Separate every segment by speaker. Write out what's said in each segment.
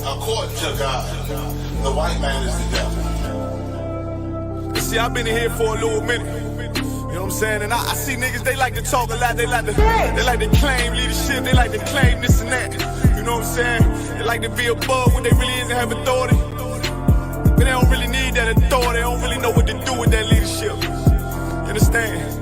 Speaker 1: According to God, the white man is the devil.
Speaker 2: See, I've been in here for a little minute. You know what I'm saying? And I see niggas, they like to talk a lot. They like to claim leadership. They like to claim this and that. You know what I'm saying? They like to be above what they really is and have authority. But they don't really need that authority. They don't really know what to do with that leadership. You understand?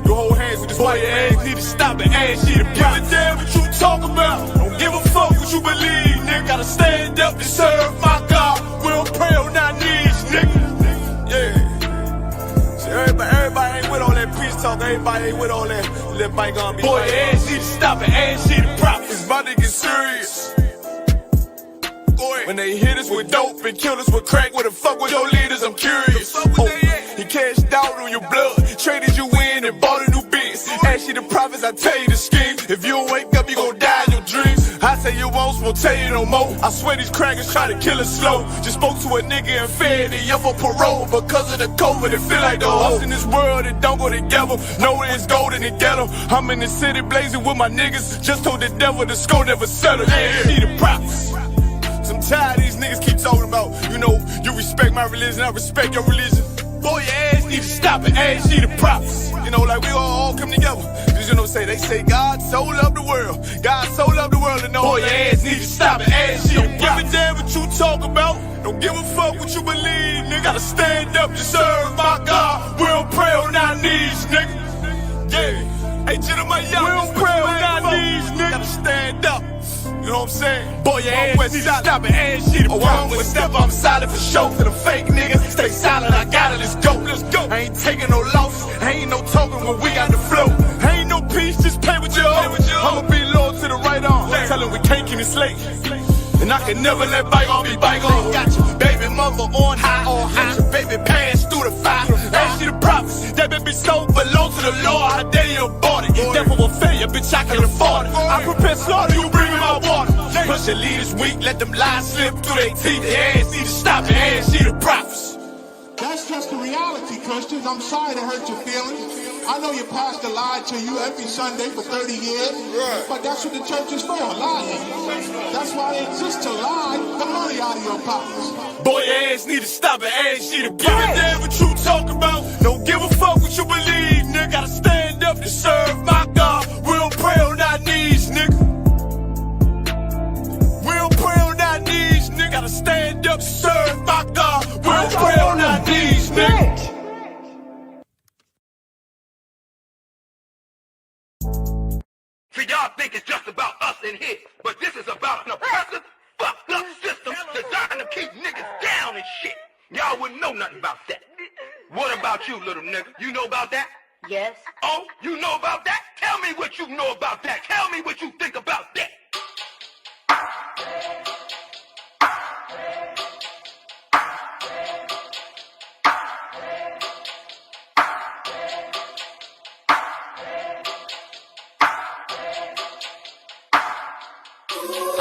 Speaker 2: You hold hands with this white man. Ass need to stop and ask you to give a damn what you talk about. Don't give a fuck what you believe, nigga. Gotta stand up to serve my God. We don't pray on our knees, nigga. Yeah. See, everybody ain't with all that peace talk. Everybody ain't with all that. Let bygone be. Boy, your ass need to stop and ask you to prop. It's about to get serious. When they hit us with dope and kill us with crack, where the fuck with your leaders? I'm curious. He cashed out on your blood, traded you in and bought a new biz. Ask you the prophets, I tell you the scheme. If you don't wake up, you gon' die in your dreams. I say you won't tell you no more. I swear these crackers try to kill us slow. Just spoke to a nigga and fed it up for parole. Because of the COVID, it feel like the hoes in this world that don't go together. Nowhere is gold in the ghetto. I'm in the city blazing with my niggas. Just told the devil the score never settled. Yeah, see the prophets. I'm tired of these niggas keep talking about, you know, you respect my religion, I respect your religion. Boy, your ass need to stop and ask you the prophets. You know, like we all come together. Cause you know, they say God so loved the world. God so loved the world and know. Boy, your ass need to stop and ask you the prophets. Don't give a damn what you talk about. Don't give a fuck what you believe, nigga. Gotta stand up to serve my God. We don't pray on our knees, nigga. Yeah. Hey, gentlemen, y'all, we don't pray on our knees, nigga. Gotta stand up. You know what I'm saying? Boy, your ass need to stop and ask you to wrong with step. I'm solid for show to the fake niggas. Stay silent, I got it, let's go, let's go. I ain't taking no losses, ain't no token when we got the flow. Ain't no peace, just play with your own. I'ma be loyal to the right arm. Tell him we can't keep it slate. And I can never let bygone be bygone. Got your baby mother on high, got your baby pants through the fire. Ask you the prophets, that baby soul belong to the Lord. How dare you abort it? Therefore will failure, bitch, I can afford it. I prepare slaughter, you bring me my water. Push your leaders weak, let them lies slip through their teeth. Their ass need to stop and ask you the prophets.
Speaker 3: That's just the reality, Christians. I'm sorry to hurt your feelings. I know your pastor lied to you every Sunday for 30 years, but that's what the church is for, lying. That's why it exists, to lie the money out of your pockets.
Speaker 2: Boy, your ass need to stop and ask you to give a damn what you talk about. Don't give a fuck what you believe, nigga. Gotta stand up to serve my God. We don't pray on our knees, nigga. We don't pray on our knees, nigga. Gotta stand up to serve my God. We don't pray on our knees, nigga.
Speaker 4: See, y'all think it's just about us in here, but this is about an oppressive, fucked up system designed to keep niggas down and shit. Y'all wouldn't know nothing about that. What about you, little nigga? You know about that?
Speaker 5: Yes.
Speaker 4: Oh, you know about that? Tell me what you know about that. Tell me what you think about that.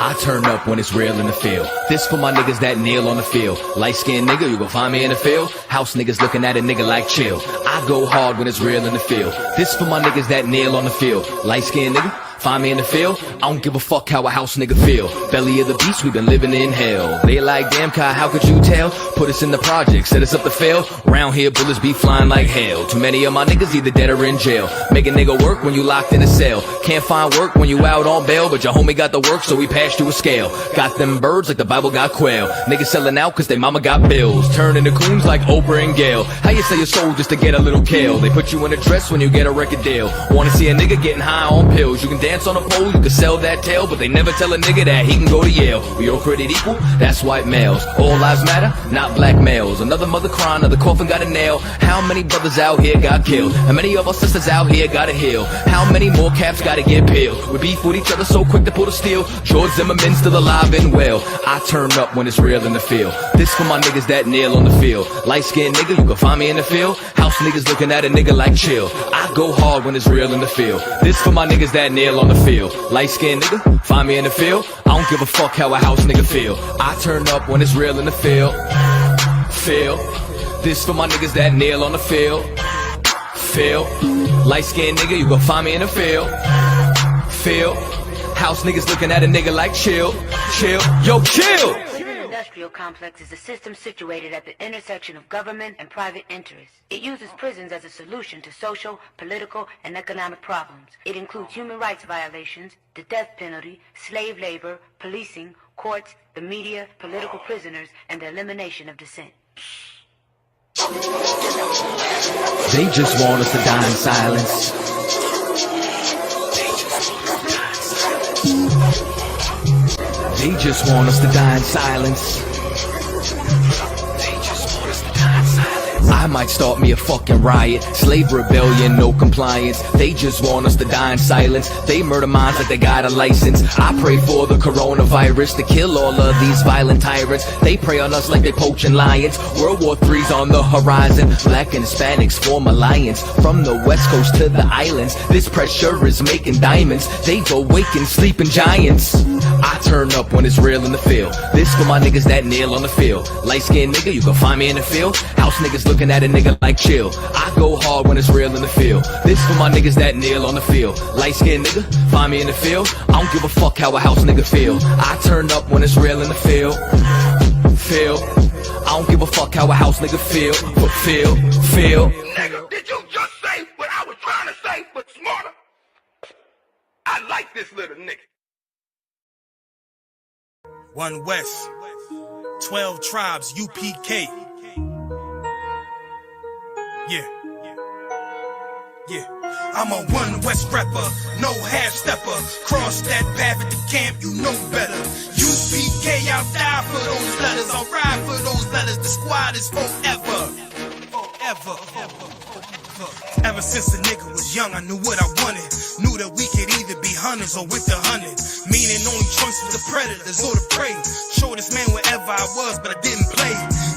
Speaker 6: I turn up when it's real in the field. This for my niggas that kneel on the field. Light-skinned nigga, you gon' find me in the field. House niggas looking at a nigga like chill. I go hard when it's real in the field. This for my niggas that kneel on the field. Light-skinned nigga, find me in the field. I don't give a fuck how a house nigga feel. Belly of the beast, we been living in hell. They like, damn Kai, how could you tell? Put us in the project, set us up to fail. Round here, bullets be flying like hell. Too many of my niggas either dead or in jail. Make a nigga work when you locked in a cell. Can't find work when you out on bail, but your homie got the work, so we passed you a scale. Got them birds like the Bible got quail. Niggas selling out cause they mama got bills. Turning to coons like Oprah and Gail. How you sell your soul just to get a little kale? They put you in a dress when you get a record deal. Wanna see a nigga getting high on pills? You can dance on a pole, you can sell that tail, but they never tell a nigga that he can go to Yale. We all created equal, that's white males. All lives matter, not black males. Another mother crying, another coffin got a nail. How many brothers out here got killed? How many of our sisters out here gotta heal? How many more caps gotta get peeled? We beef with each other so quick to pull the steel. George Zimmerman still alive and well. I turn up when it's real in the field. This for my niggas that kneel on the field. Light-skinned nigga, you can find me in the field. House niggas looking at a nigga like chill. I go hard when it's real in the field. This for my niggas that kneel on the field. Light-skinned nigga, find me in the field. I don't give a fuck how a house nigga feel. I turn up when it's real in the field. This for my niggas that kneel on the field. Light-skinned nigga, you gon' find me in the field. field. House niggas looking at a nigga like chill, chill, yo, chill.
Speaker 5: Cleveland Industrial Complex is a system situated at the intersection of government and private interests. It uses prisons as a solution to social, political, and economic problems. It includes human rights violations, the death penalty, slave labor, policing, courts, the media, political prisoners, and the elimination of dissent.
Speaker 6: They just want us to die in silence. They just want us to die in silence. I might start me a fucking riot. Slave rebellion, no compliance. They just want us to die in silence. They murder minds like they got a license. I pray for the coronavirus to kill all of these violent tyrants. They prey on us like they poaching lions. World War III's on the horizon. Black and Hispanics form alliance. From the west coast to the islands, this pressure is making diamonds. They've awakened sleeping giants. I turn up when it's real in the field. This for my niggas that kneel on the field. Light-skinned nigga, you can find me in the field. House niggas looking at a nigga like chill. I go hard when it's real in the field. This for my niggas that kneel on the field. Light-skinned nigga, find me in the field. I don't give a fuck how a house nigga feel. I turn up when it's real in the field. I don't give a fuck how a house nigga feel. But feel.
Speaker 4: Nigga, did you just say what I was trying to say, but smarter? I like this little nigga.
Speaker 7: One West, 12 tribes, UPK. Yeah. I'm a One West rapper, no half stepper. Cross that path at the camp, you know better. UPK, I'll die for those letters. I'll ride for those letters. The squad is forever. Ever since a nigga was young, I knew what I wanted. Knew that we could either be hunters or with the hunted. Meaning only choice was the predators or the prey. Shortest man wherever I was, but I didn't play.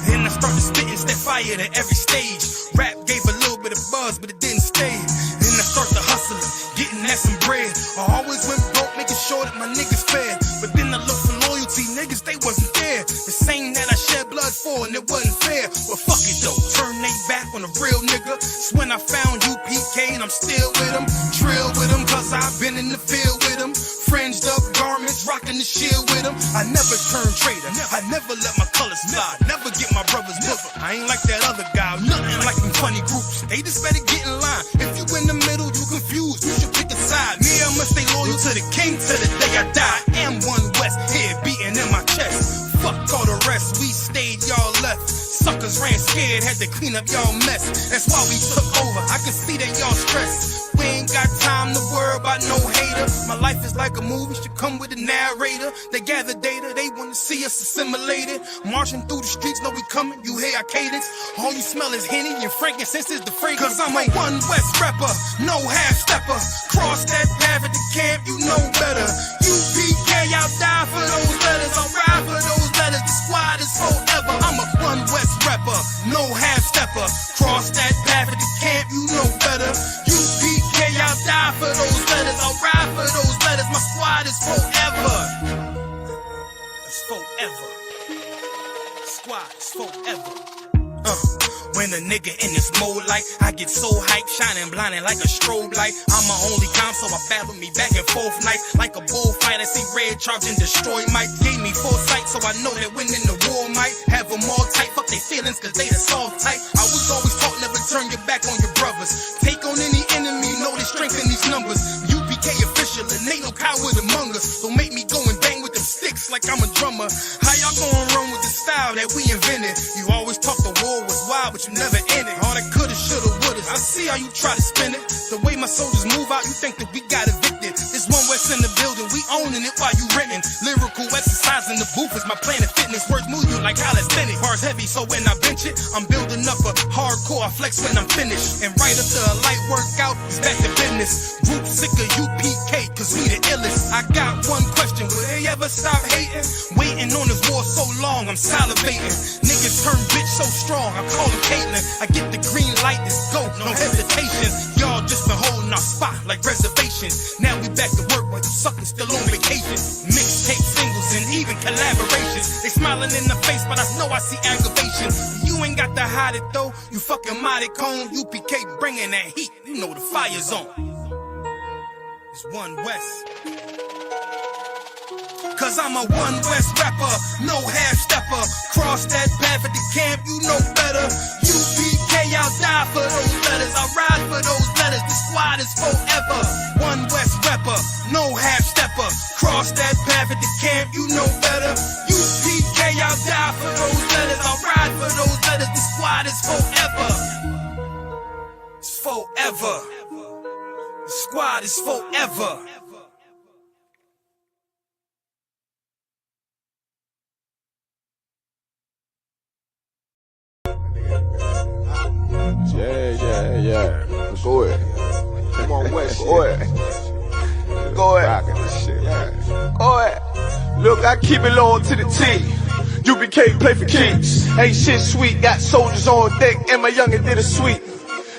Speaker 7: Then I started spitting, step fire to every stage. Rap gave a little bit of buzz, but it didn't stay. Then I started hustling, getting at some bread. I always went broke, making sure that my niggas fed. But then I looked for loyalty, niggas, they wasn't there. The same that I shed blood for, and it wasn't fair. Well, fuck it though, turn they back on a real nigga. It's when I found UPK and I'm still with them. Drill with them, cause I've been in the field with them. Fringed up garments, rocking the shield with them. I never turn traitor, I never let my colors fly. Never get my brother's book. I ain't like that other guy, nothing like them funny groups. They just better get in line. If you in the middle, you confused, you should pick a side. Me, I must stay loyal to the king till the day I die. I am One West, head beating in my chest. Fuck all the rest, we stayed, y'all left. Suckers ran scared, had to clean up y'all mess. That's why we took over, I can see that y'all stressed. We ain't got time to worry about no hater. My life is like a movie, should come with a narrator. They gather data, they wanna see us assimilated. Marching through the streets, know we coming, you hear our cadence. All you smell is Henny and frankincense is the fragrance. Cause I'm a One West rapper, no half stepper. Cross that path at the camp, you know better. UPK, I'll die for those letters, I'll ride for those letters. The squad is forever. I'm a One West rapper, no half stepper. Cross that path at the camp, you know better. UPK, I'll die for those letters, I'll ride for those letters. My squad is forever. It's forever. Squad is forever. When a nigga in this mode like I get so hyped, shining blinding like a strobe light. I'm my only calm, so I battle me back and forth nights. Like a bullfight, I see red charge and destroy might. Gave me foresight, so I know that winning the war might have them all tight. Fuck they feelings, cause they the soft type. I was always taught never turn your back on your brothers. Take on any enemy, know the strength in these numbers. UPK official, and ain't no coward among us. Don't make me go and bang with them sticks like I'm a drummer. How y'all gonna run with the style that we invented? You always talk the war was wild, but you never in it. All that coulda, shoulda, woulda. I see how you try to spin it. The way my soldiers move out, you think that we got evicted. It's One West in the building, we owning it while you renting. Lyrical exercise in the booth is my Planet Fitness. Words move you like calisthenics. Bars heavy, so when I bench it, I'm building up a hardcore. I flex when I'm finished. And right after a light workout, it's back to business. Group sick of UPK, cause we the illest. I got one question, will they ever stop hating? Waiting on this war so long, I'm salivating. Niggas turn bitch so strong, I call him Caitlyn. I get the green light, let's go, no hesitation. Y'all just been holding our spot like reservations. Now we back to work, but you suckers still on vacation. Mixtape singles and even collaborations. They smiling in the face, but I know I see aggravation. You ain't got to hide it though, you fucking mighty cone. UPK bringing that heat, you know the fire's on. It's One West. Cause I'm a One West rapper, no half stepper. Cross that path at the camp, you know better. UPK, I'll die for those letters. I'll ride for those letters. The squad is forever. One West rapper, no half stepper. Cross that path at the camp, you know better. UPK, I'll die for those letters. I'll ride for those letters. The squad is forever. It's forever. The squad is forever.
Speaker 8: Yeah. Go ahead. Come on, West. Go ahead. Go ahead. Rockin' this shit. Yeah. Go ahead. Look, I keep it low to the T. UBK play for keeps. Ain't shit sweet. Got soldiers on deck, and my youngin' did a sweep.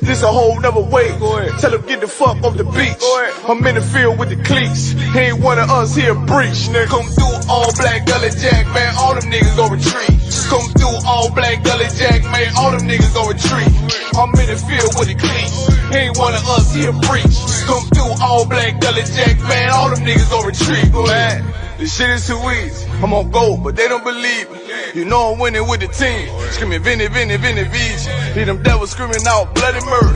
Speaker 8: This a whole nother way. Go ahead. Tell him get the fuck off the beach. Go ahead. I'm in the field with the cleats. He ain't one of us here breach. Nigga, come through all black gully jack, man. All them niggas go retreat. Come through all black gully jack, man. All them niggas go retreat. I'm in the field with the cleats. He ain't one of us here breach. Come through all black gully jack, man. All them niggas go retreat. Go ahead. This shit is too easy. I'm on go, but they don't believe me. You know I'm winning with the team. Screaming Vinny, Vinny, Vinny, Vij. Hear them devils screaming out bloody murder.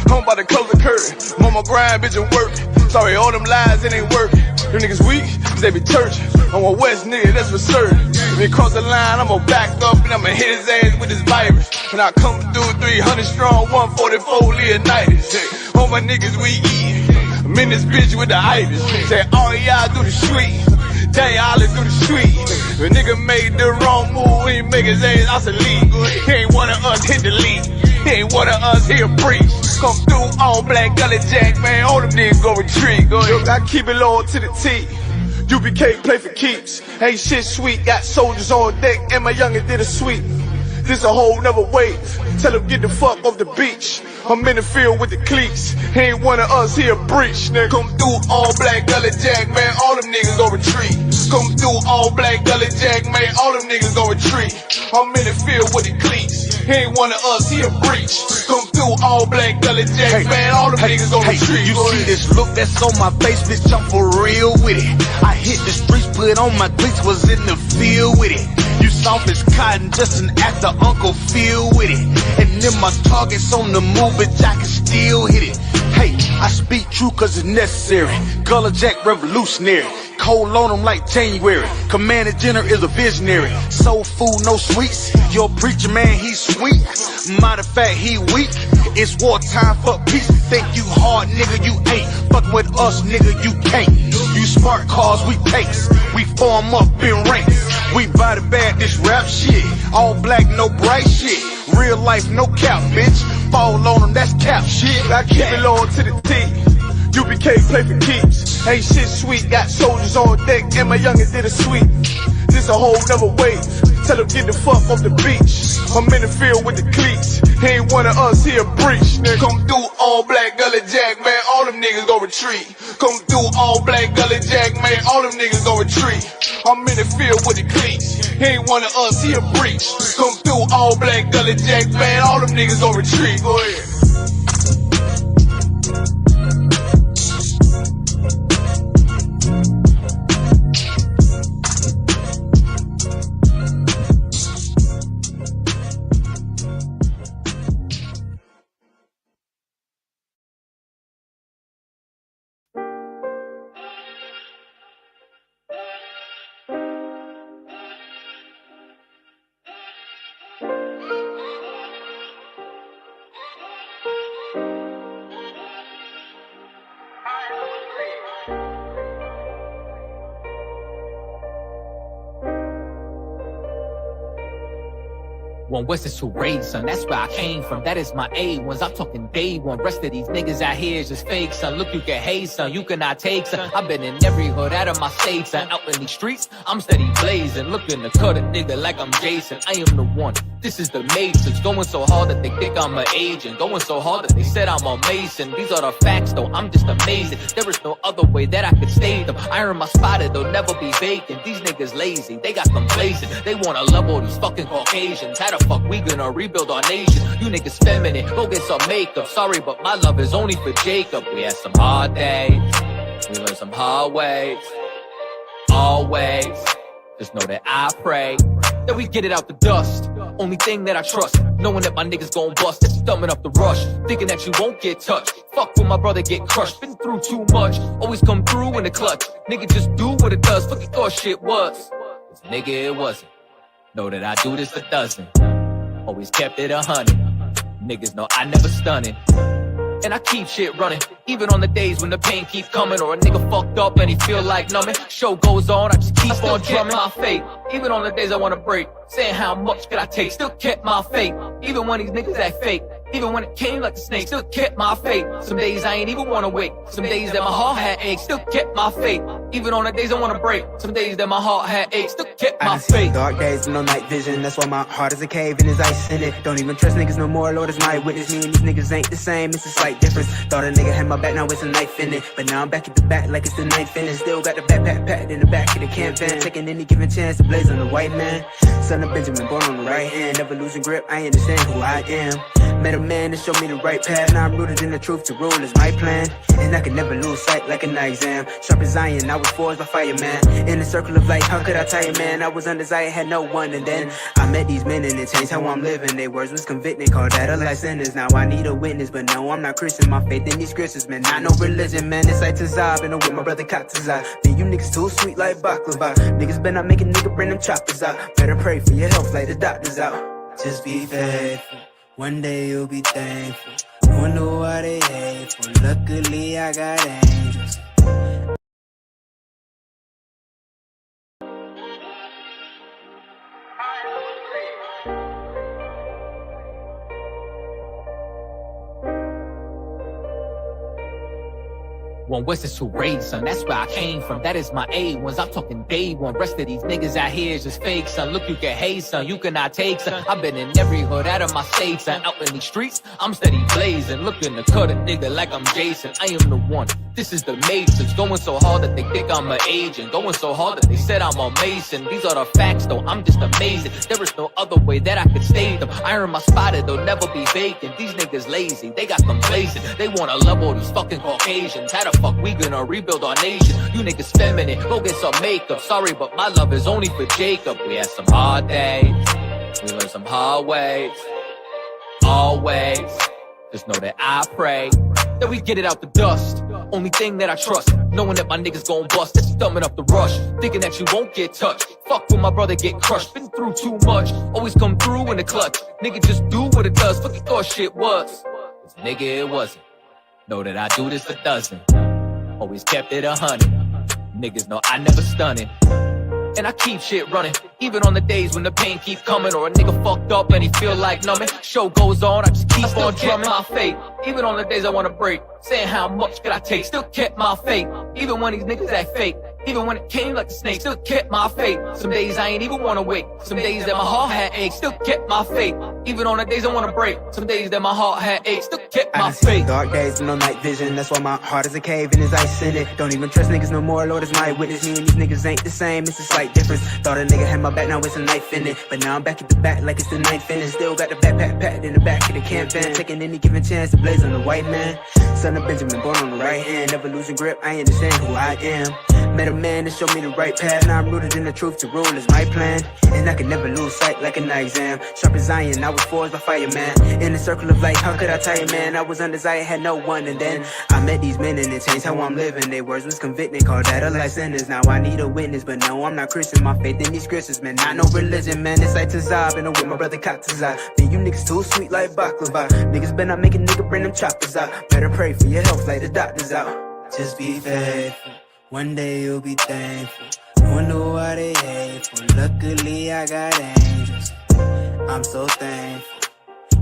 Speaker 8: I'm about to close the curtain. I'm on my grind, bitch, and work. Sorry, all them lies, it ain't working. Them niggas weak, cause they be churching. I'm a West nigga, that's for certain. If he cross the line, I'ma back up and I'ma hit his ass with this virus. And I come through 300 strong, 144 Leonidas. All my niggas we eat. I'm in this bitch with the itis. Say all y'all do the sweet. Tell y'all do the sweet. If a nigga made the wrong move, he make his ass obsolete. He ain't one of us hit the lead. He ain't one of us here breach. Come through all black gully jack, man. All them niggas go retreat. Go ahead. Look, I keep it low to the T. UBK play for keeps. Ain't shit sweet. Got soldiers on deck, and my youngin' did a sweep. This a whole nother wave. Tell him get the fuck off the beach. I'm in the field with the cleats. He ain't one of us here breach. Nigga, come through all black gully jack, man. All them niggas go retreat. Come through all black gully jack, man. All them niggas go retreat. I'm in the field with the cleats. He ain't one of us here breach. Come through all black gully jack, man. All them niggas go retreat.
Speaker 9: You see this look that's on my face, bitch, I'm for real with it. I hit the streets, put on my cleats, was in the field with it. You soft as cotton, just an actor, Uncle Phil with it. And then my target's on the move, but I can still hit it. Hey, I speak true cause it's necessary. Gullah Jack revolutionary. Cold on them like January. Commander General is a visionary. Soul food, no sweets. Your preacher man, he's sweet. Matter of fact, he weak. It's wartime for peace. Think you hard, nigga, you ain't. Fuck with us, nigga, you can't. You smart cars, we pace. We form up in ranks. We body bag this rap shit. All black, no bright shit. Real life, no cap, bitch. Fall on them, that's cap shit.
Speaker 8: I keep it low to the T. UBK play for keeps. Ain't shit sweet. Got soldiers on deck, and my youngin' did a sweep. This a whole nother wave. Tell him get the fuck off the beach. I'm in the field with the cleats. He ain't one of us here breach. Nigga, come through all black gully jack, man. All them niggas go retreat. Come through all black gully jack, man. All them niggas go retreat. I'm in the field with the cleats. He ain't one of us here breach. Come through all black gully jack, man. All them niggas go retreat. Go ahead.
Speaker 6: One West is to raise, son, that's where I came from. That is my A1s, I'm talking day one. Rest of these niggas out here is just fake, son. Look, you can hate, son, you cannot take, son. I've been in every hood out of my state, son. Out in these streets, I'm steady blazing. Looking to cut a nigga like I'm Jason. I am the one, this is the Matrix. Going so hard that they think I'm an agent. Going so hard that they said I'm a Mason. These are the facts, though, I'm just amazing. There is no other way that I could state them. Iron my spotted, they'll never be vacant. These niggas lazy, they got complacent. They wanna level these fucking Caucasians. How the fuck we gonna rebuild our nation? You niggas feminine, go get some makeup. Sorry, but my love is only for Jacob. We had some hard days, We learn some hard ways, always. Just know that I pray that we get it out the dust. Only thing that I trust, knowing that my niggas gon' bust. That's thumbing up the rush, thinking that you won't get touched. Fuck when my brother get crushed, been through too much. Always come through in the clutch. Nigga just do what it does, fuck you thought shit was. Cause nigga it wasn't. Know that I do this a dozen. Always kept it 100. Niggas know I never stunning. And I keep shit running, even on the days when the pain keep coming, or a nigga fucked up and he feel like numbing. Show goes on, I just keep on drumming my fate. Even on the days I wanna break, saying how much could I take, still kept my faith. Even when these niggas act fake, even when it came like a snake, still kept my faith. Some days I ain't even wanna wake, some days that my heart had aches, still kept my faith. Even on the days I wanna break, some days that my heart had aches, still kept my faith.
Speaker 10: Dark days with no night vision, that's why my heart is a cave and there's ice in it. Don't even trust niggas no more, Lord is my witness. Me and these niggas ain't the same, it's a slight difference. Thought a nigga had my back, now it's a knife in it. But now I'm back at the back like it's the ninth inning. Still got the backpack packed in the back of the campaign, taking any given chance to blaze on the white man. Son of Benjamin, born on the right hand, never losing grip, I understand who I am. Met a man that showed me the right path, now I'm rooted in the truth, to rule is my plan. And I can never lose sight like a night exam. Sharp as iron, I was forged by fireman. In the circle of life, how could I tire, man? I was undesired, had no one, and then I met these men and it changed how I'm living. Their words was convicting, called that a life sentence. Now I need a witness, but no, I'm not Christian. My faith in these scriptures, man, not no religion, man. It's like Tazab, and I'm with my brother Katazai. Then you niggas too sweet like baklava. Niggas better not make a nigga bring them choppers out. Better pray for your health like the doctors out. Just be faithful, one day you'll be thankful. Wonder why they hateful. Luckily I got angels.
Speaker 6: One West is who raised, son, that's where I came from. That is my A1s, I'm talking day one. Rest of these niggas out here is just fake, son. Look, you can hate, son, you cannot take, son. I've been in every hood out of my state, son. Out in these streets, I'm steady blazing. Looking to cut a nigga like I'm Jason. I am the one, this is the Matrix. Going so hard that they think I'm an agent. Going so hard that they said I'm a Mason. These are the facts, though, I'm just amazing. There is no other way that I could state them. I earn my spot, they'll never be vacant. These niggas lazy, they got them blazing. They wanna level these fucking Caucasians. How the fuck we gonna rebuild our nation? You niggas feminine, go get some makeup. Sorry, but my love is only for Jacob. We had some hard days, we learned some hard ways, always. Just know that I pray that we get it out the dust. Only thing that I trust, knowing that my niggas gon' bust. That's thumbing up the rush, thinking that you won't get touched. Fuck when my brother get crushed, been through too much. Always come through in the clutch. Nigga just do what it does, fuck you thought shit was. Cause nigga it wasn't. Know that I do this a dozen. Always kept it 100. Niggas know I never stunning. And I keep shit running, even on the days when the pain keep coming, or a nigga fucked up and he feel like numbing. Show goes on, I just keep on drumming my faith. Even on the days I wanna break, saying how much could I take, still kept my faith. Even when these niggas act fake, even when it came like a snake, still kept my faith. Some days I ain't even wanna wake, some days that my heart had aches, still kept my faith. Even on the days I wanna break, some days that my heart had aches, still kept my faith.
Speaker 10: Dark days with no night vision, that's why my heart is a cave and there's ice in it. Don't even trust niggas no more, Lord is my witness. Me and these niggas ain't the same, it's a slight difference. Thought a nigga had my back, now it's a knife in it. But now I'm back at the back like it's the ninth inning. Still got the backpack packed in the back of the campaign, taking any given chance to blaze on the white man. Son of Benjamin, born on the right hand, never losing grip, I understand who I am. Met a man that showed me the right path, now I'm rooted in the truth, to rule is my plan. And I can never lose sight like a night exam. Sharp as iron, I was forged by fireman. In the circle of life, how could I tire, man? I was undesired, had no one, and then I met these men and it changed how I'm living. Their words was convicting, called that a life sentence. Now I need a witness, but no, I'm not Christian. My faith in these scriptures, man, not no religion, man. It's like Tazab, and I'm with my brother Katazai. Man, you niggas too sweet like baklava. Niggas better not make a nigga bring them choppers out. Better pray for your health like the doctors out. Just be faithful, one day you'll be thankful. Wonder why they hateful. Luckily I got angels. I'm so thankful,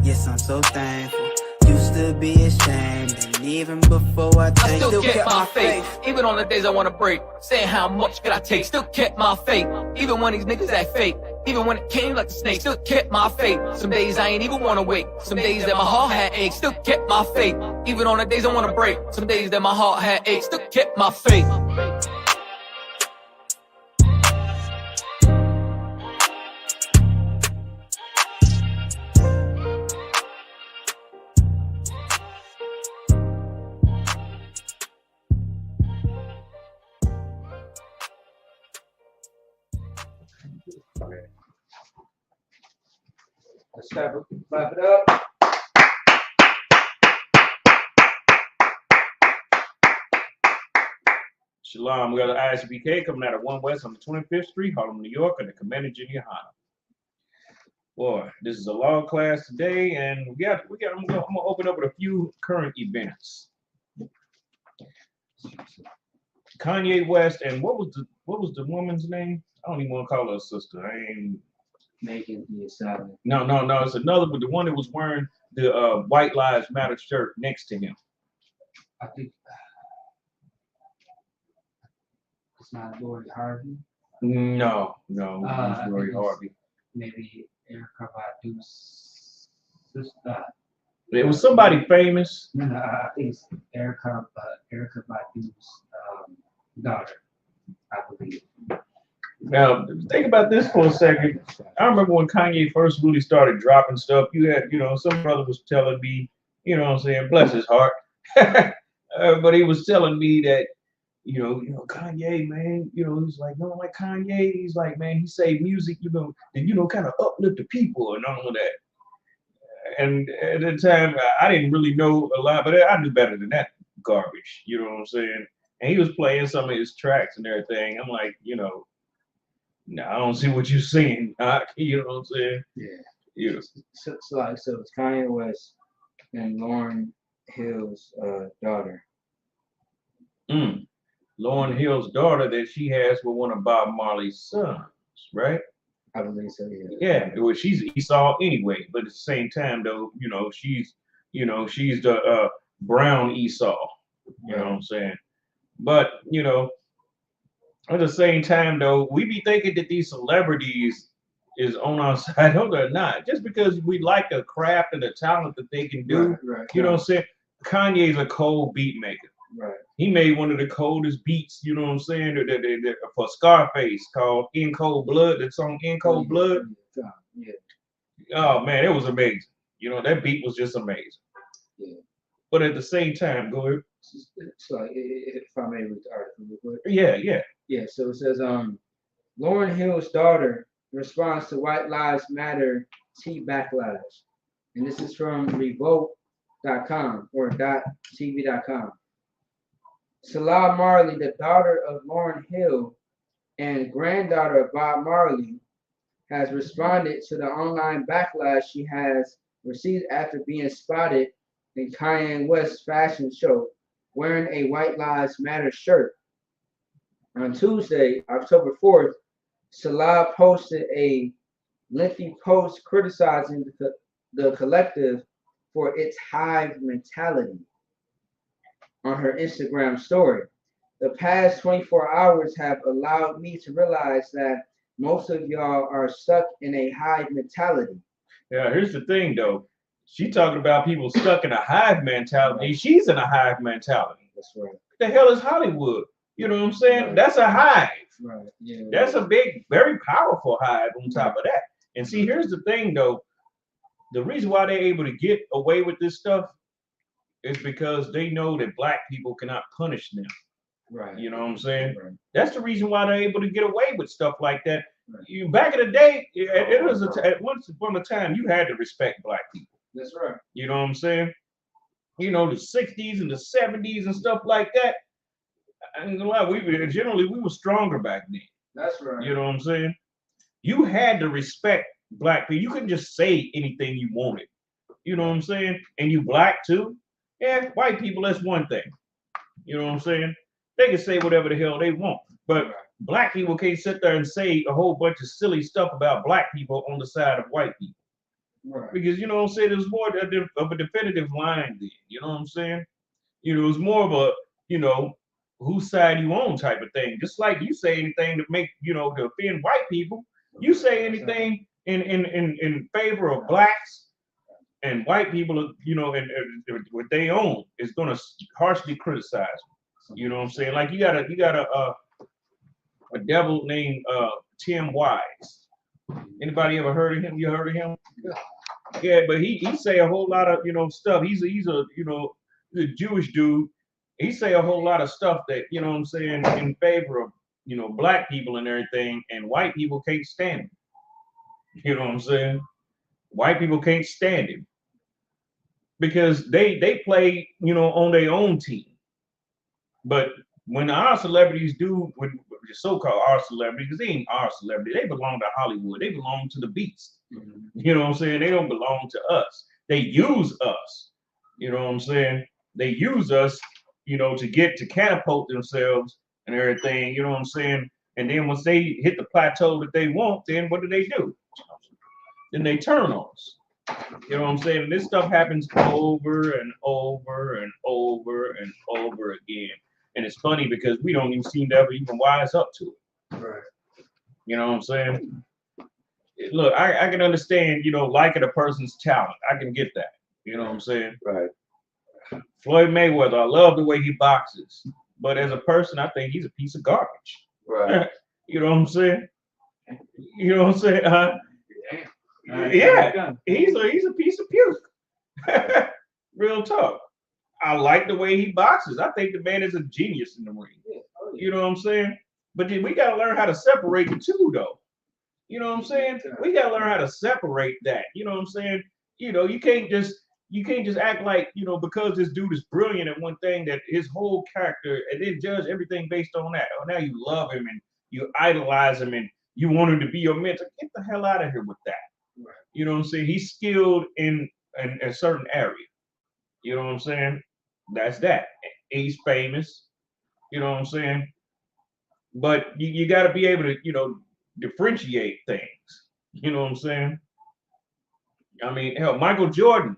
Speaker 10: yes I'm so thankful. Used to be ashamed, and even before I think,
Speaker 6: still kept my faith. Even on the days I wanna break, saying how much could I take, still kept my faith. Even when these niggas act fake, even when it came like a snake, still kept my faith. Some days I ain't even wanna wake, some days that my heart had aches, still kept my faith. Even on the days I wanna break, some days that my heart had aches, still kept my faith.
Speaker 11: Let's clap it up.
Speaker 12: Shalom, we got the ISBK coming out of 1 West on the 25th Street, Harlem, New York, and the Commander Junior Hana. Boy, this is a long class today, and I'm gonna open up with a few current events. Kanye West, and what was the woman's name? I don't even want to call her a sister. I ain't
Speaker 11: Megan Thee Stallion.
Speaker 12: No, it's another, but the one that was wearing the White Lives Matter shirt next to him.
Speaker 11: I think it's not Lori Harvey.
Speaker 12: No, it was Lori Harvey.
Speaker 11: Maybe Erykah Badu's sister.
Speaker 12: It was somebody famous.
Speaker 11: No, I think it's Erykah Badu's daughter, I believe.
Speaker 12: Now, think about this for a second. I remember when Kanye first really started dropping stuff, you had, some brother was telling me, what I'm saying, bless his heart. But he was telling me that, Kanye, man, he's like, no, like Kanye, he's like, man, he say music, and, kind of uplift the people and all of that. And at the time, I didn't really know a lot, but I knew better than that garbage, you know what I'm saying? And he was playing some of his tracks and everything. I'm like, no, I don't see what you're seeing, you know what I'm saying?
Speaker 11: Yeah. So it's Kanye West and Lauryn Hill's daughter.
Speaker 12: Lauryn Hill's daughter that she has with one of Bob Marley's sons, right?
Speaker 11: I believe so, yeah.
Speaker 12: Yeah, well, she's Esau anyway, but at the same time, though, she's the brown Esau, you know what I'm saying? But, at the same time, though, we be thinking that these celebrities is on our side. No, they're not. Just because we like the craft and the talent that they can do, you know what I'm saying? Kanye's a cold beat maker.
Speaker 11: Right.
Speaker 12: He made one of the coldest beats, you know what I'm saying, for Scarface called In Cold Blood. That song In Cold Blood.
Speaker 11: Yeah.
Speaker 12: Oh man, it was amazing. That beat was just amazing.
Speaker 11: Yeah.
Speaker 12: But at the same time, go ahead.
Speaker 11: So if I may read the article real quick.
Speaker 12: Yeah.
Speaker 11: Yeah, so it says, Lauryn Hill's daughter responds to White Lives Matter T backlash. And this is from Revolt.com or .tv.com. Salah Marley, the daughter of Lauryn Hill and granddaughter of Bob Marley, has responded to the online backlash she has received after being spotted in Kanye West's fashion show wearing a White Lives Matter shirt. On Tuesday, October 4th, Salah posted a lengthy post criticizing the collective for its hive mentality on her Instagram story. The past 24 hours have allowed me to realize that most of y'all are stuck in a hive mentality.
Speaker 12: Yeah, here's the thing though. She talking about people stuck in a hive mentality. Right. She's in a hive mentality.
Speaker 11: That's right.
Speaker 12: What the hell is Hollywood? You know what I'm saying? Right. That's a hive.
Speaker 11: Right. Yeah.
Speaker 12: That's a big, very powerful hive on top of that. And see, here's the thing though. The reason why they're able to get away with this stuff is because they know that black people cannot punish them.
Speaker 11: Right.
Speaker 12: You know what I'm saying?
Speaker 11: Right.
Speaker 12: That's the reason why they're able to get away with stuff like that. Right. Back in the day, it was at once upon a time you had to respect black people.
Speaker 11: That's right.
Speaker 12: You know what I'm saying? The 60s and the 70s and stuff like that. And we were stronger back then.
Speaker 11: That's right.
Speaker 12: You know what I'm saying? You had to respect black people. You couldn't just say anything you wanted. You know what I'm saying? And you black too? Yeah, white people, that's one thing. You know what I'm saying? They can say whatever the hell they want. But black people can't sit there and say a whole bunch of silly stuff about black people on the side of white people.
Speaker 11: Right.
Speaker 12: Because, you know what I'm saying, there's more of a definitive line then. You know what I'm saying? It's more of a, whose side you on type of thing. Just like you say anything to make, to offend white people, you say anything in favor of blacks and white people, and what they own is going to harshly criticize them. You know what I'm saying? Like you got a devil named Tim Wise. Anybody ever heard of him? You heard of him? Yeah, but he say a whole lot of stuff. He's a Jewish dude. He say a whole lot of stuff that what I'm saying in favor of black people and everything, and white people can't stand him. You know what I'm saying? White people can't stand him because they play, you know, on their own team. But when our celebrities do, when the so-called our celebrities, because they ain't our celebrity, they belong to Hollywood. They belong to the beast. You know what I'm saying? They don't belong to us. They use us. You know what I'm saying? They use us, you know, to catapult themselves and everything. You know what I'm saying? And then once they hit the plateau that they want, then what do? Then they turn on us. You know what I'm saying? And this stuff happens over and over and over and over again. And it's funny because we don't even seem to ever even wise up to it.
Speaker 11: Right.
Speaker 12: You know what I'm saying? Look, I can understand, you know, liking a person's talent. I can get that. You know what I'm saying?
Speaker 8: Right.
Speaker 12: Floyd Mayweather, I love the way he boxes. But as a person, I think he's a piece of garbage.
Speaker 8: Right.
Speaker 12: You know what I'm saying? You know what I'm saying? Yeah, he's a piece of puke. Real talk. I like the way he boxes. I think the man is a genius in the ring. You know what I'm saying? But we gotta learn how to separate the two, though. You know what I'm saying? We gotta learn how to separate that. You know what I'm saying? You know, you can't just act like, you know, because this dude is brilliant at one thing, that his whole character, and then judge everything based on that. Oh, now you love him and you idolize him and you want him to be your mentor. Get the hell out of here with that. Right. You know what I'm saying? He's skilled in a certain area. You know what I'm saying? That's that. He's famous. You know what I'm saying? But you got to be able to, you know, differentiate things. You know what I'm saying? I mean, hell, Michael Jordan,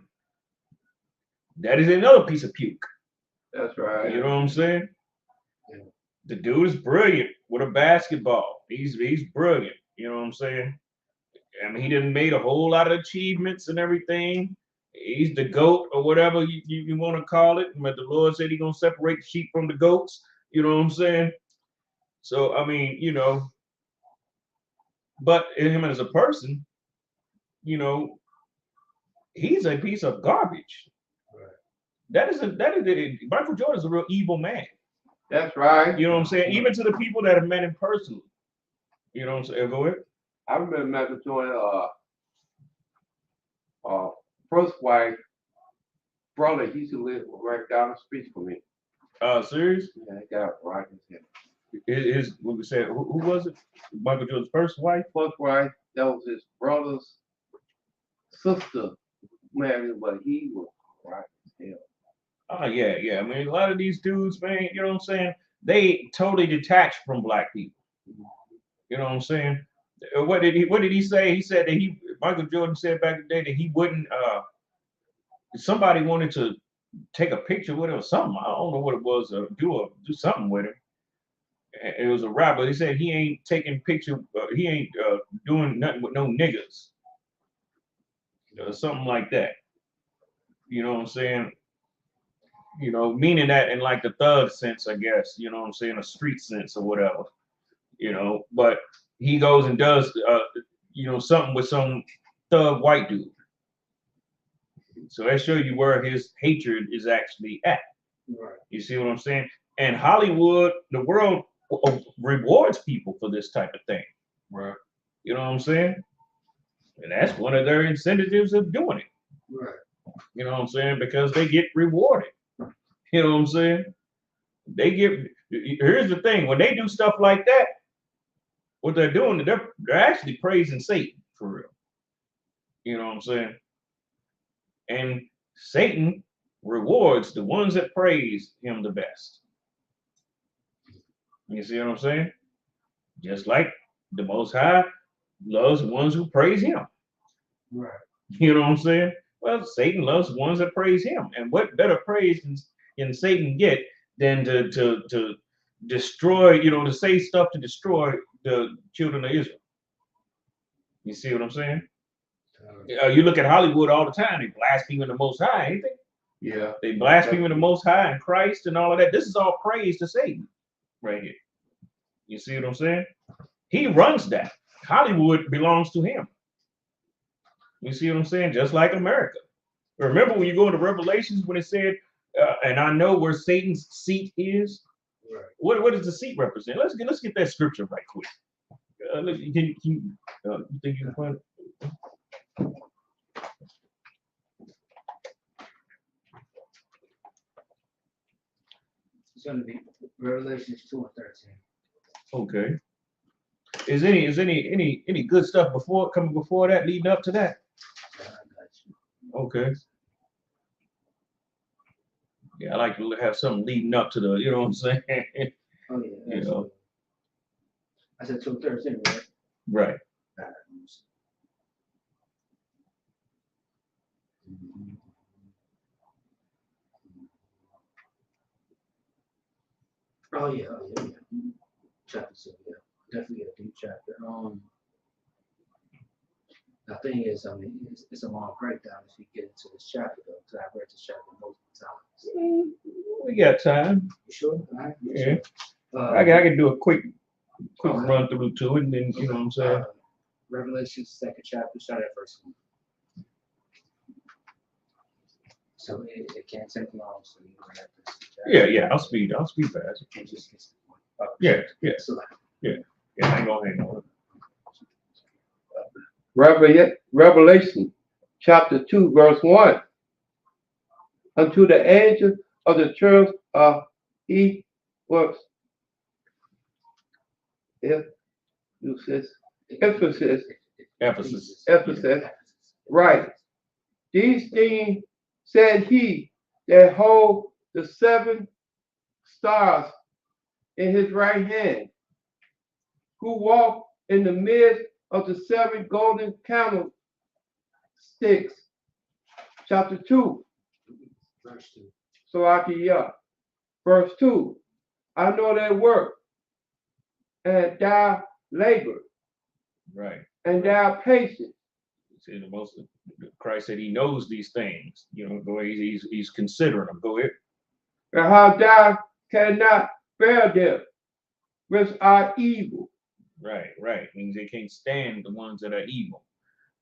Speaker 12: that is another piece of puke.
Speaker 8: That's right.
Speaker 12: You know what I'm saying? Yeah. The dude is brilliant with a basketball. He's brilliant. You know what I'm saying? I mean, he done made a whole lot of achievements and everything. He's the GOAT or whatever you want to call it. But the Lord said he's going to separate the sheep from the goats. You know what I'm saying? So, I mean, you know, but him as a person, you know, he's a piece of garbage. Right. Michael Jordan is a real evil man.
Speaker 8: That's right.
Speaker 12: You know what I'm saying? Even to the people that have met him personally. You know what I'm saying? Go ahead.
Speaker 8: I remember Michael Jordan, first wife, brother, he used to live right down the street from me.
Speaker 12: Serious?
Speaker 8: Yeah, I got right in
Speaker 12: his what we said, who was it? Michael Jordan's first wife?
Speaker 8: First wife, that was his brother's sister married, but he was right as hell.
Speaker 12: Oh yeah. I mean, a lot of these dudes, man, you know what I'm saying? They totally detached from black people. You know what I'm saying? What did he say? He said that Michael Jordan said back in the day that he wouldn't somebody wanted to take a picture with him or something. I don't know what it was, do something with him. It was a rapper. He said he ain't taking picture, he ain't doing nothing with no niggas. Something like that. You know what I'm saying? You know, meaning that in like the thug sense, I guess, you know what I'm saying, a street sense or whatever. You know, but he goes and does you know, something with some thug white dude. So that shows you where his hatred is actually at. Right. You see what I'm saying? And Hollywood, the world rewards people for this type of thing. Right. You know what I'm saying? And that's one of their incentives of doing it. Right. You know what I'm saying? Because they get rewarded. You know what I'm saying? Here's the thing, when they do stuff like that, what they're doing, they're actually praising Satan for real. You know what I'm saying? And Satan rewards the ones that praise him the best. You see what I'm saying? Just like the Most High loves the ones who praise him. Right. You know what I'm saying? Well, Satan loves the ones that praise him. And what better praise can Satan get than to destroy, you know, to say stuff to destroy the children of Israel? You see what I'm saying? You look at Hollywood all the time, they blaspheming the Most High, ain't they? Yeah. They blaspheming the Most High and Christ and all of that. This is all praise to Satan right here. You see what I'm saying? He runs that. Hollywood belongs to him. You see what I'm saying? Just like America. Remember when you go into Revelations when it said, and I know where Satan's seat is? Right. What does the seat represent? Let's get that scripture right quick. You think you can find it?
Speaker 11: It's going to be Revelations 2 and 13.
Speaker 12: Okay. Is any good stuff coming before that, leading up to that? Okay. Yeah, I like to have something leading up to the, you know what I'm saying?
Speaker 11: Oh yeah.
Speaker 12: You know.
Speaker 11: I said 2 and 13, right?
Speaker 12: Right.
Speaker 11: Oh yeah. Chapter 2, yeah. Definitely a deep chapter. The thing is, I mean, it's a long breakdown if you get into this chapter, though, because I've read this chapter multiple times.
Speaker 12: We got time.
Speaker 11: You sure? All right.
Speaker 12: Yeah.
Speaker 11: Sure.
Speaker 12: I can do a quick run through to it, and then, you know what I'm saying?
Speaker 11: Revelation 2nd chapter, start at verse 1. So it can't take long, so you don't have to.
Speaker 12: Yeah, I'll speed fast. Yeah. I ain't gonna hang on.
Speaker 13: Revelation chapter 2, verse 1. Unto the angel of the church of Ephesus, right. These things said he that hold the 7 stars in his right hand, who walked in the midst of the 7 golden candlesticks. Chapter 2.
Speaker 11: Verse 2.
Speaker 13: Verse 2. I know thy work, and thy labor,
Speaker 12: Right.
Speaker 13: and thy patience.
Speaker 12: See, Christ said he knows these things. You know, go ahead, he's considering them. Go ahead.
Speaker 13: And how thou cannot bear them which are evil.
Speaker 12: Right. Means they can't stand the ones that are evil.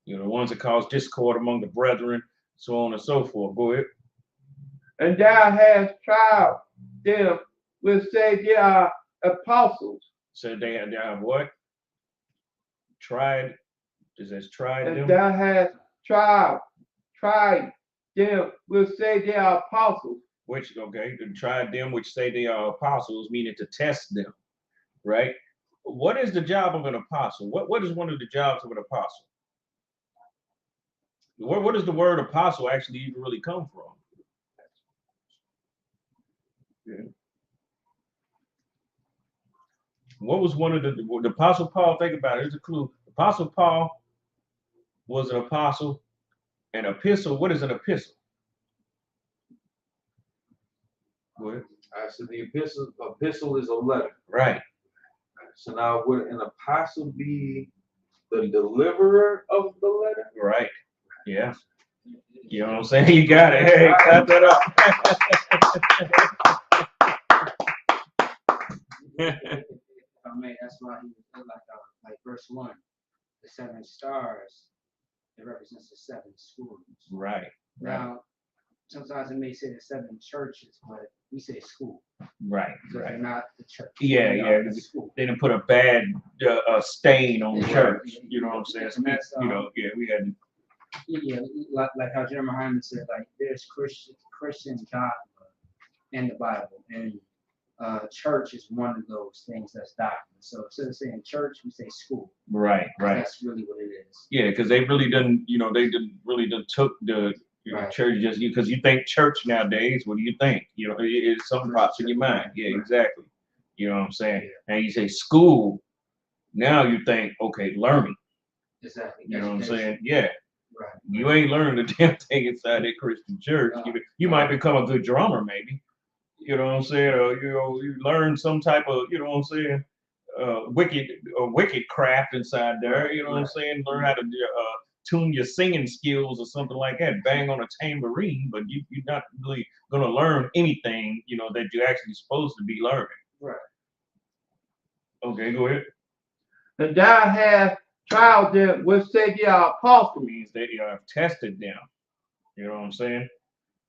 Speaker 12: You know, the ones that cause discord among the brethren, so on and so forth. Go ahead.
Speaker 13: And thou hast tried them which say they are apostles.
Speaker 12: Said they have what? Tried. It says tried
Speaker 13: and
Speaker 12: them.
Speaker 13: thou hast tried them which say they are apostles.
Speaker 12: Which, okay, tried them which say they are apostles, meaning to test them, right? What is the job of an apostle? What is one of the jobs of an apostle? Where does the word apostle actually even really come from? Yeah. What was one of the Apostle Paul? Think about it. Here's a clue. Apostle Paul was an apostle. An epistle. What is an epistle? What?
Speaker 14: I said the epistle is a letter.
Speaker 12: Right.
Speaker 14: So now would an apostle be the deliverer of the letter?
Speaker 12: Right. Yeah. You know what I'm saying? You got it. Hey, cut that up.
Speaker 11: I mean, that's why he was like verse 1, the 7 stars, it represents the 7 schools.
Speaker 12: Right.
Speaker 11: Now, sometimes it may say the 7 churches, but we say school.
Speaker 12: Right.
Speaker 11: So they're not the church.
Speaker 12: Yeah. They didn't put a bad stain on the church. You know what I'm saying? You know, we had.
Speaker 11: Yeah, like how Jeremiah Hyman said, like there's Christian dogma in the Bible, and church is one of those things that's doctrine. So instead of saying church, we say school.
Speaker 12: Right.
Speaker 11: That's really what it is.
Speaker 12: Yeah, because they really didn't, took the church just because you think church nowadays. What do you think? You know, it's something pops in your mind. Yeah, exactly. You know what I'm saying? And you say school, now you think, okay, learning.
Speaker 11: Exactly.
Speaker 12: You know what I'm saying? Yeah.
Speaker 11: Right.
Speaker 12: You ain't learning the damn thing inside that Christian church. You might become a good drummer, maybe. You know what I'm saying? Or you learn some type of, you know what I'm saying, wicked craft inside there. You know what I'm saying? Learn how to tune your singing skills or something like that. Bang on a tambourine, but you're not really gonna learn anything, you know, that you're actually supposed to be learning.
Speaker 11: Right.
Speaker 12: Okay, go ahead.
Speaker 13: And thou hast tried them which say they are apostles.
Speaker 12: Means they have tested them. You know what I'm saying?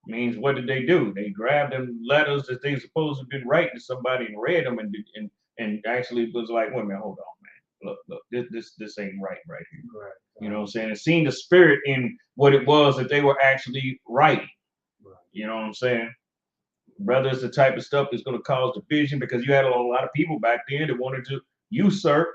Speaker 12: Means what did they do? They grabbed them letters that they supposed to have been writing to somebody and read them and actually was like, wait a minute, hold on, man. Look, this ain't right here.
Speaker 11: Right.
Speaker 12: You know what I'm saying? And seeing the spirit in what it was that they were actually writing.
Speaker 11: Right.
Speaker 12: You know what I'm saying? Whether it's the type of stuff that's going to cause division, because you had a lot of people back then that wanted to usurp.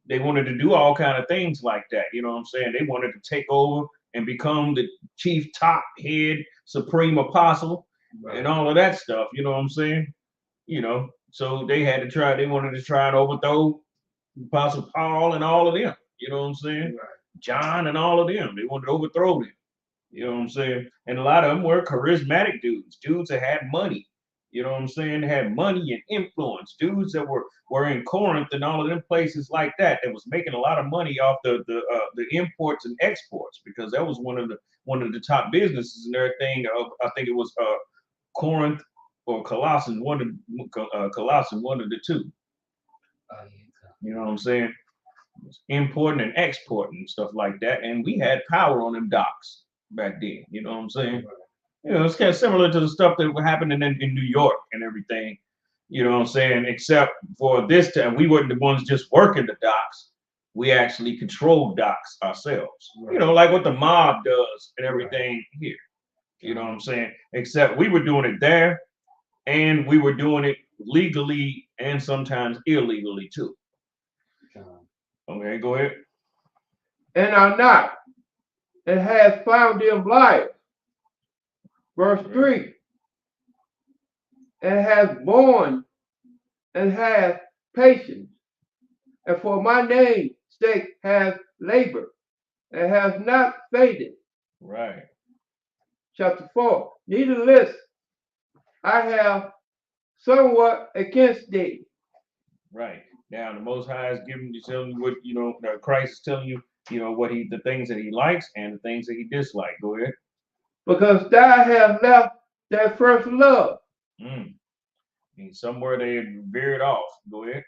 Speaker 12: They wanted to do all kind of things like that. You know what I'm saying? They wanted to take over and become the chief top head, supreme apostle, and all of that stuff. You know what I'm saying? You know, so they wanted to try and overthrow Apostle Paul and all of them. You know what I'm saying? John and all of them. They wanted to overthrow them. You know what I'm saying? And a lot of them were charismatic dudes that had money. You know what I'm saying? They had money and influence. Dudes that were in Corinth and all of them places like that was making a lot of money off the imports and exports, because that was one of the top businesses and everything. I think it was Corinth or Colossians, one of the two. You know what I'm saying? Importing and exporting and stuff like that, and we had power on them docks back then. You know what I'm saying? You know, it's kind of similar to the stuff that were happening in New York and everything. You know what I'm saying? Except for this time, we weren't the ones just working the docks. We actually controlled docks ourselves. You know, like what the mob does and everything here. You know what I'm saying? Except we were doing it there, and we were doing it legally and sometimes illegally too. Okay, go ahead.
Speaker 13: And are not, and has found them liars. Verse 3. And has borne and has patience, and for my name's sake has labored and has not fainted.
Speaker 12: Right.
Speaker 13: Chapter 4. Nevertheless, I have somewhat against thee.
Speaker 12: Right. Now the Most High is telling you what, you know, Christ is telling you, you know, the things that he likes and the things that he dislikes. Go ahead.
Speaker 13: Because thou hast left that first love.
Speaker 12: And somewhere they veered off. Go ahead.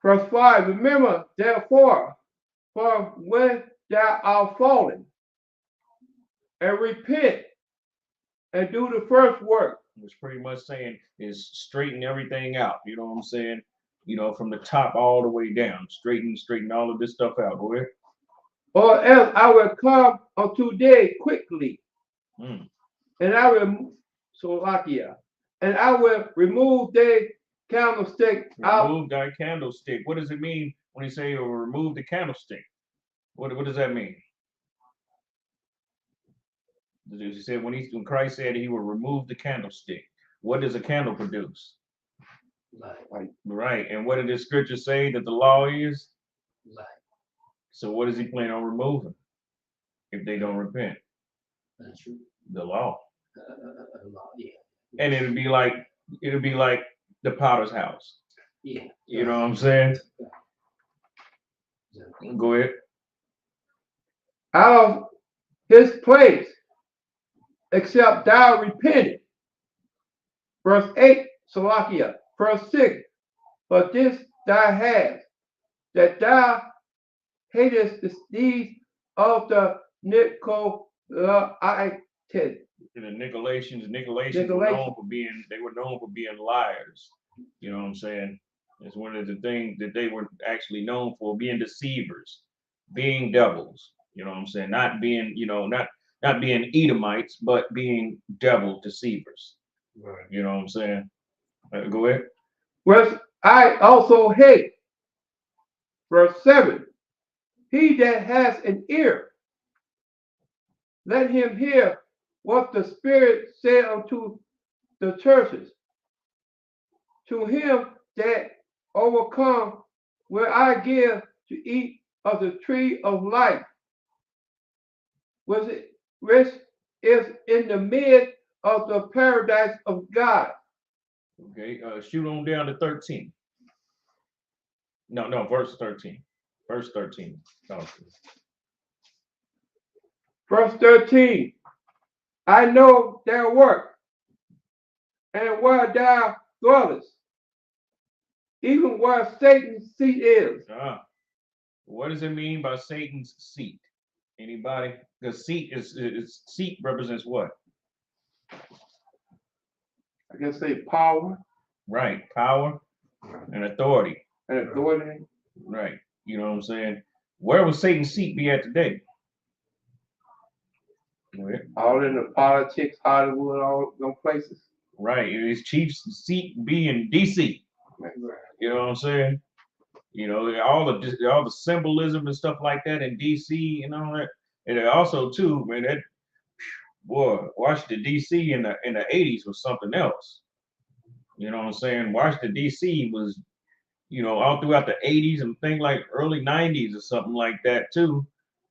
Speaker 13: Verse 5. Remember, therefore, for when thou art fallen, and repent, and do the first work.
Speaker 12: Which pretty much saying is straighten everything out. You know what I'm saying? You know, from the top all the way down. Straighten all of this stuff out. Go ahead.
Speaker 13: Or else I will come unto thee quickly, and I will and I will remove thy candlestick out.
Speaker 12: Remove thy candlestick. What does it mean when he say or remove the candlestick? What does that mean? He said when Christ said he will remove the candlestick. What does a candle produce? Light. Right. And what did the scripture say that the law is? Light. So what does he plan on removing if they don't repent? That's true. The law. Yeah. And it'll be like the potter's house. Yeah. You know what I'm saying? Yeah. Go ahead.
Speaker 13: Out of his place, except thou repented. Verse 8, Salakia. Verse 6, but this thou hast, that thou hatest the deeds of the Nicolaitans.
Speaker 12: The Nicolaitans were known for being liars. You know what I'm saying? It's one of the things that they were actually known for, being deceivers, being devils. You know what I'm saying? Not being, you know, not being Edomites, but being devil deceivers. Right. You know what I'm saying? Go ahead.
Speaker 13: Whereas I also hate. Verse 7. He that has an ear, let him hear what the Spirit said unto the churches. To him that overcome, will I give to eat of the tree of life, which is in the midst of the paradise of God.
Speaker 12: Okay, shoot on down to 13. No, verse 13. Verse 13. Oh.
Speaker 13: Verse 13. I know their work, and where thou dwellest, even where Satan's seat is.
Speaker 12: What does it mean by Satan's seat? Anybody? Because seat represents what?
Speaker 13: I guess say power.
Speaker 12: Right, power and authority.
Speaker 13: And authority.
Speaker 12: Right. You know what I'm saying? Where would Satan's seat be at today? Right.
Speaker 13: All in the politics, Hollywood, all them places.
Speaker 12: Right. His chief seat be in DC.
Speaker 13: Right.
Speaker 12: You know what I'm saying? You know, all the symbolism and stuff like that in DC and all that. And also too, man, that boy, Washington DC in the 80s was something else. You know what I'm saying? Washington DC was, you know, all throughout the 80s and things like early 90s or something like that too.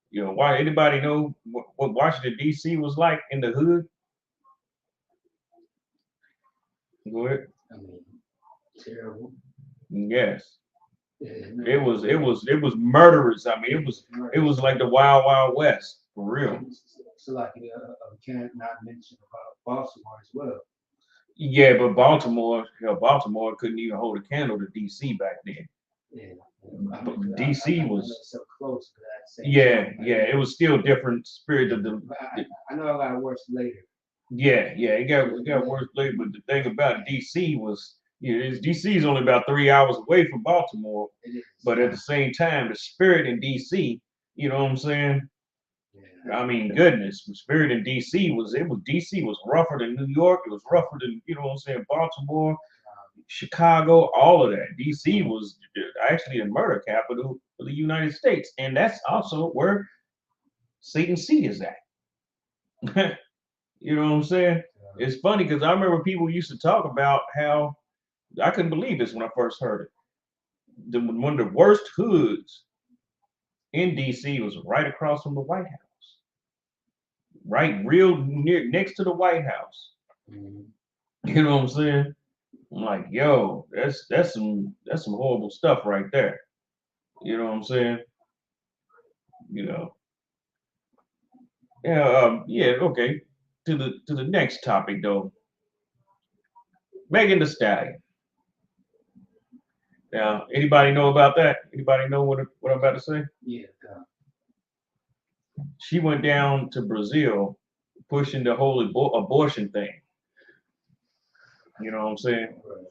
Speaker 12: You know, why anybody know what Washington DC was like in the hood? Go ahead.
Speaker 11: I mean, terrible.
Speaker 12: Yes.
Speaker 11: Yeah,
Speaker 12: It was murderous. I mean, it was like the Wild Wild West for real.
Speaker 11: So like we can't not mention about Baltimore as well.
Speaker 12: Yeah, but Baltimore couldn't even hold a candle to DC back then.
Speaker 11: Yeah.
Speaker 12: DC was
Speaker 11: so close to that.
Speaker 12: It was still different spirit of the.
Speaker 11: I know it got worse later.
Speaker 12: Yeah, it got worse later. But the thing about DC was, you know, DC is only about 3 hours away from Baltimore. But at the same time, the spirit in DC, you know what I'm saying? I mean, goodness, the spirit in DC was DC was rougher than New York. It was rougher than, you know what I'm saying, Baltimore, Chicago, all of that. DC was actually the murder capital of the United States. And that's also where Satan's seat is at. You know what I'm saying? It's funny because I remember people used to talk about how, I couldn't believe this when I first heard it. One of the worst hoods in DC was right across from the White House. Right, real near next to the White House. Mm-hmm. You know what I'm saying? I'm like, yo, that's some horrible stuff right there. You know what I'm saying? You know. Yeah, okay. To the next topic though. Megan Thee Stallion. Now, anybody know about that? Anybody know what I'm about to say?
Speaker 11: Yeah.
Speaker 12: She went down to Brazil pushing the whole abortion thing. You know what I'm saying? Right.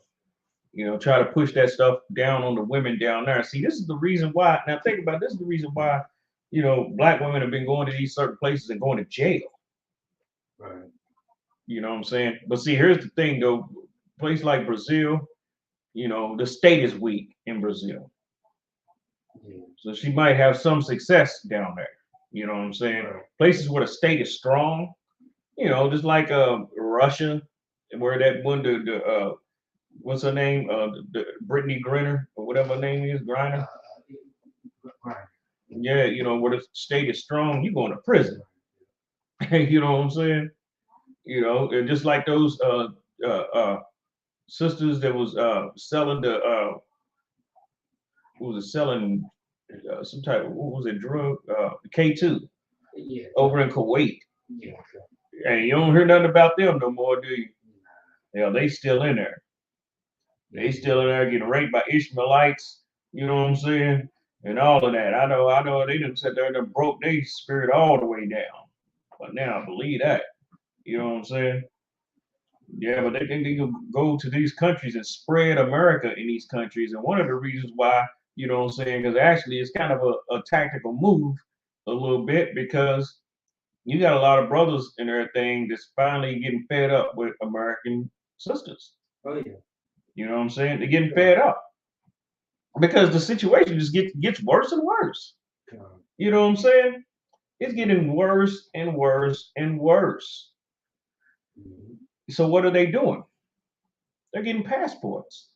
Speaker 12: You know, try to push that stuff down on the women down there. See, this is the reason why. Now think about it, this is the reason why, you know, black women have been going to these certain places and going to jail.
Speaker 11: Right.
Speaker 12: You know what I'm saying? But see, here's the thing though. A place like Brazil, you know, the state is weak in Brazil. Yeah. So she might have some success down there. You know what I'm saying? Right. Places where the state is strong, you know, just like Russia, where that one, what's her name? The Brittany Griner, or whatever her name is, Griner. Yeah, you know, where the state is strong, you going to prison. You know what I'm saying? You know, and just like those sisters that was selling selling some type of, what was it, drug, K2, yeah, over in Kuwait. Yeah. And you don't hear nothing about them no more, do you? Yeah, they still in there. They still in there getting raped by Ishmaelites, you know what I'm saying? And all of that. I know they done sat there and done broke their spirit all the way down. But now I believe that. You know what I'm saying? Yeah, but they think they can go to these countries and spread America in these countries. And one of the reasons why, you know what I'm saying, because actually it's kind of a tactical move a little bit, because you got a lot of brothers and everything that's finally getting fed up with American sisters.
Speaker 11: Oh, yeah.
Speaker 12: You know what I'm saying? They're getting fed up because the situation just gets worse and worse. You know what I'm saying? It's getting worse and worse and worse. So what are they doing? They're getting passports.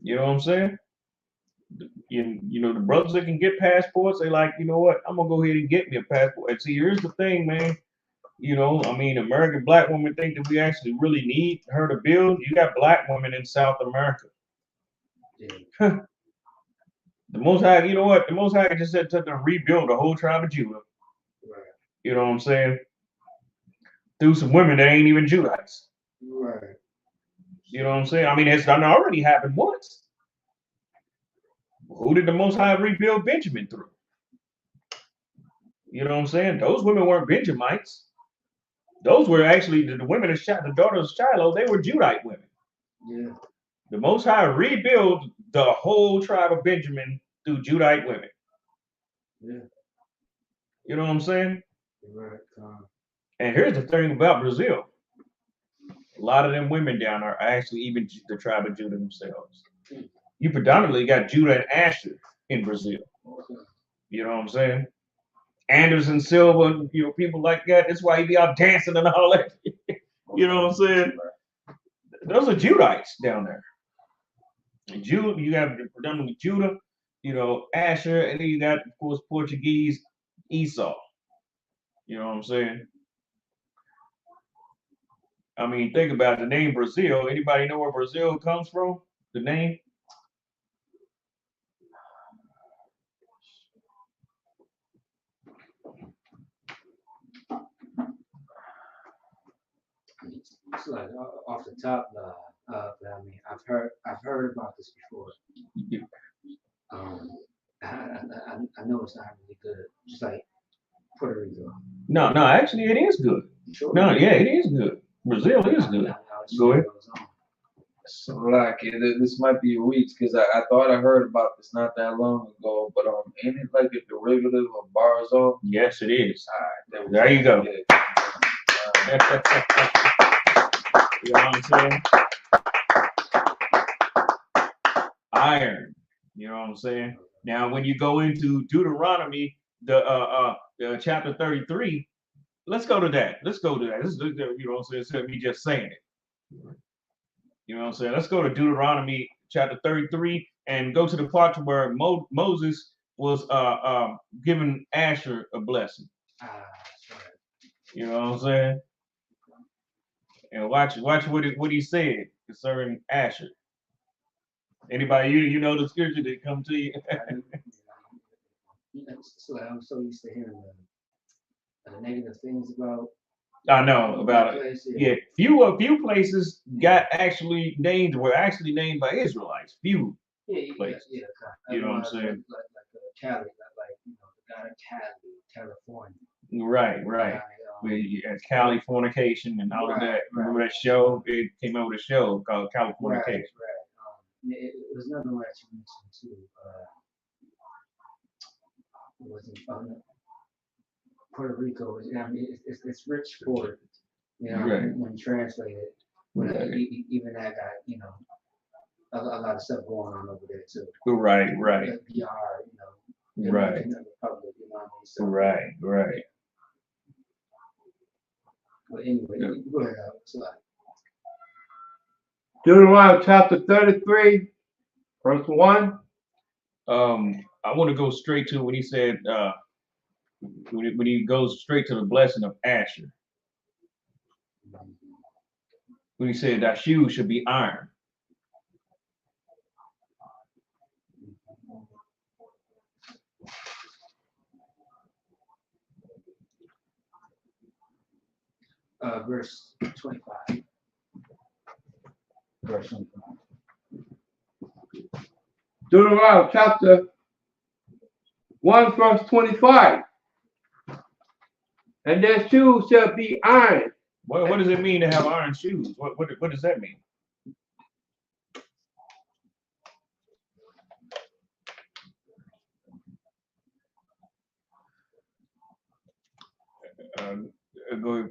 Speaker 12: You know what I'm saying? You know, the brothers that can get passports, they like, you know what? I'm gonna go ahead and get me a passport. And see, here's the thing, man. You know, I mean, American black women think that we actually really need her to build. You got black women in South America. Yeah. The Most High, you know what? The Most High just said to rebuild the whole tribe of Judah. Right. You know what I'm saying? Through some women that ain't even Judites.
Speaker 11: Right.
Speaker 12: You know what I'm saying? I mean, it's done already happened once. Who did the Most High rebuild Benjamin through? You know what I'm saying? Those women weren't Benjamites. Those were actually the women that shot the daughters of Shiloh. They were Judite women.
Speaker 11: Yeah.
Speaker 12: The Most High rebuilt the whole tribe of Benjamin through Judite women.
Speaker 11: Yeah.
Speaker 12: You know what I'm saying?
Speaker 11: Right.
Speaker 12: And here's the thing about Brazil. A lot of them women down there are actually even the tribe of Judah themselves. You predominantly got Judah and Asher in Brazil. You know what I'm saying? Anderson Silva, you know, people like that. That's why he be out dancing and all that. You know what I'm saying? Those are Judites down there. And Judah, you got predominantly Judah, you know, Asher, and then you got, of course, Portuguese Esau. You know what I'm saying? I mean, think about the name Brazil. Anybody know where Brazil comes from? The name?
Speaker 11: It's like off the top, but I mean, I've heard about this before. I know it's not really good, just like Puerto Rico.
Speaker 12: No, actually, it is good.
Speaker 11: Sure.
Speaker 12: No, yeah, it is good. Brazil is good. Go ahead.
Speaker 14: So like this might be a reach because I thought I heard about this not that long ago, but ain't it like a derivative of Barzal?
Speaker 12: Yes, it is.
Speaker 14: All right,
Speaker 12: there you go. You know what I'm saying? Iron. You know what I'm saying? Now, when you go into Deuteronomy, the chapter 33, let's go to that. Let's go to that. This is, you know what I'm saying? Instead of me just saying it. You know what I'm saying? Let's go to Deuteronomy chapter 33 and go to the part where Moses was giving Asher a blessing. You know what I'm saying? And watch what he said concerning Asher. Anybody you know the scripture that come to you?
Speaker 11: So I'm so used to hearing the negative things about.
Speaker 12: I know about it. Yeah, few places got actually named were actually named by Israelites. Few places.
Speaker 11: Yeah.
Speaker 12: You know what I'm saying?
Speaker 11: Like Cali, like you know, the God of Cali, California.
Speaker 12: Right. With Cali fornication and all of that. Remember that show? It came out with a show called Californication.
Speaker 11: Right. It was another one that you mentioned too. It wasn't Puerto Rico. I mean, it's rich for it, you know, when translated. Even that got, you know, a lot of stuff going on over there too.
Speaker 12: Right.
Speaker 11: Like PR, you know.
Speaker 12: Right.
Speaker 11: In the Republic, you know what I mean? So,
Speaker 12: Right.
Speaker 11: But anyway, go ahead.
Speaker 13: Deuteronomy chapter 33, verse 1.
Speaker 12: I want to go straight to when he said, when he goes straight to the blessing of Asher. When he said, thy shoes should be iron.
Speaker 11: Verse 25.
Speaker 13: Deuteronomy chapter 1, verse 25. And their shoes shall be iron.
Speaker 12: What does it mean to have iron shoes? What does that mean? Go ahead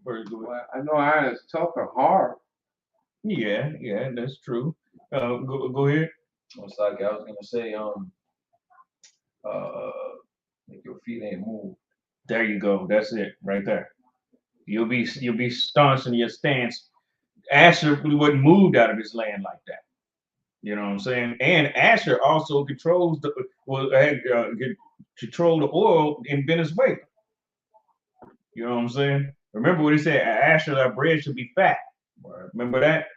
Speaker 12: first.
Speaker 13: Well, I know iron is tough and hard.
Speaker 12: Yeah, that's true. Go ahead.
Speaker 14: It's like I was gonna say, make your feet ain't move.
Speaker 12: There you go. That's it, right there. You'll be staunch in your stance. Asher wasn't moved out of his land like that. You know what I'm saying? And Asher also controls control the oil in Venezuela. You know what I'm saying? Remember what he said? Asher, thy bread should be fat. Remember that?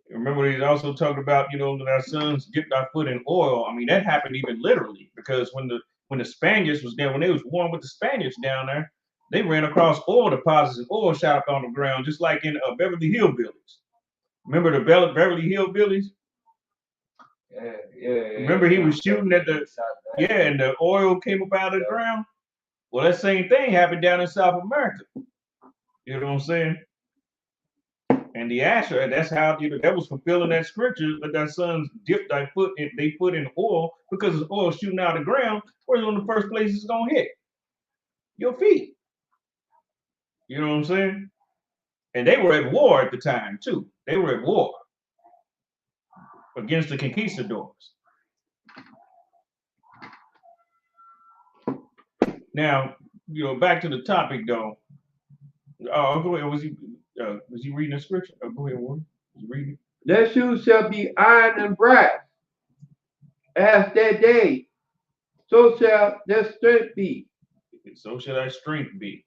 Speaker 12: Remember he's also talking about, you know, that our sons dipped our foot in oil. I mean, that happened even literally, because when the Spaniards was there, when they was warring with the Spaniards down there, they ran across oil deposits and oil shot up on the ground, just like in Beverly Hillbillies. Remember the Beverly Hillbillies?
Speaker 14: Yeah.
Speaker 12: Remember he was shooting at and the oil came up out of the ground? Well, that same thing happened down in South America. You know what I'm saying? And the Asher, that's how, you know, that was fulfilling that scripture that thy sons dipped thy foot in, they put in oil, because the oil shooting out of the ground. Where's one of the first places it's gonna hit? Your feet. You know what I'm saying? And they were at war at the time too. They were at war against the conquistadors. Now, back to the topic though. Oh, go ahead. Was he reading the scripture? Oh, go ahead, Warren. Was he reading?
Speaker 13: Their shoes shall be iron and brass, as their day, so shall their strength be.
Speaker 12: So shall our strength be.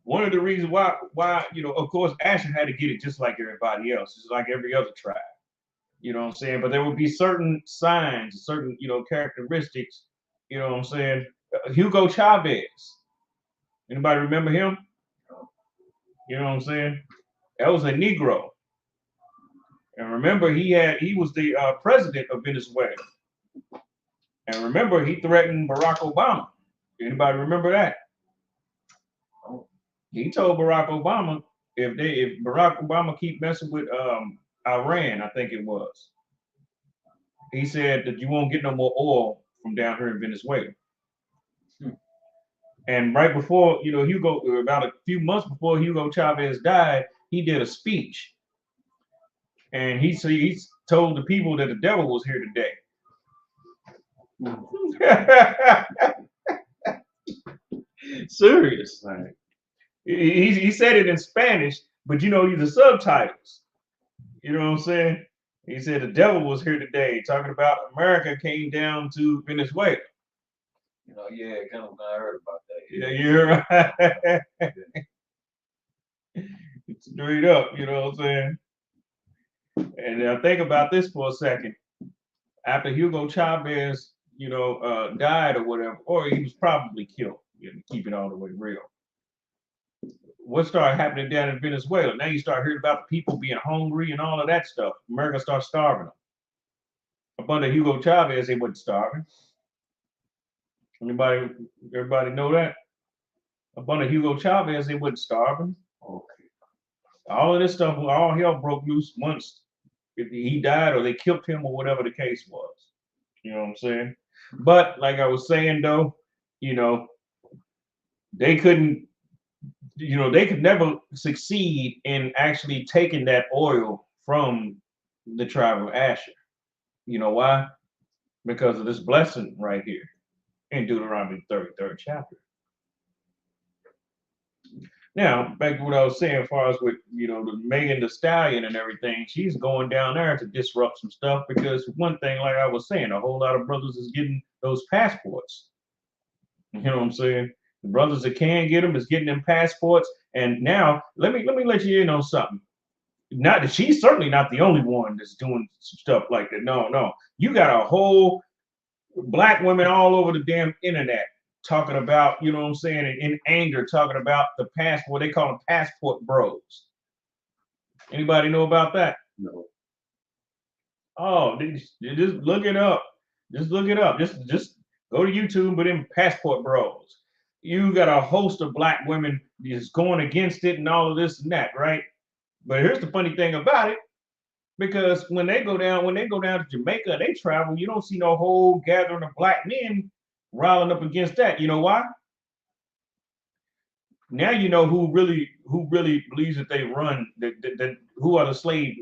Speaker 12: One of the reasons why, of course, Asher had to get it just like everybody else, just like every other tribe. You know what I'm saying? But there would be certain signs, certain, characteristics. You know what I'm saying? Hugo Chavez. Anybody remember him? You know what I'm saying? That was a Negro. And remember, he was the president of Venezuela. And remember, he threatened Barack Obama. Anybody remember that? He told Barack Obama if Barack Obama keep messing with Iran, I think it was. He said that you won't get no more oil from down here in Venezuela. And right before, Hugo, about a few months before Hugo Chavez died, he did a speech. And he told the people that the devil was here today. Serious. Like, he said it in Spanish, but the subtitles. You know what I'm saying? He said the devil was here today, talking about America came down to Venezuela.
Speaker 14: Yeah, kind of I heard about that.
Speaker 12: Yeah, you're right. Straight up, you know what I'm saying? And now think about this for a second. After Hugo Chavez, died or whatever, or he was probably killed, keep it all the way real. What started happening down in Venezuela? Now you start hearing about the people being hungry and all of that stuff. America starts starving them. Up under Hugo Chavez, they wasn't starving. Everybody know that? Up under Hugo Chavez, they wasn't starving. Okay. All of this stuff, all hell broke loose once he died or they killed him or whatever the case was. You know what I'm saying? But like I was saying though, they couldn't, they could never succeed in actually taking that oil from the tribe of Asher. You know why? Because of this blessing right here in Deuteronomy 33rd chapter. Now, back to what I was saying, as far as with, the Megan Thee Stallion and everything, she's going down there to disrupt some stuff because one thing, like I was saying, a whole lot of brothers is getting those passports. You know what I'm saying? The brothers that can get them is getting them passports. And now, let me let you in on something. Not that she's certainly not the only one that's doing stuff like that. No. You got a whole black women all over the damn internet talking about, you know what I'm saying, in anger, talking about the passport. They call them passport bros. Anybody know about that? No. Oh, just look it up. Just look it up. Just go to YouTube, put in passport bros. You got a host of black women just going against it and all of this and that, right? But here's the funny thing about it, because when they go down to Jamaica, they travel, you don't see no whole gathering of black men riling up against that. You know why? Now you know who really believes that they run, that who are the slave,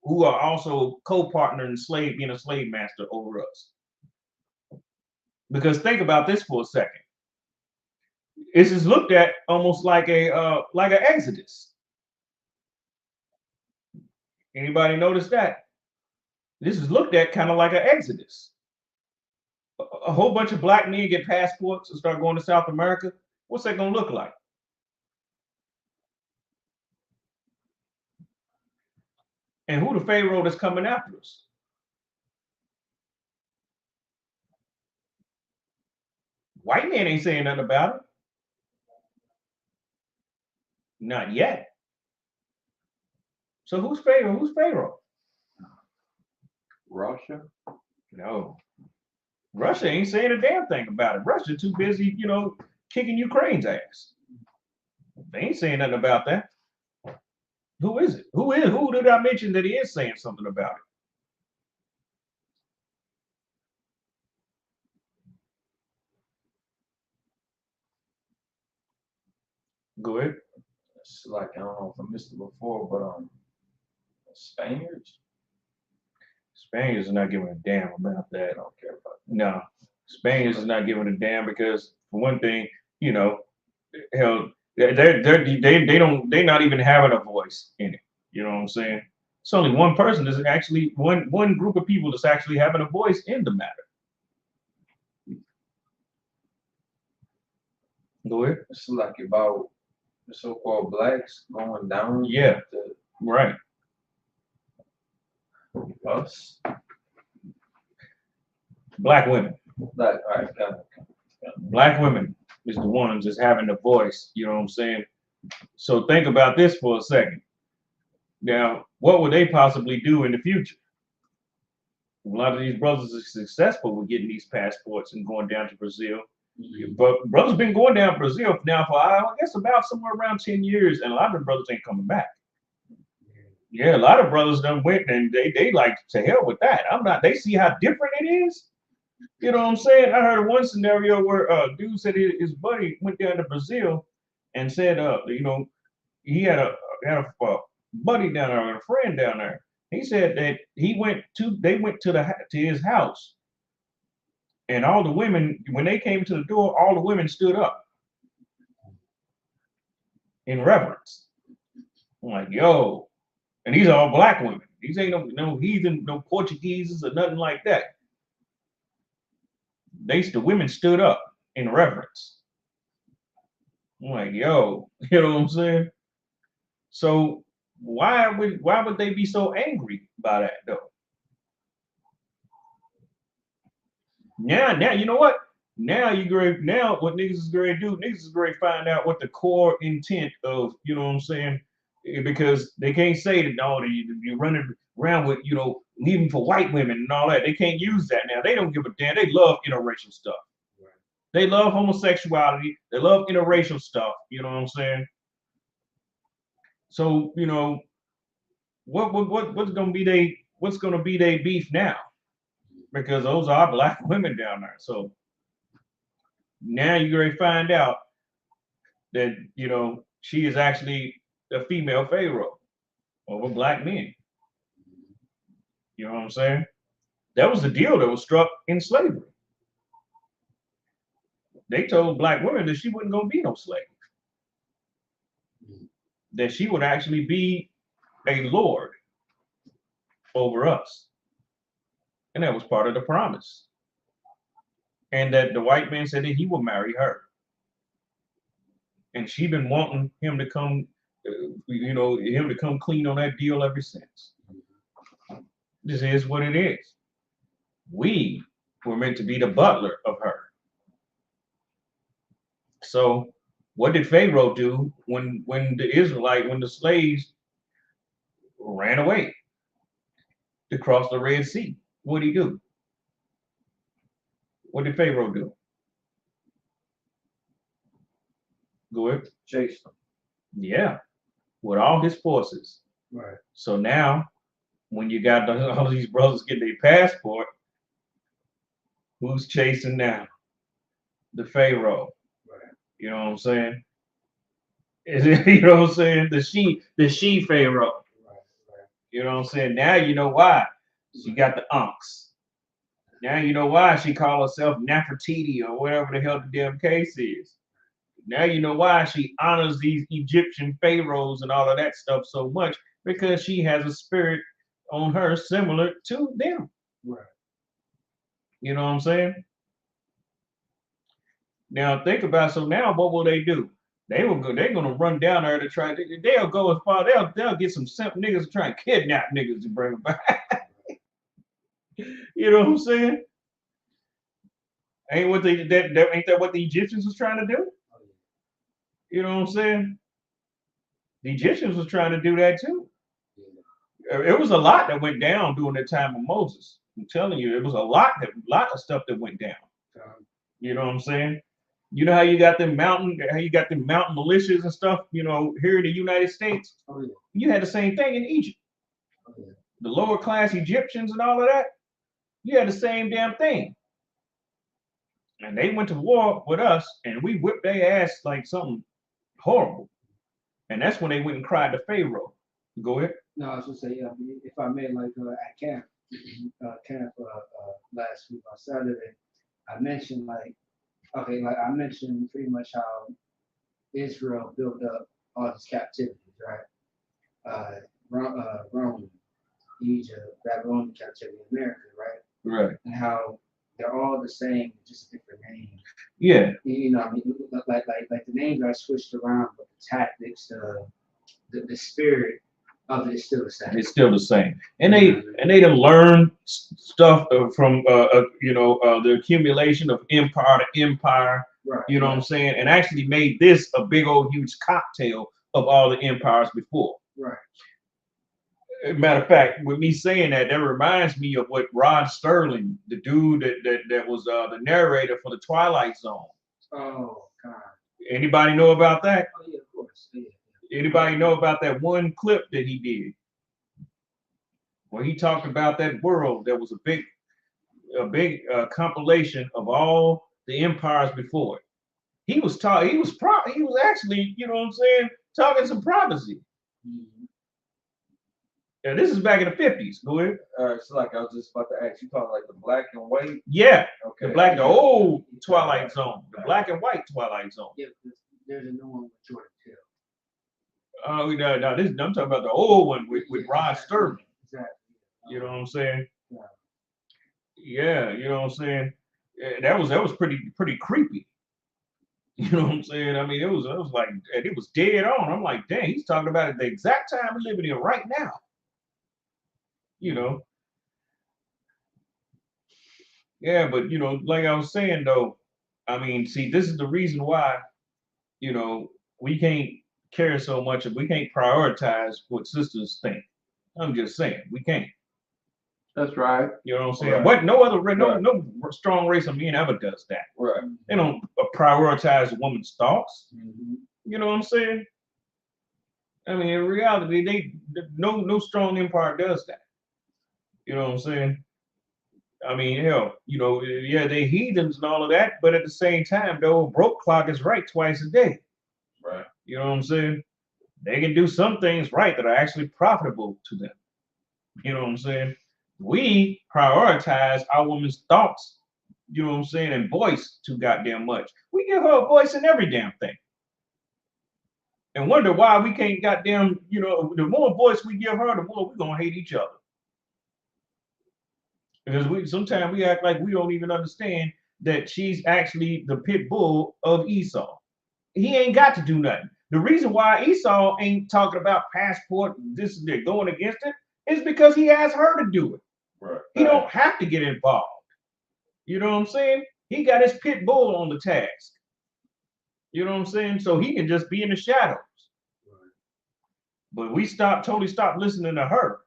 Speaker 12: who are also co-partner in being a slave master over us. Because think about this for a second. This is looked at almost like an exodus. Anybody notice that? This is looked at kind of like an exodus. A whole bunch of black men get passports and start going to South America. What's that going to look like? And who the Pharaoh that's coming after us? White man ain't saying nothing about it. Not yet. So who's Pharaoh? Who's Pharaoh?
Speaker 13: Russia?
Speaker 12: No. Russia ain't saying a damn thing about it. Russia too busy, kicking Ukraine's ass. They ain't saying nothing about that. Who is it? Who did I mention that he is saying something about it? Go ahead.
Speaker 14: It's like, I don't know if I missed it before, but Spaniards?
Speaker 12: Spaniards are not giving a damn about that.
Speaker 14: I don't care about that.
Speaker 12: No, Spaniards is not giving a damn because for one thing, you know, hell, they're not even having a voice in it. You know what I'm saying? It's only one person that's actually one group of people that's actually having a voice in the matter. Go ahead.
Speaker 14: It's like about the so-called blacks going down.
Speaker 12: Yeah. Right.
Speaker 14: Us.
Speaker 12: Black women.
Speaker 14: All right, got it.
Speaker 12: Black women is the ones that's having the voice. You know what I'm saying? So think about this for a second. Now, what would they possibly do in the future? A lot of these brothers are successful with getting these passports and going down to Brazil. But brothers been going down to Brazil now for, I guess, about somewhere around 10 years, and a lot of the brothers ain't coming back. Yeah, a lot of brothers done went and they like, to hell with that. They see how different it is. You know what I'm saying? I heard one scenario where a dude said his buddy went down to Brazil and said, you know, he had a buddy down there, a friend down there. He said that they went to his house, and all the women, when they came to the door, all the women stood up in reverence. I'm like, yo, and these are all black women. These ain't no heathen, no Portugueses or nothing like that. The women stood up in reverence. I'm like, yo, you know what I'm saying? So why would they be so angry by that though? Now, you know what? Now what niggas is going to do, niggas is going to find out what the core intent of, you know what I'm saying? Because they can't say that, no, you're running around with, you know, leaving for white women and all that. They can't use that now. They don't give a damn. They love interracial stuff. Right. They love homosexuality. They love interracial stuff. You know what I'm saying? So, you know, what's gonna be their beef now? Because those are black women down there. So now you're gonna find out that, you know, she is actually a female pharaoh over black men. You know what I'm saying? That was the deal that was struck in slavery. They told black women that she wasn't gonna be no slave. That she would actually be a lord over us. And that was part of the promise. And that the white man said that he will marry her. And she been wanting him to come, you know, him to come clean on that deal ever since. This is what it is. We were meant to be the butler of her. So what did Pharaoh do when the slaves ran away to cross the Red Sea? What did he do? What did Pharaoh do? Go ahead.
Speaker 14: Chase them.
Speaker 12: Yeah, with all his forces.
Speaker 11: Right.
Speaker 12: So now, when you got all these brothers getting their passport, who's chasing now? The Pharaoh.
Speaker 11: Right.
Speaker 12: You know what I'm saying? You know what I'm saying? The she Pharaoh.
Speaker 11: Right.
Speaker 12: You know what I'm saying? Now you know why. She got the unks. Now you know why she called herself Nefertiti or whatever the hell the damn case is. Now you know why she honors these Egyptian pharaohs and all of that stuff so much, because she has a spirit on her similar to them.
Speaker 11: Right.
Speaker 12: You know what I'm saying? Now think about, so now what will they do? They're gonna run down there to try. They'll go as far. They'll get some simp niggas to try and kidnap niggas to bring them back. You know what I'm saying? Ain't that what the Egyptians was trying to do? You know what I'm saying? The Egyptians was trying to do that too. It was a lot that went down during the time of Moses. I'm telling you, it was a lot of stuff that went down. You know what I'm saying? You know how you got them mountain militias and stuff, you know, here in the United States?
Speaker 11: Oh, yeah.
Speaker 12: You had the same thing in Egypt.
Speaker 11: Oh, yeah.
Speaker 12: The lower class Egyptians and all of that, you had the same damn thing. And they went to war with us and we whipped their ass like something horrible. And that's when they went and cried to Pharaoh. Go ahead.
Speaker 11: No, I was gonna say, yeah, if I may, like at camp last week on Saturday, I mentioned like I mentioned pretty much how Israel built up all these captivities, right? Rome, Egypt, Babylonian captivity, America, right?
Speaker 12: Right.
Speaker 11: And how they're all the same, just different names.
Speaker 12: Yeah.
Speaker 11: You know, I mean, like the names are switched around, but the tactics, the spirit of it is still the same.
Speaker 12: It's still the same, and they done learned stuff from the accumulation of empire to empire.
Speaker 11: Right.
Speaker 12: You know what I'm saying, and actually made this a big old huge cocktail of all the empires before.
Speaker 11: Right.
Speaker 12: Matter of fact, with me saying that, that reminds me of what Rod Sterling, the dude that was the narrator for the Twilight Zone.
Speaker 11: Oh God.
Speaker 12: Anybody know about that?
Speaker 11: Oh yeah, of course. Yeah.
Speaker 12: Anybody know about that one clip that he did where he talked about that world that was a big compilation of all the empires before it? He was actually, you know what I'm saying, talking some prophecy.
Speaker 11: Mm-hmm.
Speaker 12: Yeah, this is back in the 50s. Go ahead.
Speaker 14: So like I was just about to ask, you talking like the black and white?
Speaker 12: Yeah.
Speaker 14: Okay.
Speaker 12: The old Twilight Zone, the black and white Twilight Zone.
Speaker 11: Yeah, there's a new one with Jordan Peele.
Speaker 12: Oh, no, I'm talking about the old one with Rod Sterling.
Speaker 11: Exactly.
Speaker 12: You know what I'm saying?
Speaker 11: Yeah.
Speaker 12: Yeah, you know what I'm saying? That was pretty creepy. You know what I'm saying? I mean, it was like, and it was dead on. I'm like, dang, he's talking about it the exact time we're living in right now. You know. Yeah, but you know, like I was saying though, I mean, see, this is the reason why, you know, we can't care so much if we can't prioritize what sisters think. I'm just saying, we can't.
Speaker 13: That's right.
Speaker 12: You know what I'm saying?
Speaker 13: Right.
Speaker 12: What no strong race of men ever does that.
Speaker 14: Right.
Speaker 12: They don't prioritize a woman's thoughts.
Speaker 11: Mm-hmm.
Speaker 12: You know what I'm saying? I mean, in reality, no strong empire does that. You know what I'm saying? I mean, hell, you know, yeah, they heathens and all of that, but at the same time, the old broke clock is right twice a day.
Speaker 14: Right.
Speaker 12: You know what I'm saying? They can do some things right that are actually profitable to them. You know what I'm saying? We prioritize our woman's thoughts, you know what I'm saying, and voice too goddamn much. We give her a voice in every damn thing. And wonder why we can't goddamn, you know, the more voice we give her, the more we're gonna hate each other. Because sometimes we act like we don't even understand that she's actually the pit bull of Esau. He ain't got to do nothing. The reason why Esau ain't talking about passport, they're going against it, is because he asked her to do it.
Speaker 14: Right.
Speaker 12: He don't have to get involved. You know what I'm saying? He got his pit bull on the task. You know what I'm saying? So he can just be in the shadows.
Speaker 11: Right.
Speaker 12: But we totally stop listening to her.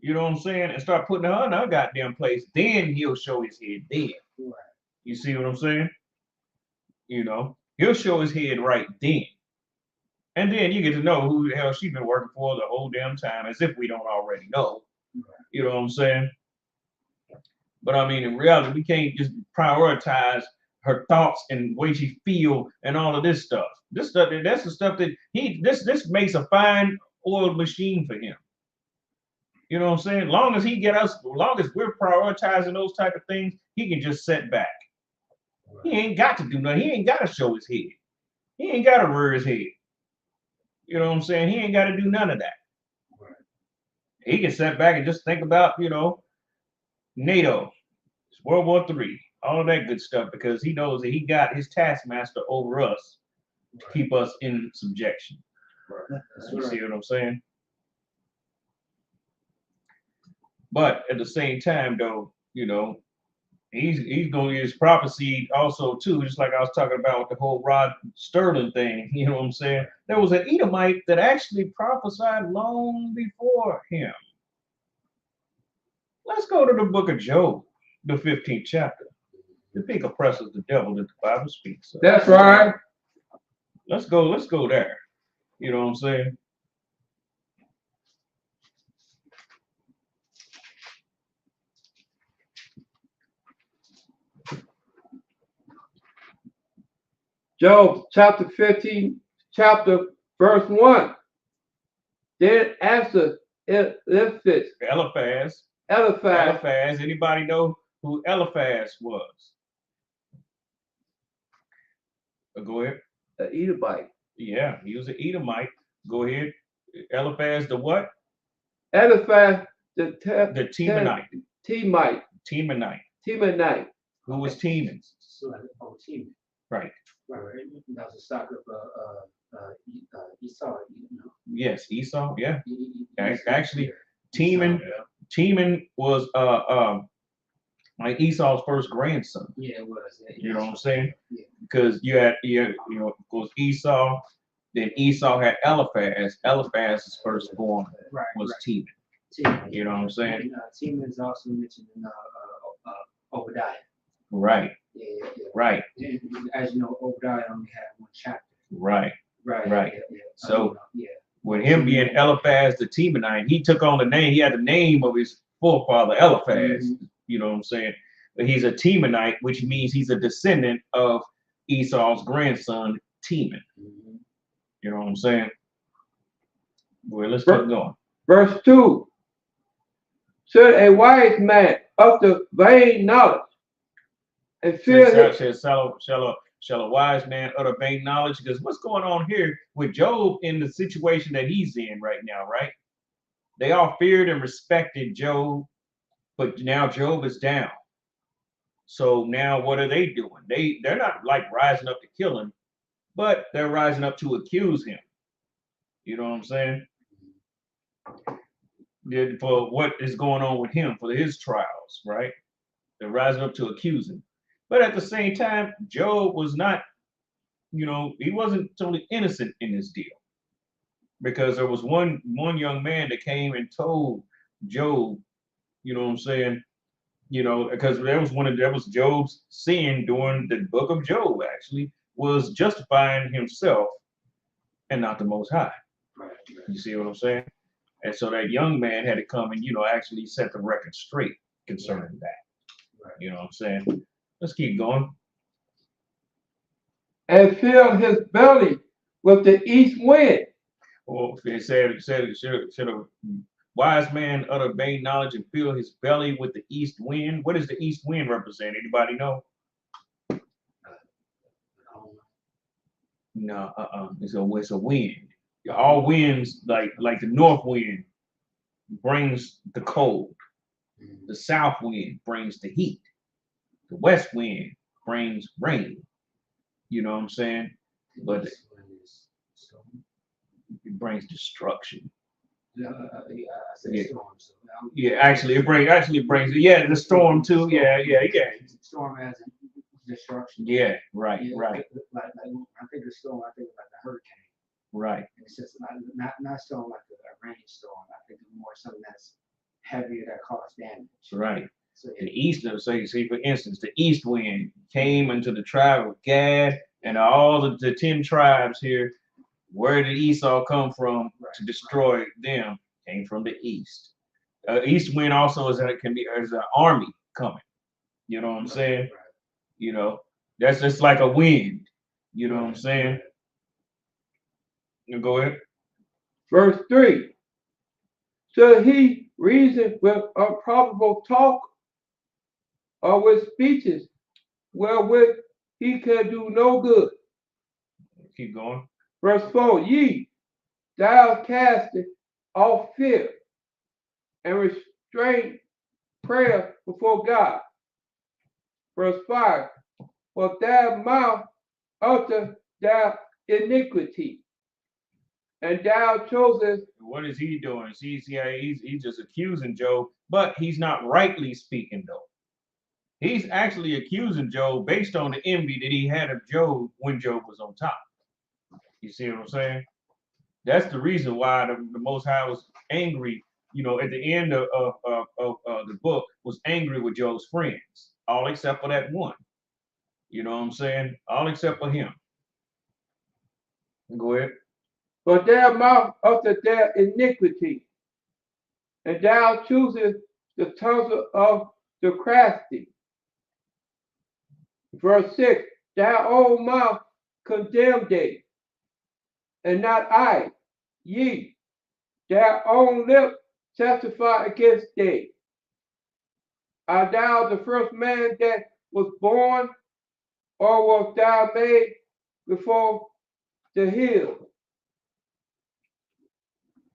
Speaker 12: You know what I'm saying? And start putting her in her goddamn place. Then he'll show his head then.
Speaker 11: Right.
Speaker 12: You see what I'm saying? You know, he'll show his head right then. And then you get to know who the hell she's been working for the whole damn time, as if we don't already know.
Speaker 11: Right.
Speaker 12: You know what I'm saying? But I mean, in reality, we can't just prioritize her thoughts and the way she feel and all of this stuff. This stuff, that's the stuff that this makes a fine oiled machine for him. You know what I'm saying? Long as we're prioritizing those type of things, he can just sit back. Right. He ain't got to do nothing. He ain't got to show his head. He ain't got to rear his head. You know what I'm saying? He ain't got to do none of that.
Speaker 11: Right.
Speaker 12: He can sit back and just think about, you know, NATO, World War III, all of that good stuff, because he knows that he got his taskmaster over us to keep us in subjection.
Speaker 11: Right.
Speaker 12: You see what I'm saying? But at the same time, though, you know, he's going to use prophecy also too, just like I was talking about with the whole Rod Sterling thing. You know what I'm saying? There was an Edomite that actually prophesied long before him. Let's go to the book of Job, the 15th chapter. The big oppressor is the devil that the Bible speaks of.
Speaker 13: That's right.
Speaker 12: Let's go there. You know what I'm saying?
Speaker 13: Job chapter 15, verse 1. Then answered Eliphaz.
Speaker 12: Eliphaz. Anybody know who Eliphaz was? Go ahead.
Speaker 13: An Edomite.
Speaker 12: Yeah, he was an Edomite. Go ahead. Eliphaz the what?
Speaker 13: Eliphaz the
Speaker 12: Temanite.
Speaker 13: Temanite.
Speaker 12: Who was Teman?
Speaker 11: Teman.
Speaker 12: Right.
Speaker 11: Right. That was a stock of Esau.
Speaker 12: Yes, Esau. Yeah. Actually, Teman was like Esau's first grandson.
Speaker 11: Yeah, it was.
Speaker 12: You know what I'm saying? Because you had of course Esau, then Esau had Eliphaz. Eliphaz's firstborn was Teman. You know what I'm saying?
Speaker 11: Teman is also mentioned in Obadiah.
Speaker 12: Right.
Speaker 11: Yeah.
Speaker 12: Right.
Speaker 11: And as you know, Obadiah only had one chapter.
Speaker 12: Right.
Speaker 11: Yeah.
Speaker 12: So with him being Eliphaz the Temanite, he took on the name. He had the name of his forefather Eliphaz. You know what I'm saying? But he's a Temanite, which means he's a descendant of Esau's grandson Teman. You know what I'm saying? Well, let's keep going.
Speaker 13: Verse 2. Should a wise man of the vain knowledge and fear
Speaker 12: shall a wise man utter vain knowledge? Because what's going on here with Job in the situation that he's in right now, right? They all feared and respected Job, but now Job is down. So now what are they doing? They're not like rising up to kill him, but they're rising up to accuse him. You know what I'm saying? For what is going on with him, for his trials, right? They're rising up to accuse him. But at the same time, Job was not, he wasn't totally innocent in this deal. Because there was one young man that came and told Job, you know what I'm saying? Because that was Job's sin during the book of Job, actually, was justifying himself and not the Most High. You see what I'm saying? And so that young man had to come and, actually set the record straight concerning that. You know what I'm saying? Let's keep going.
Speaker 13: And fill his belly with the east wind.
Speaker 12: Well, it said should a wise man utter vain knowledge and fill his belly with the east wind? What does the east wind represent? Anybody know? No, it's a wind. All winds, like the north wind, brings the cold. The south wind brings the heat. The west wind brings rain. You know what I'm saying? But it brings destruction. Actually it brings the storm too.
Speaker 11: Storm as destruction.
Speaker 12: Yeah, right.
Speaker 11: Like I think of storm, I think of like a hurricane.
Speaker 12: Right.
Speaker 11: It's just not storm like a rainstorm. I think of more something that's heavier that causes damage.
Speaker 12: Right. So the east, so you see, for instance, the east wind came into the tribe of Gad and all of the 10 tribes here. Where did Esau come from to destroy them? Came from the east. East wind also is an army coming. You know what I'm saying? That's just like a wind. You know what I'm saying? You go ahead.
Speaker 13: Verse 3. Should he reason with improbable talk, or with speeches wherewith he can do no good?
Speaker 12: Keep going.
Speaker 13: Verse 4. Ye, thou castest off fear and restrain prayer before God. Verse 5. For thy mouth utter thy iniquity, and thou chosest.
Speaker 12: What is he doing? He's just accusing Job, but he's not rightly speaking though. He's actually accusing Job based on the envy that he had of Job when Job was on top. You see what I'm saying? That's the reason why the Most High was angry. At the end of the book, was angry with Job's friends, all except for that one. You know what I'm saying? All except for him. Go ahead.
Speaker 13: For their mouth utter their iniquity, and thou choosest the counsel of the crafty. Verse 6. Thy own mouth condemn thee, and not I. Ye, their own lips testify against thee. Art thou the first man that was born, or was thou made before the hill?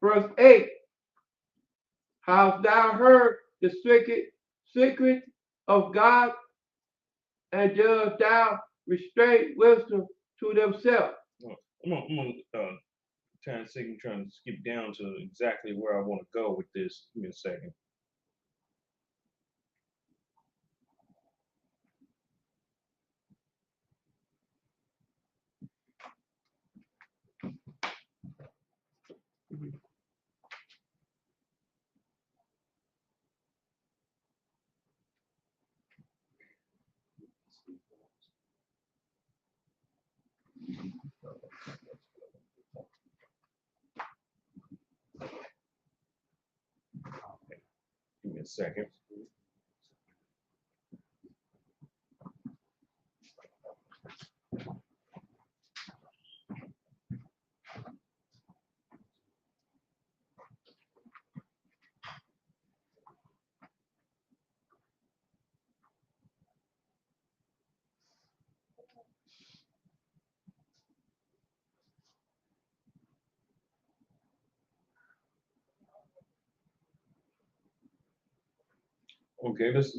Speaker 13: Verse 8. Hast thou heard the secret of God, and dost thou restrain wisdom to themselves?
Speaker 12: I'm gonna trying to skip down to exactly where I want to go with this. Give me a second. Give me a second. Okay, let's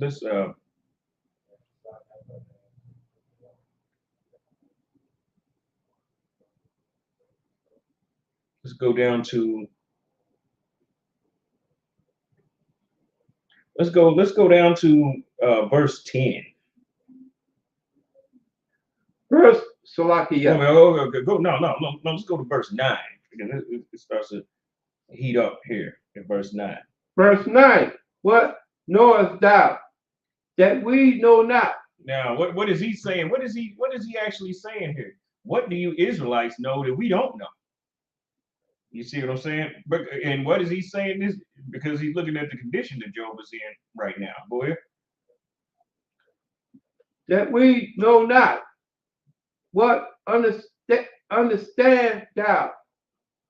Speaker 12: go down to let's go down to verse 10.
Speaker 13: Verse Salakia.
Speaker 12: Okay, go no, let's go to verse 9. It starts to heat up here in verse 9.
Speaker 13: Verse 9. What knowest thou that we know not?
Speaker 12: Now, what is he saying? What is he actually saying here? What do you Israelites know that we don't know? You see what I'm saying? But and what is he saying this? Because he's looking at the condition that Job is in right now. Go ahead.
Speaker 13: That we know not. What understand thou,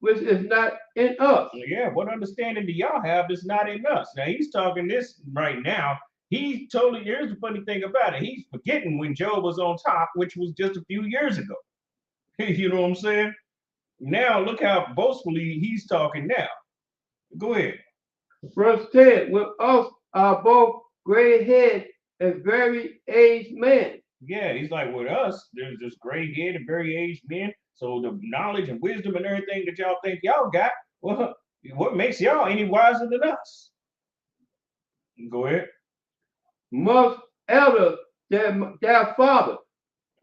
Speaker 13: which is not in us?
Speaker 12: Yeah, what understanding do y'all have that's not in us? Now he's talking this right now. He's totally, here's the funny thing about it. He's forgetting when Job was on top, which was just a few years ago. You know what I'm saying? Now look how boastfully he's talking now. Go ahead.
Speaker 13: Verse 10, with us are both gray head and very aged men.
Speaker 12: Yeah, he's like, with us, there's this gray head and very aged men. So the knowledge and wisdom and everything that y'all think y'all got, well, what makes y'all any wiser than us? Go ahead.
Speaker 13: Most elders than their father.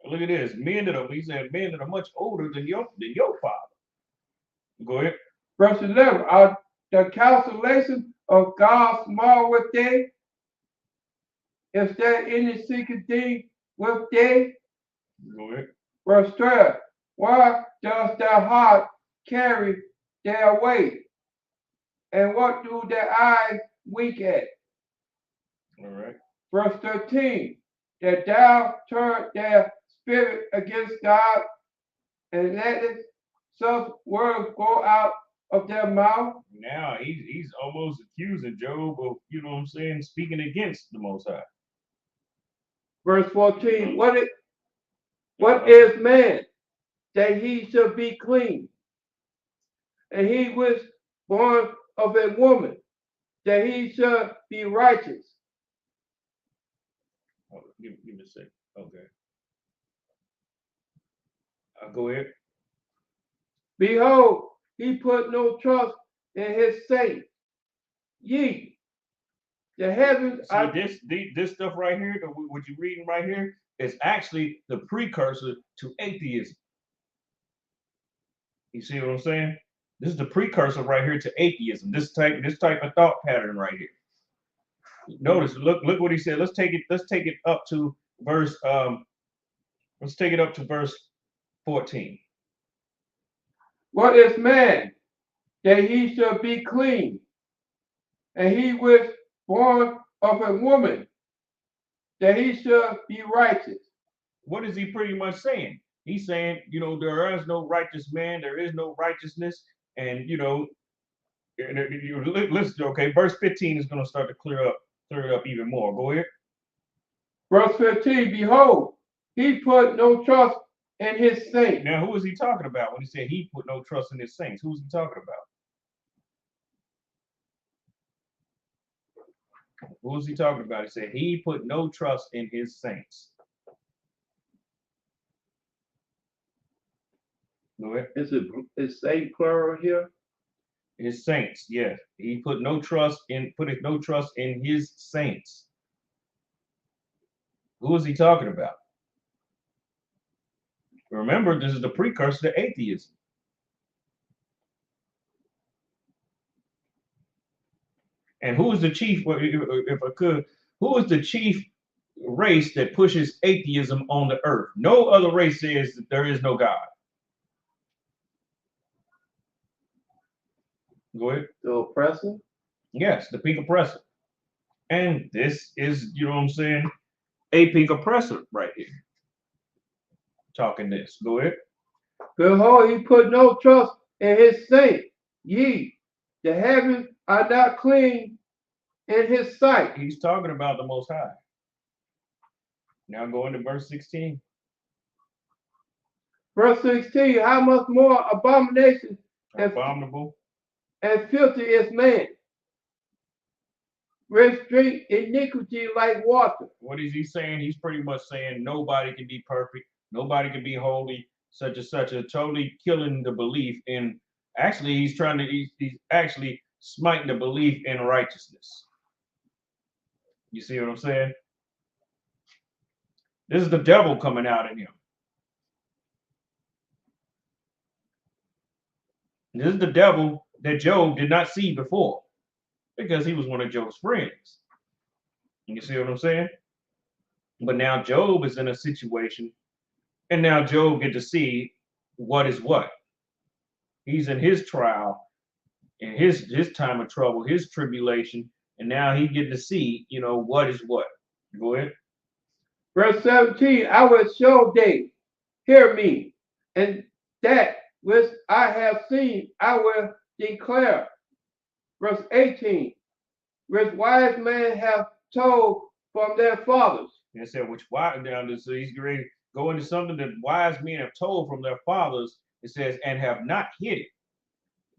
Speaker 12: Look at this. He said men that are much older than your father. Go ahead.
Speaker 13: Verse 11, are the consolation of God small with thee? Is there any secret thing with thee?
Speaker 12: Go ahead.
Speaker 13: Verse 12, why does thy heart carry their weight? And what do their eyes wink at?
Speaker 12: All right.
Speaker 13: Verse 13, that thou turn their spirit against God, and lettest such words go out of their mouth.
Speaker 12: Now he's almost accusing Job of, you know what I'm saying, speaking against the Most High.
Speaker 13: Verse 14, what is man that he should be clean? And he was born of a woman that he should be righteous.
Speaker 12: Oh, give me a second. Okay. Go ahead.
Speaker 13: Behold, he put no trust in his saints. Ye, the heavens
Speaker 12: are this stuff right here, what you're reading right here, is actually the precursor to atheism. You see what I'm saying? This is the precursor right here to atheism. This type of thought pattern right here. Notice, look what he said. Let's take it up to verse 14.
Speaker 13: What is man that he should be clean? And he was born of a woman that he should be righteous.
Speaker 12: What is he pretty much saying? He's saying, there is no righteous man, there is no righteousness, and Listen, okay, verse 15 is going to start to clear it up even more. Go ahead.
Speaker 13: Verse 15, behold, he put no trust in his saints.
Speaker 12: Now, who is he talking about when he said he put no trust in his saints? Who is he talking about? Who is he talking about? He said he put no trust in his saints. Go ahead.
Speaker 13: Is saint plural here?
Speaker 12: His saints, yes. He put no trust in his saints. Who is he talking about? Remember, this is the precursor to atheism. And who is the chief, if I could, who is the chief race that pushes atheism on the earth? No other race says that there is no God. Go ahead.
Speaker 13: The oppressor?
Speaker 12: Yes, the pink oppressor. And this is, you know what I'm saying, a pink oppressor right here. Talking this. Go ahead.
Speaker 13: Behold, he put no trust in his saints. Ye, the heavens are not clean in his sight.
Speaker 12: He's talking about the Most High. Now go into verse 16.
Speaker 13: Verse 16, how much more abomination
Speaker 12: abominable
Speaker 13: and filthy is man, which drink iniquity like water.
Speaker 12: What is he saying? He's pretty much saying nobody can be perfect, nobody can be holy, such and such, totally killing the belief in. Actually, he's actually smiting the belief in righteousness. You see what I'm saying? This is the devil coming out in him. This is the devil that Job did not see before, because he was one of Job's friends. You see what I'm saying? But now Job is in a situation, and now Job get to see what is what. He's in his trial, in his time of trouble, his tribulation, and now he get to see, you know, what is what. Go ahead.
Speaker 13: Verse 17, I will show thee, hear me, and that which I have seen I will declare. Verse 18, which wise men have told from their fathers.
Speaker 12: And it said, which wise, now so he's ready to go into something that wise men have told from their fathers. It says, and have not hid it.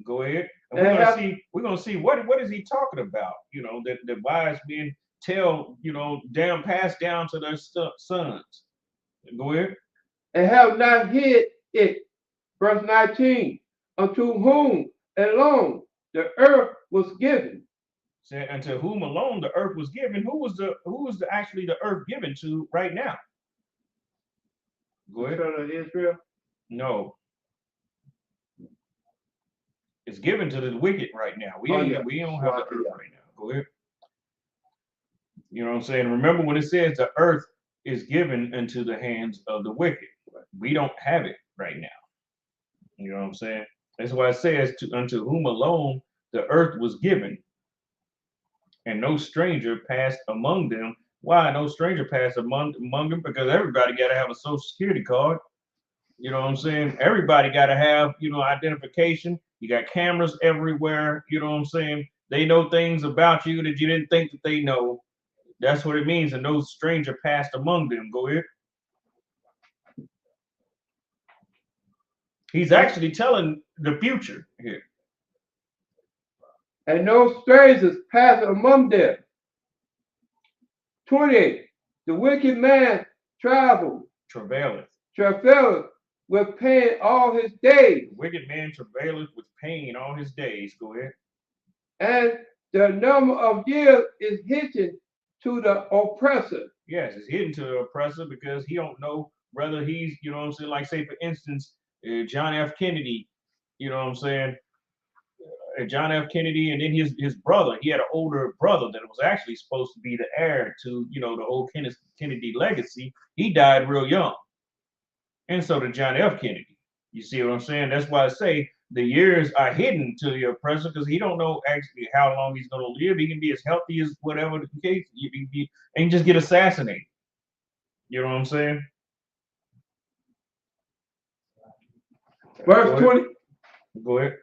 Speaker 12: Go ahead. And we're gonna see what is he talking about? You know, that wise men tell, you know, pass down to their sons. Go ahead.
Speaker 13: And have not hid it. Verse 19, unto whom alone the earth was given.
Speaker 12: Said, unto whom alone the earth was given. Who was actually the earth given to right now? Go ahead.
Speaker 13: Israel?
Speaker 12: No. It's given to the wicked right now. We don't have the earth right now. Go ahead. You know what I'm saying? Remember when it says the earth is given into the hands of the wicked. We don't have it right now. You know what I'm saying? That's why it says unto whom alone the earth was given, and no stranger passed among them. Why no stranger passed among them? Because everybody got to have a social security card. You know what I'm saying? Everybody got to have, you know, identification. You got cameras everywhere. You know what I'm saying? They know things about you that you didn't think that they know. That's what it means. And no stranger passed among them. Go ahead. He's actually telling the future here.
Speaker 13: And no strangers pass among them. 20, the wicked man travaileth with pain all his days.
Speaker 12: The wicked man travaileth with pain all his days. Go ahead.
Speaker 13: And the number of years is hidden to the oppressor.
Speaker 12: Yes, it's hidden to the oppressor because he don't know whether he's, you know what I'm saying, like say for instance, John F. Kennedy, you know what I'm saying, John F. Kennedy, and then his brother, he had an older brother that was actually supposed to be the heir to, you know, the whole Kennedy legacy. He died real young. And so did John F. Kennedy. You see what I'm saying? That's why I say the years are hidden to the oppressor, because he don't know actually how long he's going to live. He can be as healthy as whatever the case, and just get assassinated. You know what I'm saying?
Speaker 13: Verse 20.
Speaker 12: Go ahead.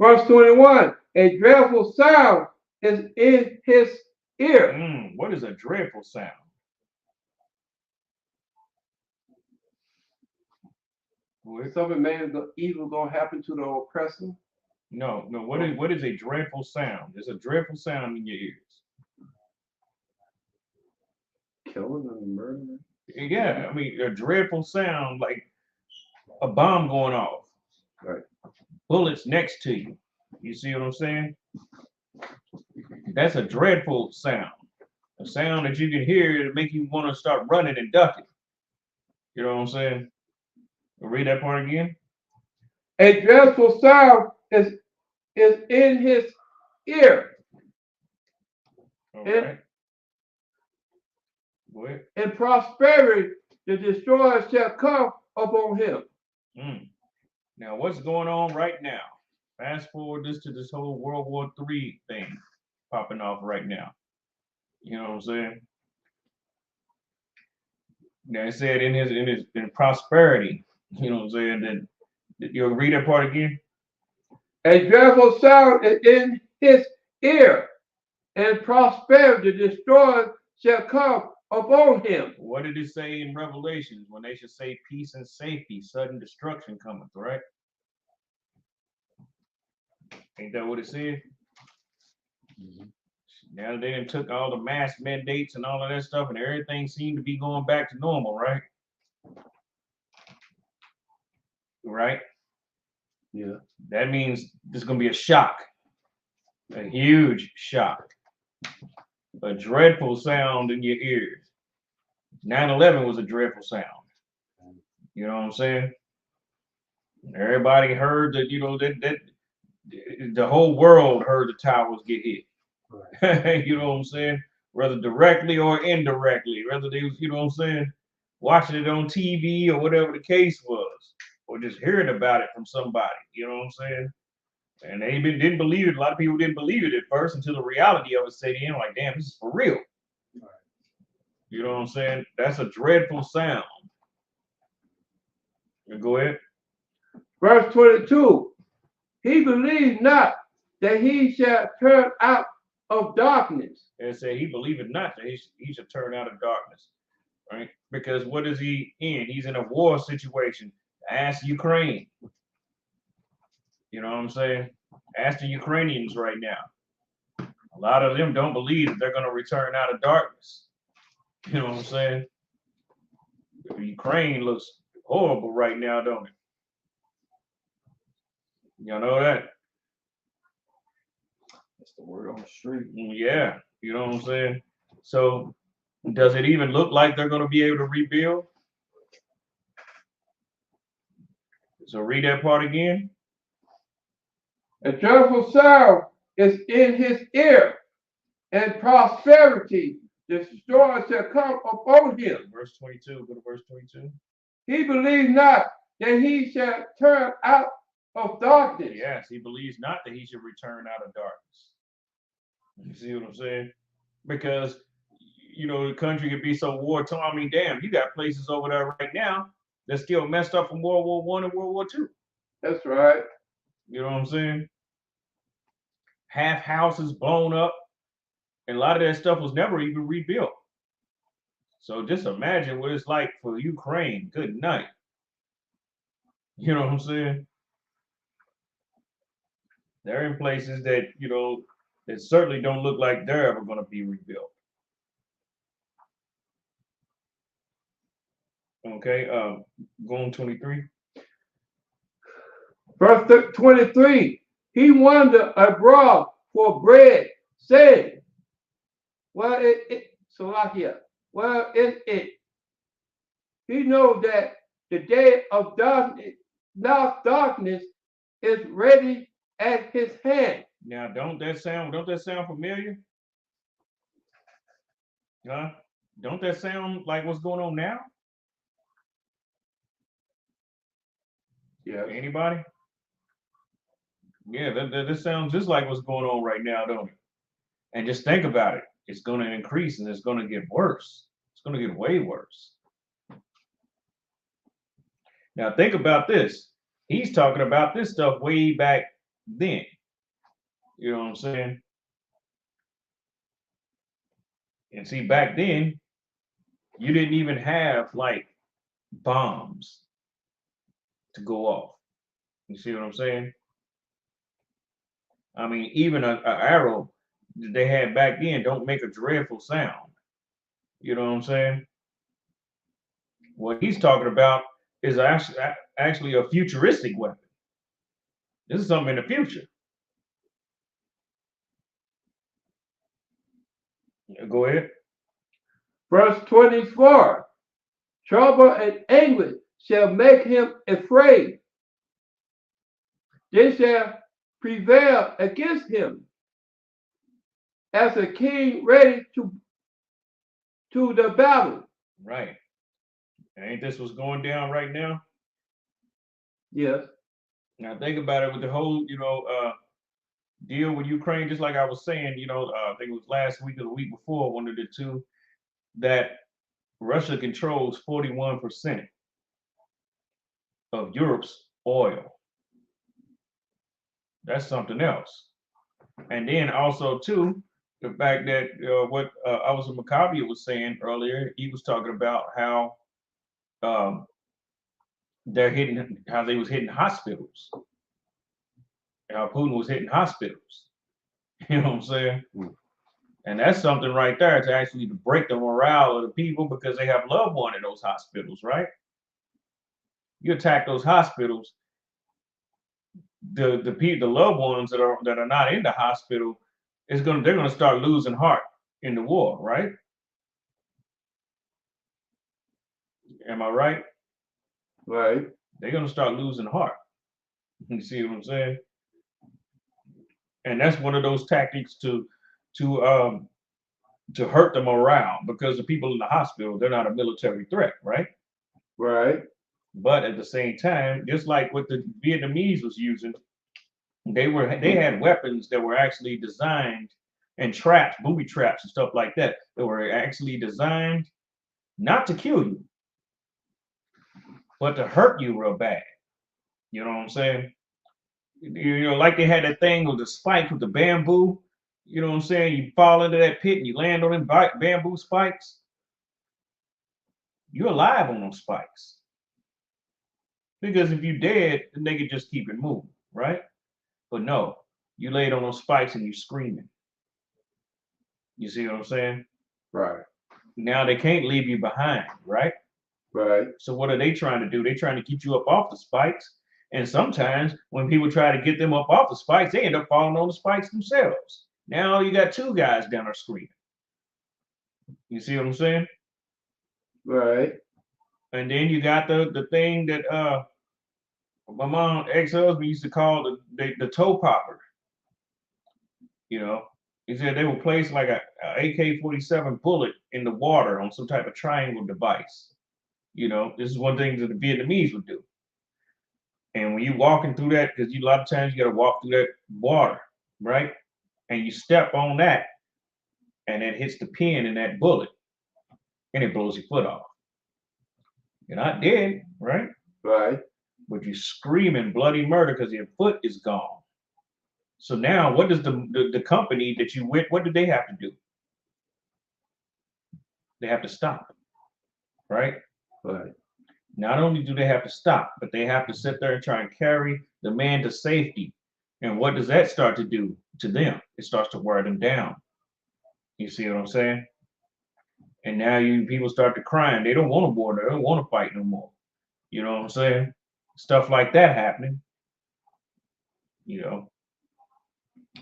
Speaker 13: Verse 21. A dreadful sound is in his ear.
Speaker 12: What is a dreadful sound?
Speaker 13: Something evil gonna happen to the oppressor.
Speaker 12: No. What is a dreadful sound? There's a dreadful sound in your ears.
Speaker 13: Killing and murdering.
Speaker 12: Yeah, I mean a dreadful sound like a bomb going off.
Speaker 13: Right.
Speaker 12: Bullets next to you. You see what I'm saying? That's a dreadful sound. A sound that you can hear to make you want to start running and ducking. You know what I'm saying? Read that part again.
Speaker 13: A dreadful sound is in his ear.
Speaker 12: All right. Go ahead.
Speaker 13: In prosperity, the destroyer shall come upon him.
Speaker 12: Now, what's going on right now? Fast forward this to this whole World War III thing popping off right now. You know what I'm saying? Now it said in prosperity. You know what I'm saying? That you'll read that part again.
Speaker 13: A dreadful sound is in his ear, and prosperity, the destroyer shall come upon him.
Speaker 12: What did it say in Revelations when they should say peace and safety, sudden destruction cometh, right? Ain't that what it said? Now they done took all the mask mandates and all of that stuff, and everything seemed to be going back to normal, right? Right?
Speaker 13: Yeah.
Speaker 12: That means there's gonna be a shock, a huge shock, a dreadful sound in your ears. 9/11 was a dreadful sound. You know what I'm saying? Everybody heard that, you know, that the whole world heard the towers get hit. Right. You know what I'm saying? Whether directly or indirectly, whether they was, you know what I'm saying, watching it on TV or whatever the case was, or just hearing about it from somebody, you know what I'm saying? And they didn't believe it. A lot of people didn't believe it at first until the reality of it set in, like, damn, this is for real. Right. You know what I'm saying? That's a dreadful sound. Go ahead.
Speaker 13: Verse 22, he believed not that he shall turn out of darkness.
Speaker 12: And say he believeth not that he should turn out of darkness, right? Because what is he in? He's in a war situation. Ask Ukraine. You know what I'm saying? Ask the Ukrainians right now. A lot of them don't believe that they're going to return out of darkness. You know what I'm saying? Ukraine looks horrible right now, don't it? Y'all know that?
Speaker 14: That's the word on the street.
Speaker 12: Yeah, you know what I'm saying? So does it even look like they're going to be able to rebuild? So read that part again.
Speaker 13: A dreadful sound is in his ear, and prosperity, the destroyer shall come upon him.
Speaker 12: Verse 22, go to verse 22.
Speaker 13: He believed not that he shall turn out of darkness.
Speaker 12: Yes, he believes not that he should return out of darkness. You see what I'm saying? Because, you know, the country could be so war torn. I mean, damn, you got places over there right now that's still messed up from World War I and World War II.
Speaker 13: That's right.
Speaker 12: You know what I'm saying? Half houses blown up, and a lot of that stuff was never even rebuilt. So just imagine what it's like for Ukraine. Good night. You know what I'm saying? They're in places that, you know, that certainly don't look like they're ever going to be rebuilt. Okay, go on 23.
Speaker 13: Verse 23, he wandered abroad for bread, saying, well, Salakia, well, is it? He knows that the day of darkness, now darkness is ready at his hand.
Speaker 12: Now, don't that sound familiar? Huh? Don't that sound like what's going on now?
Speaker 13: Yeah.
Speaker 12: Anybody? Yeah, this sounds just like what's going on right now, don't it? And just think about it. It's going to increase and it's going to get worse. It's going to get way worse. Now, think about this. He's talking about this stuff way back then. You know what I'm saying? And see, back then, you didn't even have like bombs to go off. You see what I'm saying? I mean, even a arrow that they had back then don't make a dreadful sound. You know what I'm saying? What he's talking about is actually a futuristic weapon. This is something in the future. Go ahead.
Speaker 13: Verse 24. Trouble and anguish shall make him afraid. They shall prevail against him as a king ready to the battle.
Speaker 12: Right. Ain't this what's going down right now?
Speaker 13: Yes.
Speaker 12: Now think about it with the whole, deal with Ukraine, just like I was saying, I think it was last week or the week before, one of the two, that Russia controls 41% of Europe's oil. That's something else. And then also too, the fact that what Officer Maccabee was saying earlier, he was talking about how how they was hitting hospitals. How Putin was hitting hospitals. You know what I'm saying? And that's something right there to actually break the morale of the people because they have loved one in those hospitals, right? You attack those hospitals, the loved ones that are not in the hospital they're gonna start losing heart in the war, right? Am I right?
Speaker 13: Right.
Speaker 12: They're gonna start losing heart. You see what I'm saying? And that's one of those tactics to hurt the morale because the people in the hospital, they're not a military threat, right?
Speaker 13: Right.
Speaker 12: But at the same time, just like what the Vietnamese was using, they had weapons that were actually designed and traps, booby traps and stuff like that, that were actually designed not to kill you, but to hurt you real bad. You know what I'm saying? Like they had that thing with the spike with the bamboo. You know what I'm saying? You fall into that pit and you land on them bamboo spikes. You're alive on those spikes. Because if you're dead, then they could just keep it moving, right? But no, you laid on those spikes and you screaming. You see what I'm saying?
Speaker 13: Right.
Speaker 12: Now they can't leave you behind, right?
Speaker 13: Right.
Speaker 12: So what are they trying to do? They're trying to keep you up off the spikes. And sometimes when people try to get them up off the spikes, they end up falling on the spikes themselves. Now you got two guys down there screaming. You see what I'm saying?
Speaker 13: Right.
Speaker 12: And then you got the thing that my mom ex-husband used to call the toe popper. You know, he said they would place like a AK-47 bullet in the water on some type of triangle device. You know, this is one thing that the Vietnamese would do. And when you walking through that, because a lot of times you got to walk through that water, right? And you step on that, and it hits the pin in that bullet, and it blows your foot off. You're not dead, right?
Speaker 13: Right.
Speaker 12: But you're screaming bloody murder because your foot is gone. So now, what does the company that you with? What do they have to do? They have to stop, right?
Speaker 13: Right.
Speaker 12: Not only do they have to stop, but they have to sit there and try and carry the man to safety. And what does that start to do to them? It starts to wear them down. You see what I'm saying? And now people start to crying. They don't want a war. They don't want to fight no more. You know what I'm saying? Stuff like that happening. You know.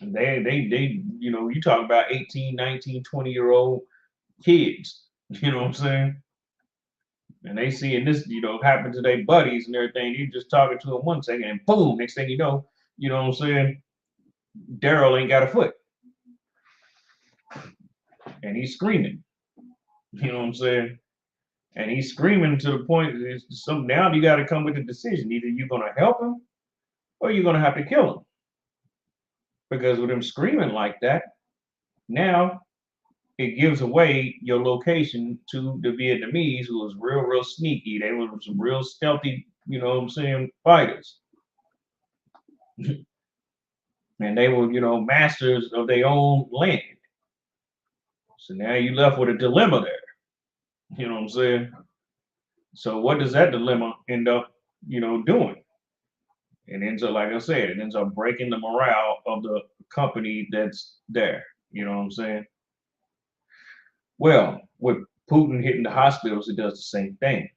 Speaker 12: And they you talk about 18, 19, 20-year-old kids. You know what I'm saying? And they seeing this, happen to their buddies and everything. You just talking to them 1 second, and boom, next thing you know what I'm saying? Daryl ain't got a foot. And he's screaming. You know what I'm saying? And he's screaming to the point that now you got to come with a decision. Either you're going to help him or you're going to have to kill him. Because with him screaming like that, now it gives away your location to the Vietnamese, who was real sneaky. They were some real stealthy, fighters. and they were, you know, masters of their own land. So now you left with a dilemma there. You know what I'm saying? So what does that dilemma end up, you know, doing? It ends up, like I said, it ends up breaking the morale of the company that's there. You know what I'm saying? Well, with Putin hitting the hospitals, it does the same thing.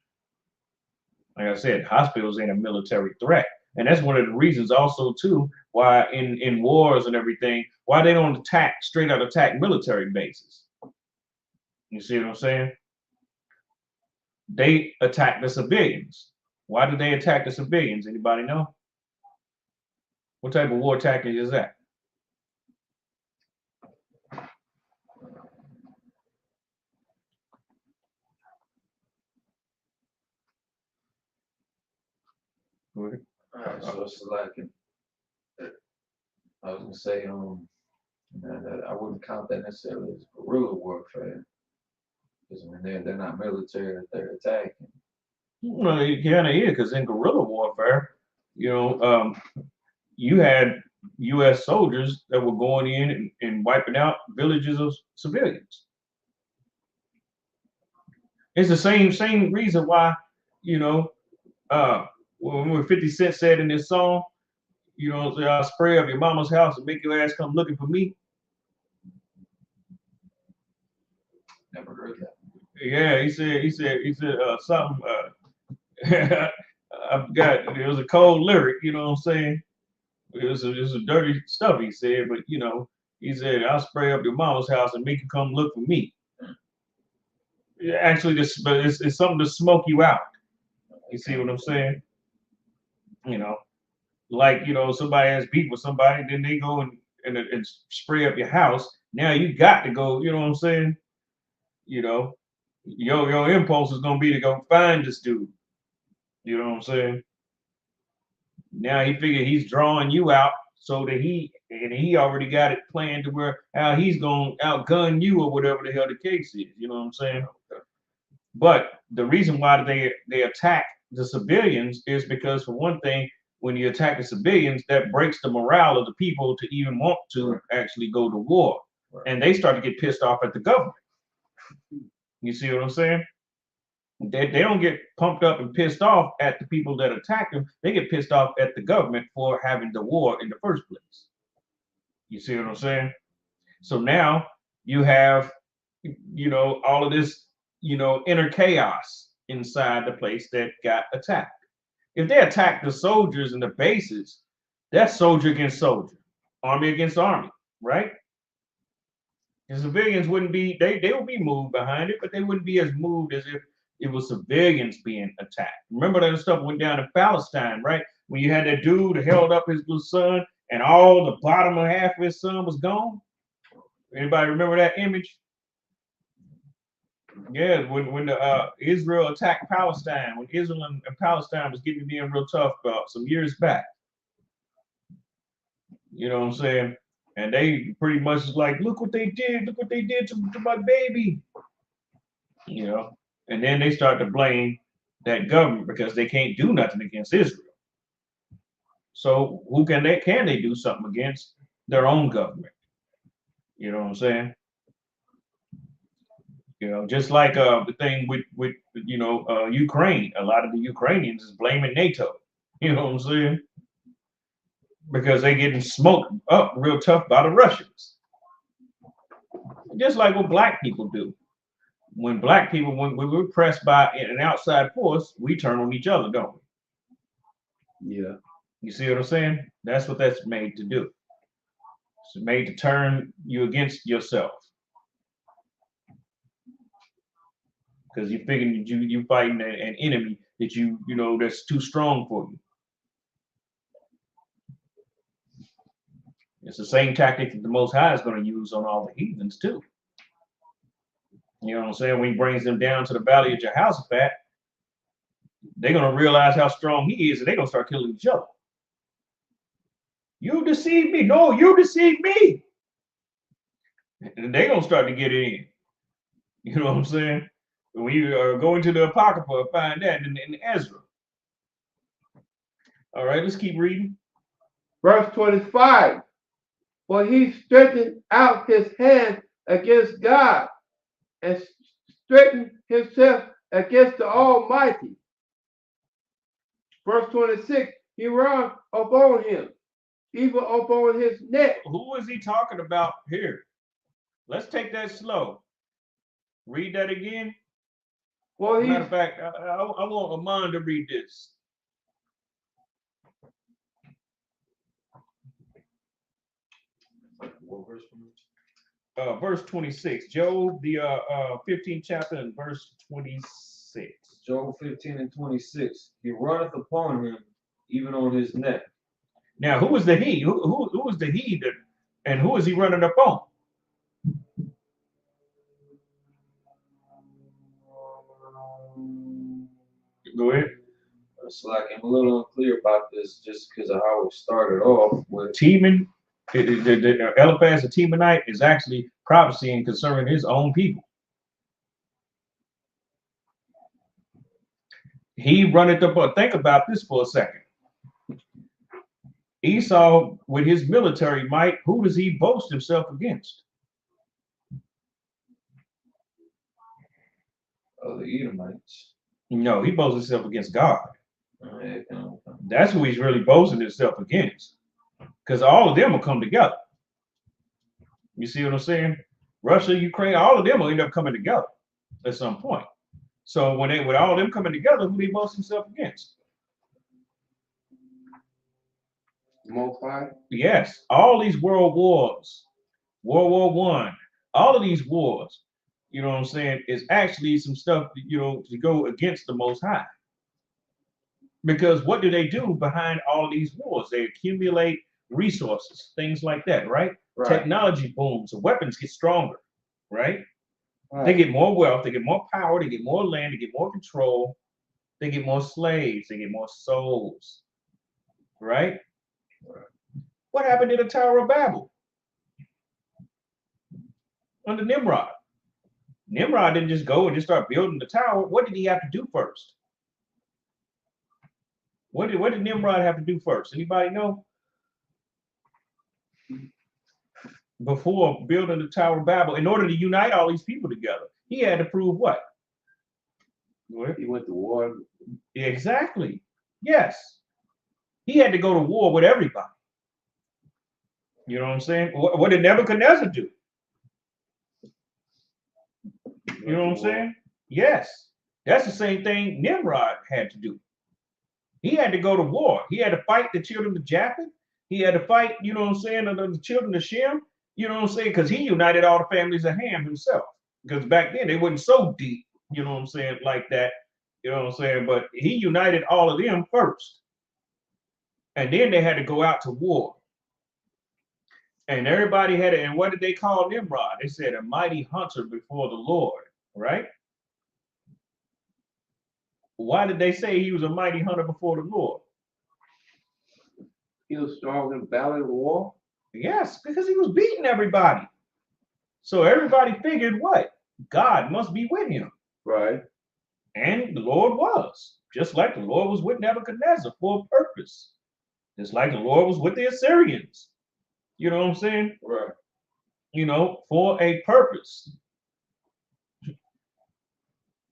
Speaker 12: Like I said, hospitals ain't a military threat. And that's one of the reasons also, too, why in wars and everything, why they don't straight out attack military bases. You see what I'm saying? They attack the civilians. Why do they attack the civilians? Anybody know? What type of war tactic is that?
Speaker 14: Alright, so it's like I was gonna say, I wouldn't count that necessarily as guerrilla warfare, because when they're not military, they're attacking.
Speaker 12: Well, it kind of is, because in guerrilla warfare, you know, you had U.S. soldiers that were going in and wiping out villages of civilians. It's the same reason why, you know, when 50 Cent said in this song, you know, I'll spray up your mama's house and make your ass come looking for me.
Speaker 14: Never heard that.
Speaker 12: Yeah, he said something. I forgot. It was a cold lyric. You know what I'm saying? It was a dirty stuff he said, but you know, he said, "I'll spray up your mama's house and make you come look for me." Actually, it's something to smoke you out. You see what I'm saying? You know, like, you know, somebody has beef with somebody, then they go and spray up your house. Now you got to go. You know what I'm saying? You know, your impulse is gonna be to go find this dude. You know what I'm saying? Now he figured he's drawing you out so that he already got it planned to where how he's gonna outgun you or whatever the hell the case is. You know what I'm saying? But the reason why they attack the civilians is because, for one thing, when you attack the civilians, that breaks the morale of the people to even want to actually go to war. And they start to get pissed off at the government. You see what I'm saying? They don't get pumped up and pissed off at the people that attack them. They get pissed off at the government for having the war in the first place. You see what I'm saying? So now you have, you know, all of this, you know, inner chaos inside the place that got attacked. If they attack the soldiers and the bases, that's soldier against soldier, army against army, right? The civilians wouldn't be, they would be moved behind it, but they wouldn't be as moved as if it was civilians being attacked. Remember that stuff went down in Palestine, right? When you had that dude who held up his little son and all the bottom of half of his son was gone. Anybody remember that image? Yeah, when Israel attacked Palestine, when Israel and Palestine was getting being real tough about some years back. You know what I'm saying? And they pretty much was like, look what they did to my baby. You know, and then they start to blame that government because they can't do nothing against Israel. So who can they do something against? Their own government. You know what I'm saying? You know, just like the thing with you know, Ukraine. A lot of the Ukrainians is blaming NATO. You know what I'm saying? Because they getting smoked up real tough by the Russians. Just like what black people do. When black people, when we're pressed by an outside force, we turn on each other, don't we?
Speaker 13: Yeah.
Speaker 12: You see what I'm saying? That's what that's made to do. It's made to turn you against yourself. Because you're figuring you fighting an enemy that you know that's too strong for you. It's the same tactic that the Most High is going to use on all the heathens too. You know what I'm saying? When he brings them down to the valley of Jehoshaphat, they're going to realize how strong he is, and they're going to start killing each other. You deceived me. No, you deceived me. And they're going to start to get it in. You know what I'm saying? When you go into the Apocrypha, find that in Ezra. All right, let's keep reading.
Speaker 13: Verse 25. For he stretched out his hand against God and straightened himself against the Almighty. Verse 26, he ran upon him, even upon his neck.
Speaker 12: Who is he talking about here? Let's take that slow. Read that again.
Speaker 13: Well,
Speaker 12: matter of fact, I want Amon to read this.
Speaker 14: What verse?
Speaker 12: Verse 26. Job, the 15th chapter, and verse 26.
Speaker 14: Job 15 and 26. He runneth upon him, even on his neck.
Speaker 12: Now, who is the he? Who is the he that, and who is he running up on? Go ahead.
Speaker 14: It's like I'm a little unclear about this just because of how it started off with
Speaker 12: Teman. The Eliphaz the Temanite is actually prophesying concerning his own people. He runneth up. Think about this for a second. Esau, with his military might, who does he boast himself against?
Speaker 14: Oh, the Edomites.
Speaker 12: No, he boasts himself against God. That's who he's really boasting himself against. Because all of them will come together. You see what I'm saying? Russia, Ukraine, all of them will end up coming together at some point. So when with all of them coming together, who they boast himself against?
Speaker 13: Most High?
Speaker 12: Yes, all these world wars, World War I, all of these wars, you know what I'm saying, is actually some stuff, you know, to go against the Most High. Because what do they do behind all of these wars? They accumulate resources, things like that, right? Technology booms, the weapons get stronger, right? They get more wealth, they get more power, they get more land, they get more control, they get more slaves, they get more souls, right? What happened to the Tower of Babel? Under Nimrod. Nimrod didn't just go and just start building the tower. What did he have to do first? What did Nimrod have to do first? Anybody know? Before building the Tower of Babel, in order to unite all these people together, he had to prove what?
Speaker 13: He went to war.
Speaker 12: Exactly. Yes. He had to go to war with everybody. You know what I'm saying? What did Nebuchadnezzar do? You know what I'm saying? Yes. That's the same thing Nimrod had to do. He had to go to war. He had to fight the children of Japheth. He had to fight, you know what I'm saying, the children of Shem. You know what I'm saying? Because he united all the families of Ham himself. Because back then they wasn't so deep, you know what I'm saying, like that. You know what I'm saying? But he united all of them first. And then they had to go out to war. And everybody had it. And what did they call Nimrod? They said a mighty hunter before the Lord, right? Why did they say he was a mighty hunter before the Lord?
Speaker 13: He was strong in battle and war?
Speaker 12: Yes, because he was beating everybody. So everybody figured what? God must be with him.
Speaker 13: Right.
Speaker 12: And the Lord was. Just like the Lord was with Nebuchadnezzar for a purpose. Just like the Lord was with the Assyrians. You know what I'm saying?
Speaker 13: Right.
Speaker 12: You know, for a purpose.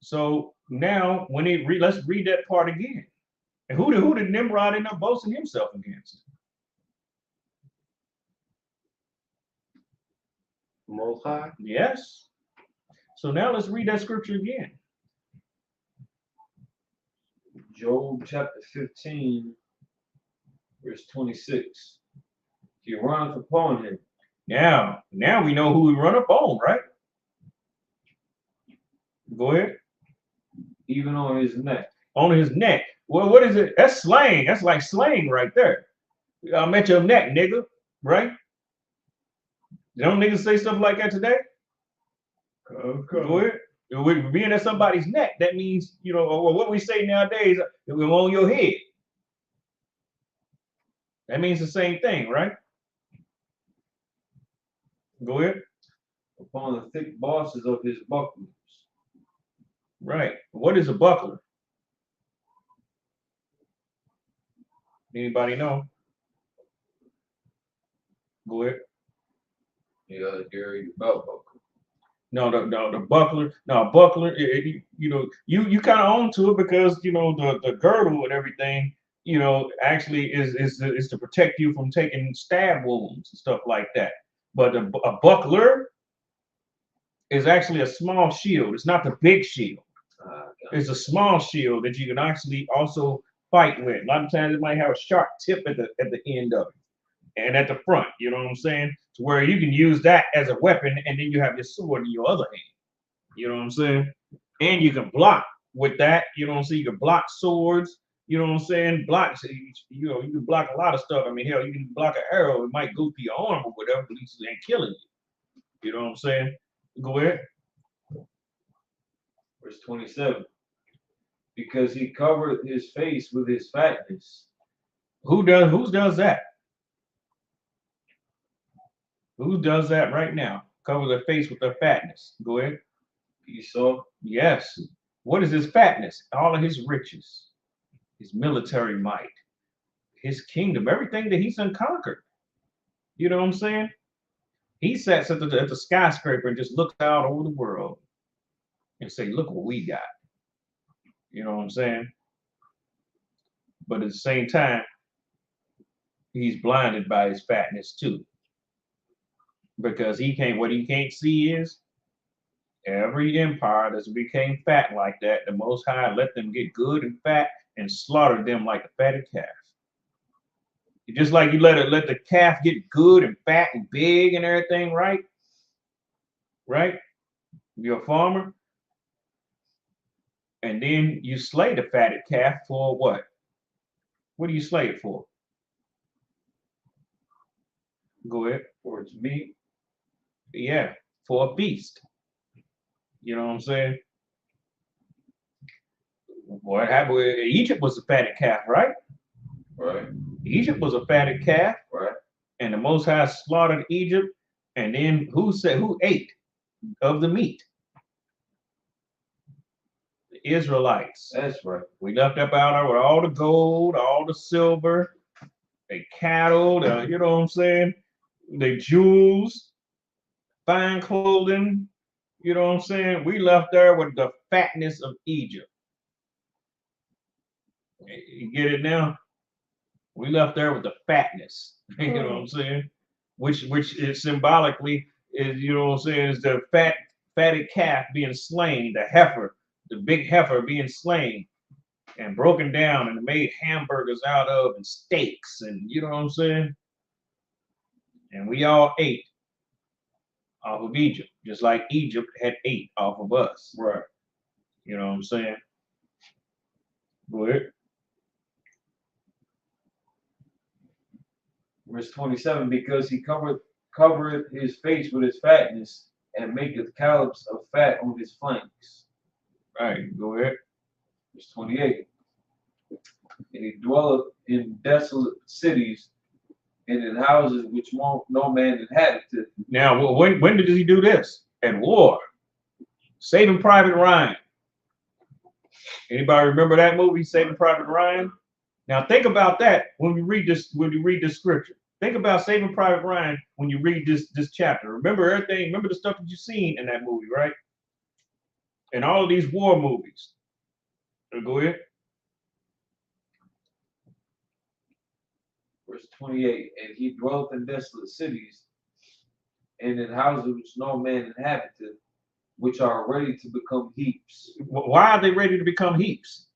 Speaker 12: So now, when he let's read that part again. And who did Nimrod end up boasting himself against?
Speaker 13: Most High?
Speaker 12: Yes. So now let's read that scripture again.
Speaker 14: Job chapter 15, verse 26. He runneth upon him.
Speaker 12: Now we know who we run up on, right? Go ahead.
Speaker 14: Even on his neck.
Speaker 12: On his neck. Well, what is it? That's slang. That's like slang right there. I'm at your neck, nigga. Right? Don't niggas say stuff like that today? Go ahead. With being at somebody's neck, that means, you know, or what we say nowadays, we're on your head. That means the same thing, right? Go ahead.
Speaker 14: Upon the thick bosses of his bucklers.
Speaker 12: Right. What is a buckler? Anybody know? Go ahead.
Speaker 14: Yeah, Gary, the belt buckle.
Speaker 12: No, the buckler. No, buckler. You kind of own to it because the girdle and everything. Actually is to protect you from taking stab wounds and stuff like that. But a buckler is actually a small shield. It's not the big shield. It's a small shield that you can actually also fight with. A lot of times it might have a sharp tip at the end of it and at the front. You know what I'm saying? To where you can use that as a weapon, and then you have your sword in your other hand. You know what I'm saying? And you can block with that. You know what I'm saying? You can block swords. You know what I'm saying? Blocks. You can block a lot of stuff. I mean, hell, you can block an arrow. It might go through your arm or whatever, but at least it ain't killing you. You know what I'm saying? Go ahead.
Speaker 14: Verse 27. Because he covered his face with his fatness.
Speaker 12: Who does that? Who does that right now? Cover their face with their fatness. Go ahead.
Speaker 14: Esau.
Speaker 12: Yes. What is his fatness? All of his riches, his military might, his kingdom, everything that he's unconquered. You know what I'm saying? He sits at the skyscraper and just looks out over the world and say, look what we got. You know what I'm saying? But at the same time, he's blinded by his fatness too. Because what he can't see is every empire that's became fat like that, the Most High let them get good and fat and slaughter them like a fatted calf. Just like you let the calf get good and fat and big and everything, right? Right? You're a farmer. And then you slay the fatted calf for what? What do you slay it for? Go ahead.
Speaker 14: For its meat.
Speaker 12: Yeah, for a beast. You know what I'm saying? What happened? Egypt was a fatted calf, right?
Speaker 14: Right.
Speaker 12: Egypt was a fatted calf.
Speaker 14: Right.
Speaker 12: And the Most High slaughtered Egypt. And then who ate of the meat? The Israelites.
Speaker 14: That's right.
Speaker 12: We left up out there with all the gold, all the silver, the cattle, you know what I'm saying? The jewels, fine clothing. You know what I'm saying? We left there with the fatness of Egypt. You get it now? We left there with the fatness. You know what I'm saying? Which is symbolically is, you know what I'm saying, is the fatted calf being slain, the heifer, the big heifer being slain and broken down and made hamburgers out of and steaks, and you know what I'm saying? And we all ate off of Egypt, just like Egypt had ate off of us.
Speaker 14: Right.
Speaker 12: You know what I'm saying? Go ahead.
Speaker 14: Verse 27, because he covered his face with his fatness and maketh collops of fat on his flanks.
Speaker 12: Right, go ahead.
Speaker 14: Verse 28. And he dwelleth in desolate cities and in houses which no man inhabited.
Speaker 12: Now, when did he do this? At war. Saving Private Ryan. Anybody remember that movie, Saving Private Ryan? Now think about that when we read this scripture. Think about Saving Private Ryan when you read this chapter. Remember everything, remember the stuff that you've seen in that movie, right? And all of these war movies. Go ahead.
Speaker 14: Verse 28, and he dwelt in desolate cities and in houses which no man inhabited, which are ready to become heaps.
Speaker 12: Why are they ready to become heaps?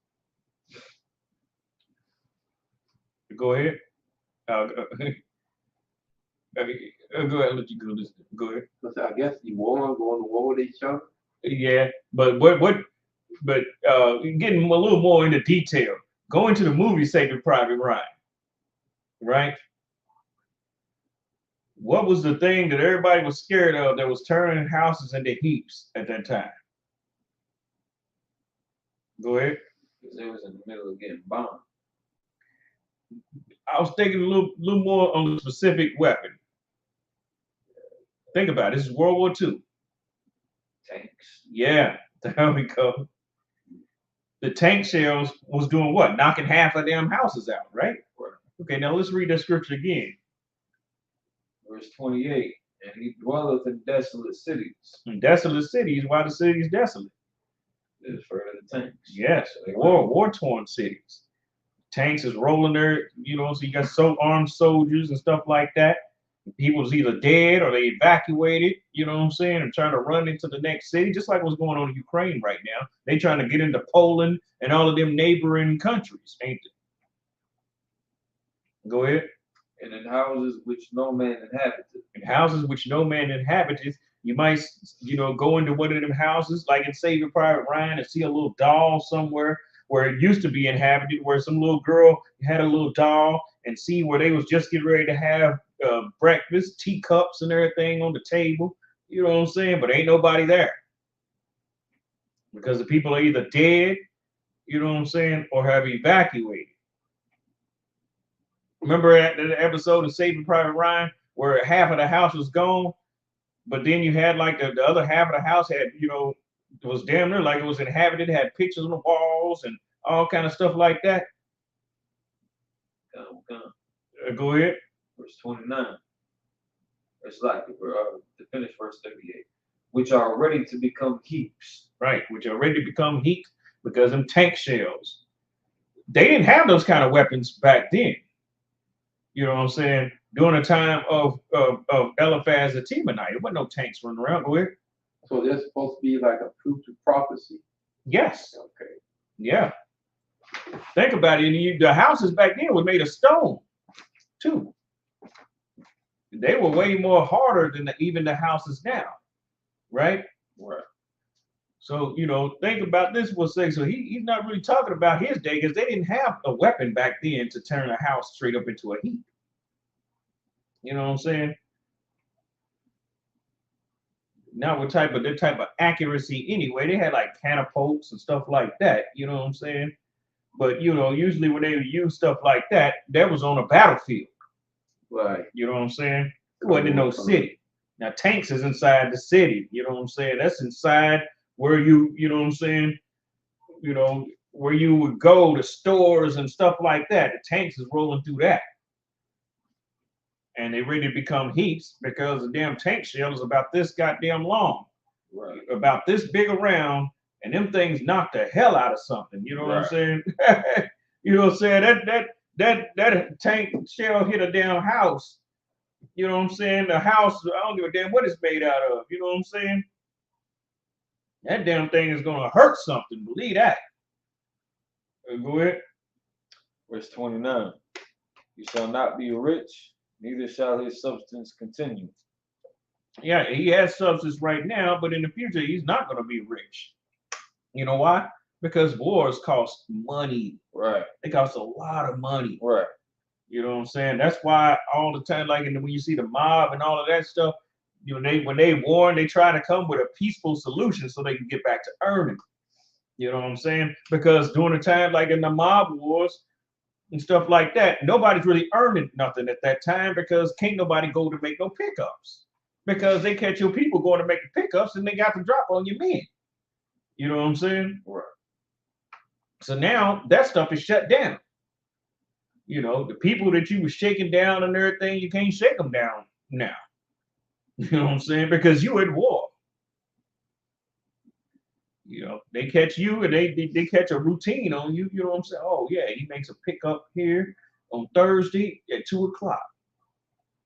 Speaker 12: Go ahead. Go ahead, I'll let you go. Go ahead.
Speaker 13: I guess you going to war with each other.
Speaker 12: Yeah, but getting a little more into detail. Go into the movie Saving Private Ryan, right? What was the thing that everybody was scared of that was turning houses into heaps at that time? Go ahead.
Speaker 14: Because they was in the middle of getting bombed.
Speaker 12: I was thinking a little more on the specific weapon. Think about it. This is World War II.
Speaker 14: Tanks.
Speaker 12: Yeah, there we go. The tank shells was doing what? Knocking half of them houses out, right? Okay, now let's read that scripture again.
Speaker 14: Verse 28. And he dwelleth in desolate cities.
Speaker 12: In desolate cities, why the cities desolate?
Speaker 14: It's for the tanks.
Speaker 12: Yes, war-torn cities. Tanks is rolling there, you know, so you got armed soldiers and stuff like that. People's either dead or they evacuated, you know what I'm saying, and trying to run into the next city, just like what's going on in Ukraine right now. They trying to get into Poland and all of them neighboring countries, ain't they? Go ahead.
Speaker 14: And in houses which no man inhabited.
Speaker 12: In houses which no man inhabited, you might, you know, go into one of them houses, like in Saving Private Ryan, and see a little doll somewhere where it used to be inhabited, where some little girl had a little doll, and see where they was just getting ready to have breakfast, teacups and everything on the table. You know what I'm saying? But ain't nobody there. Because the people are either dead, you know what I'm saying, or have evacuated. Remember at the episode of Saving Private Ryan where half of the house was gone, but then you had like the other half of the house had, you know, it was damn near like it was inhabited, had pictures on the walls and all kind of stuff like that. Go ahead.
Speaker 14: Verse 29. It's like to finish verse 38. Which are ready to become heaps.
Speaker 12: Right, which are ready to become heaps because them tank shells. They didn't have those kind of weapons back then. You know what I'm saying? During the time of Eliphaz the Temanite, there wasn't no tanks running around. Go ahead.
Speaker 13: So they're supposed to be like a proof to prophecy.
Speaker 12: Yes.
Speaker 13: Okay.
Speaker 12: Yeah. Think about it. The houses back then were made of stone, too. They were way more harder than even the houses now, right?
Speaker 14: Right.
Speaker 12: So, you know, think about this for a second. So he's not really talking about his day because they didn't have a weapon back then to turn a house straight up into a heap. You know what I'm saying? Not with their type of accuracy anyway. They had like catapults and stuff like that. You know what I'm saying? But, you know, usually when they would use stuff like that, that was on a battlefield.
Speaker 14: Right.
Speaker 12: You know what I'm saying? It wasn't in no city. Now, tanks is inside the city. You know what I'm saying? That's inside where you know what I'm saying? You know, where you would go to stores and stuff like that. The tanks is rolling through that. And they ready to become heaps because the damn tank shell is about this goddamn long.
Speaker 14: Right.
Speaker 12: About this big around, and them things knock the hell out of something. You know what I'm saying? You know what I'm saying? That tank shell hit a damn house. You know what I'm saying? The house, I don't give a damn what it's made out of. You know what I'm saying? That damn thing is gonna hurt something. Believe that. Go ahead.
Speaker 14: Verse 29. You shall not be rich, neither shall his substance continue.
Speaker 12: Yeah, he has substance right now, but in the future, he's not gonna be rich. You know why? Because wars cost money.
Speaker 14: Right.
Speaker 12: They cost a lot of money.
Speaker 14: Right.
Speaker 12: You know what I'm saying? That's why all the time, like when you see the mob and all of that stuff, you know, when they war, they try to come with a peaceful solution so they can get back to earning. You know what I'm saying? Because during the time, like in the mob wars and stuff like that, nobody's really earning nothing at that time because can't nobody go to make no pickups. Because they catch your people going to make the pickups and they got to drop on your men. You know what I'm saying?
Speaker 14: Right. So
Speaker 12: now that stuff is shut down. You know, the people that you were shaking down and everything, you can't shake them down now. You know what I'm saying? Because you at war. You know, they catch you and they catch a routine on you. You know what I'm saying? Oh, yeah, he makes a pickup here on Thursday at 2 o'clock.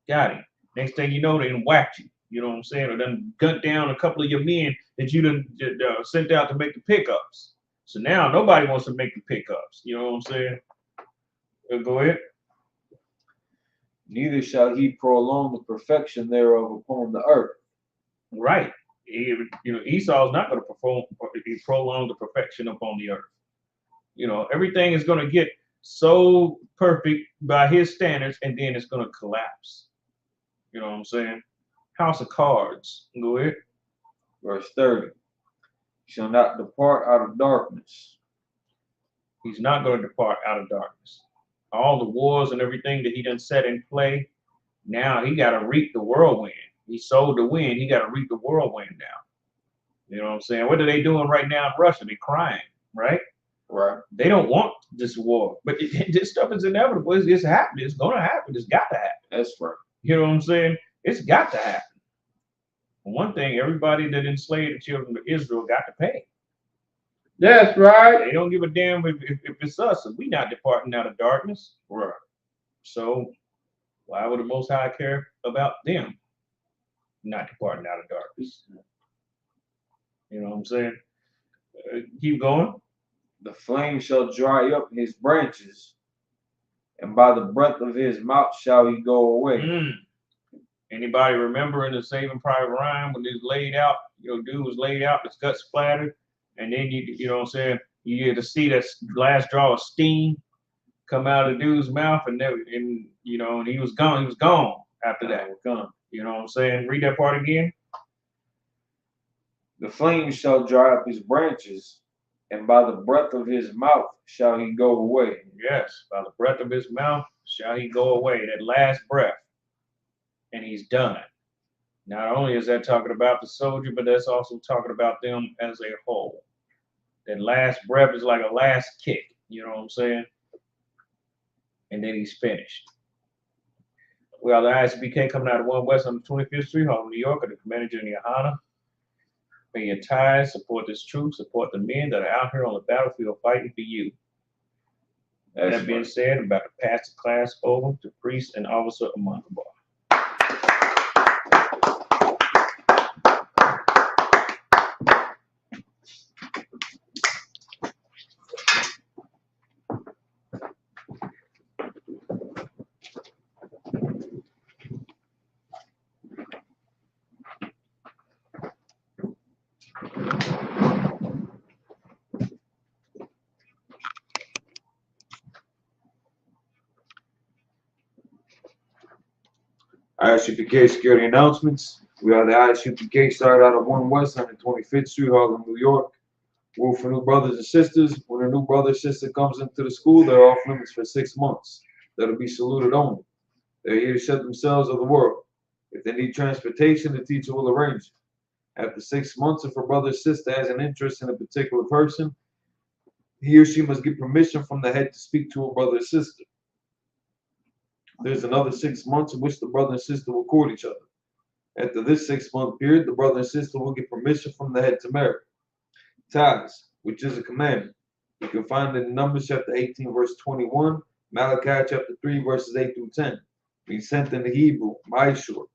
Speaker 12: Got him. Next thing you know, they done whacked you. You know what I'm saying? Or done gunned down a couple of your men that you done sent out to make the pickups. So now nobody wants to make the pickups. You know what I'm saying? Go ahead.
Speaker 14: Neither shall he prolong the perfection thereof upon the earth.
Speaker 12: Right. You know, Esau's not going to prolong the perfection upon the earth. You know, everything is going to get so perfect by his standards, and then it's going to collapse. You know what I'm saying? House of Cards. Go ahead.
Speaker 14: Verse 30. Shall not depart out of darkness.
Speaker 12: He's not going to depart out of darkness. All the wars and everything that he done set in play, now he got to reap the whirlwind. He sold the wind. He got to reap the whirlwind now. You know what I'm saying? What are they doing right now in Russia? They're crying, right?
Speaker 14: Right.
Speaker 12: They don't want this war, but this stuff is inevitable. It's happening. It's going to happen. It's got to happen.
Speaker 14: That's right.
Speaker 12: You know what I'm saying? It's got to happen. one thing, everybody that enslaved the children of Israel got to pay.
Speaker 13: That's right.
Speaker 12: They don't give a damn if it's us, and we not departing out of darkness. Right. So why would the Most High care about them not departing out of darkness? You know what I'm saying? Keep going.
Speaker 14: The flame shall dry up his branches, and by the breath of his mouth shall he go away.
Speaker 12: Anybody remember in the Saving Private Ryan when he's laid out, dude was laid out, his gut splattered, and then you know what I'm saying, you get to see that last draw of steam come out of the dude's mouth, and he was gone. He was gone after that. You know what I'm saying? Read that part again.
Speaker 14: The flame shall dry up his branches, and by the breath of his mouth shall he go away.
Speaker 12: Yes, by the breath of his mouth shall he go away. That last breath. And he's done. Not only is that talking about the soldier, but that's also talking about them as a whole. That last breath is like a last kick. You know what I'm saying? And then he's finished. We are the ISBK coming out of 1 West on the 25th Street, Harlem, New York, at the Commander General Honor. Pay your tithes, support this troop, support the men that are out here on the battlefield fighting for you. That being said, I'm about to pass the class over to Priest and Officer Amankabar.
Speaker 14: ISUPK security announcements. We are the ISUPK, started out at 1 West on the 25th Street, Harlem, New York. Rule for new brothers and sisters. When a new brother or sister comes into the school, they're off limits for 6 months. That'll be saluted only. They're here to shut themselves of the world. If they need transportation, the teacher will arrange it. After 6 months, if a brother or sister has an interest in a particular person, he or she must get permission from the head to speak to a brother or sister. There's another 6 months in which the brother and sister will court each other. After this 6-month period, the brother and sister will get permission from the head to marry. Tithes, which is a commandment. You can find it in Numbers chapter 18, verse 21, Malachi chapter 3, verses 8 through 10. Being sent in the Hebrew, Maishur.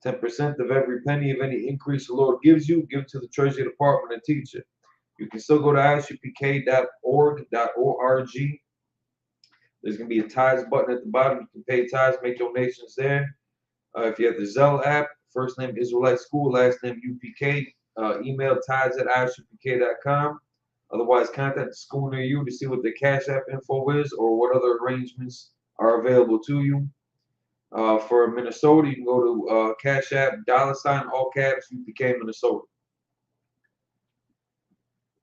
Speaker 14: 10% of every penny of any increase the Lord gives you, give to the Treasury Department and teach it. You can still go to isupk.org. There's going to be a tithes button at the bottom. You can pay tithes, make donations there. If you have the Zelle app, first name Israelite School, last name UPK, email tithes@isupk.com. Otherwise, contact the school near you to see what the Cash App info is or what other arrangements are available to you. For Minnesota, you can go to Cash App, $ all caps, UPK, Minnesota.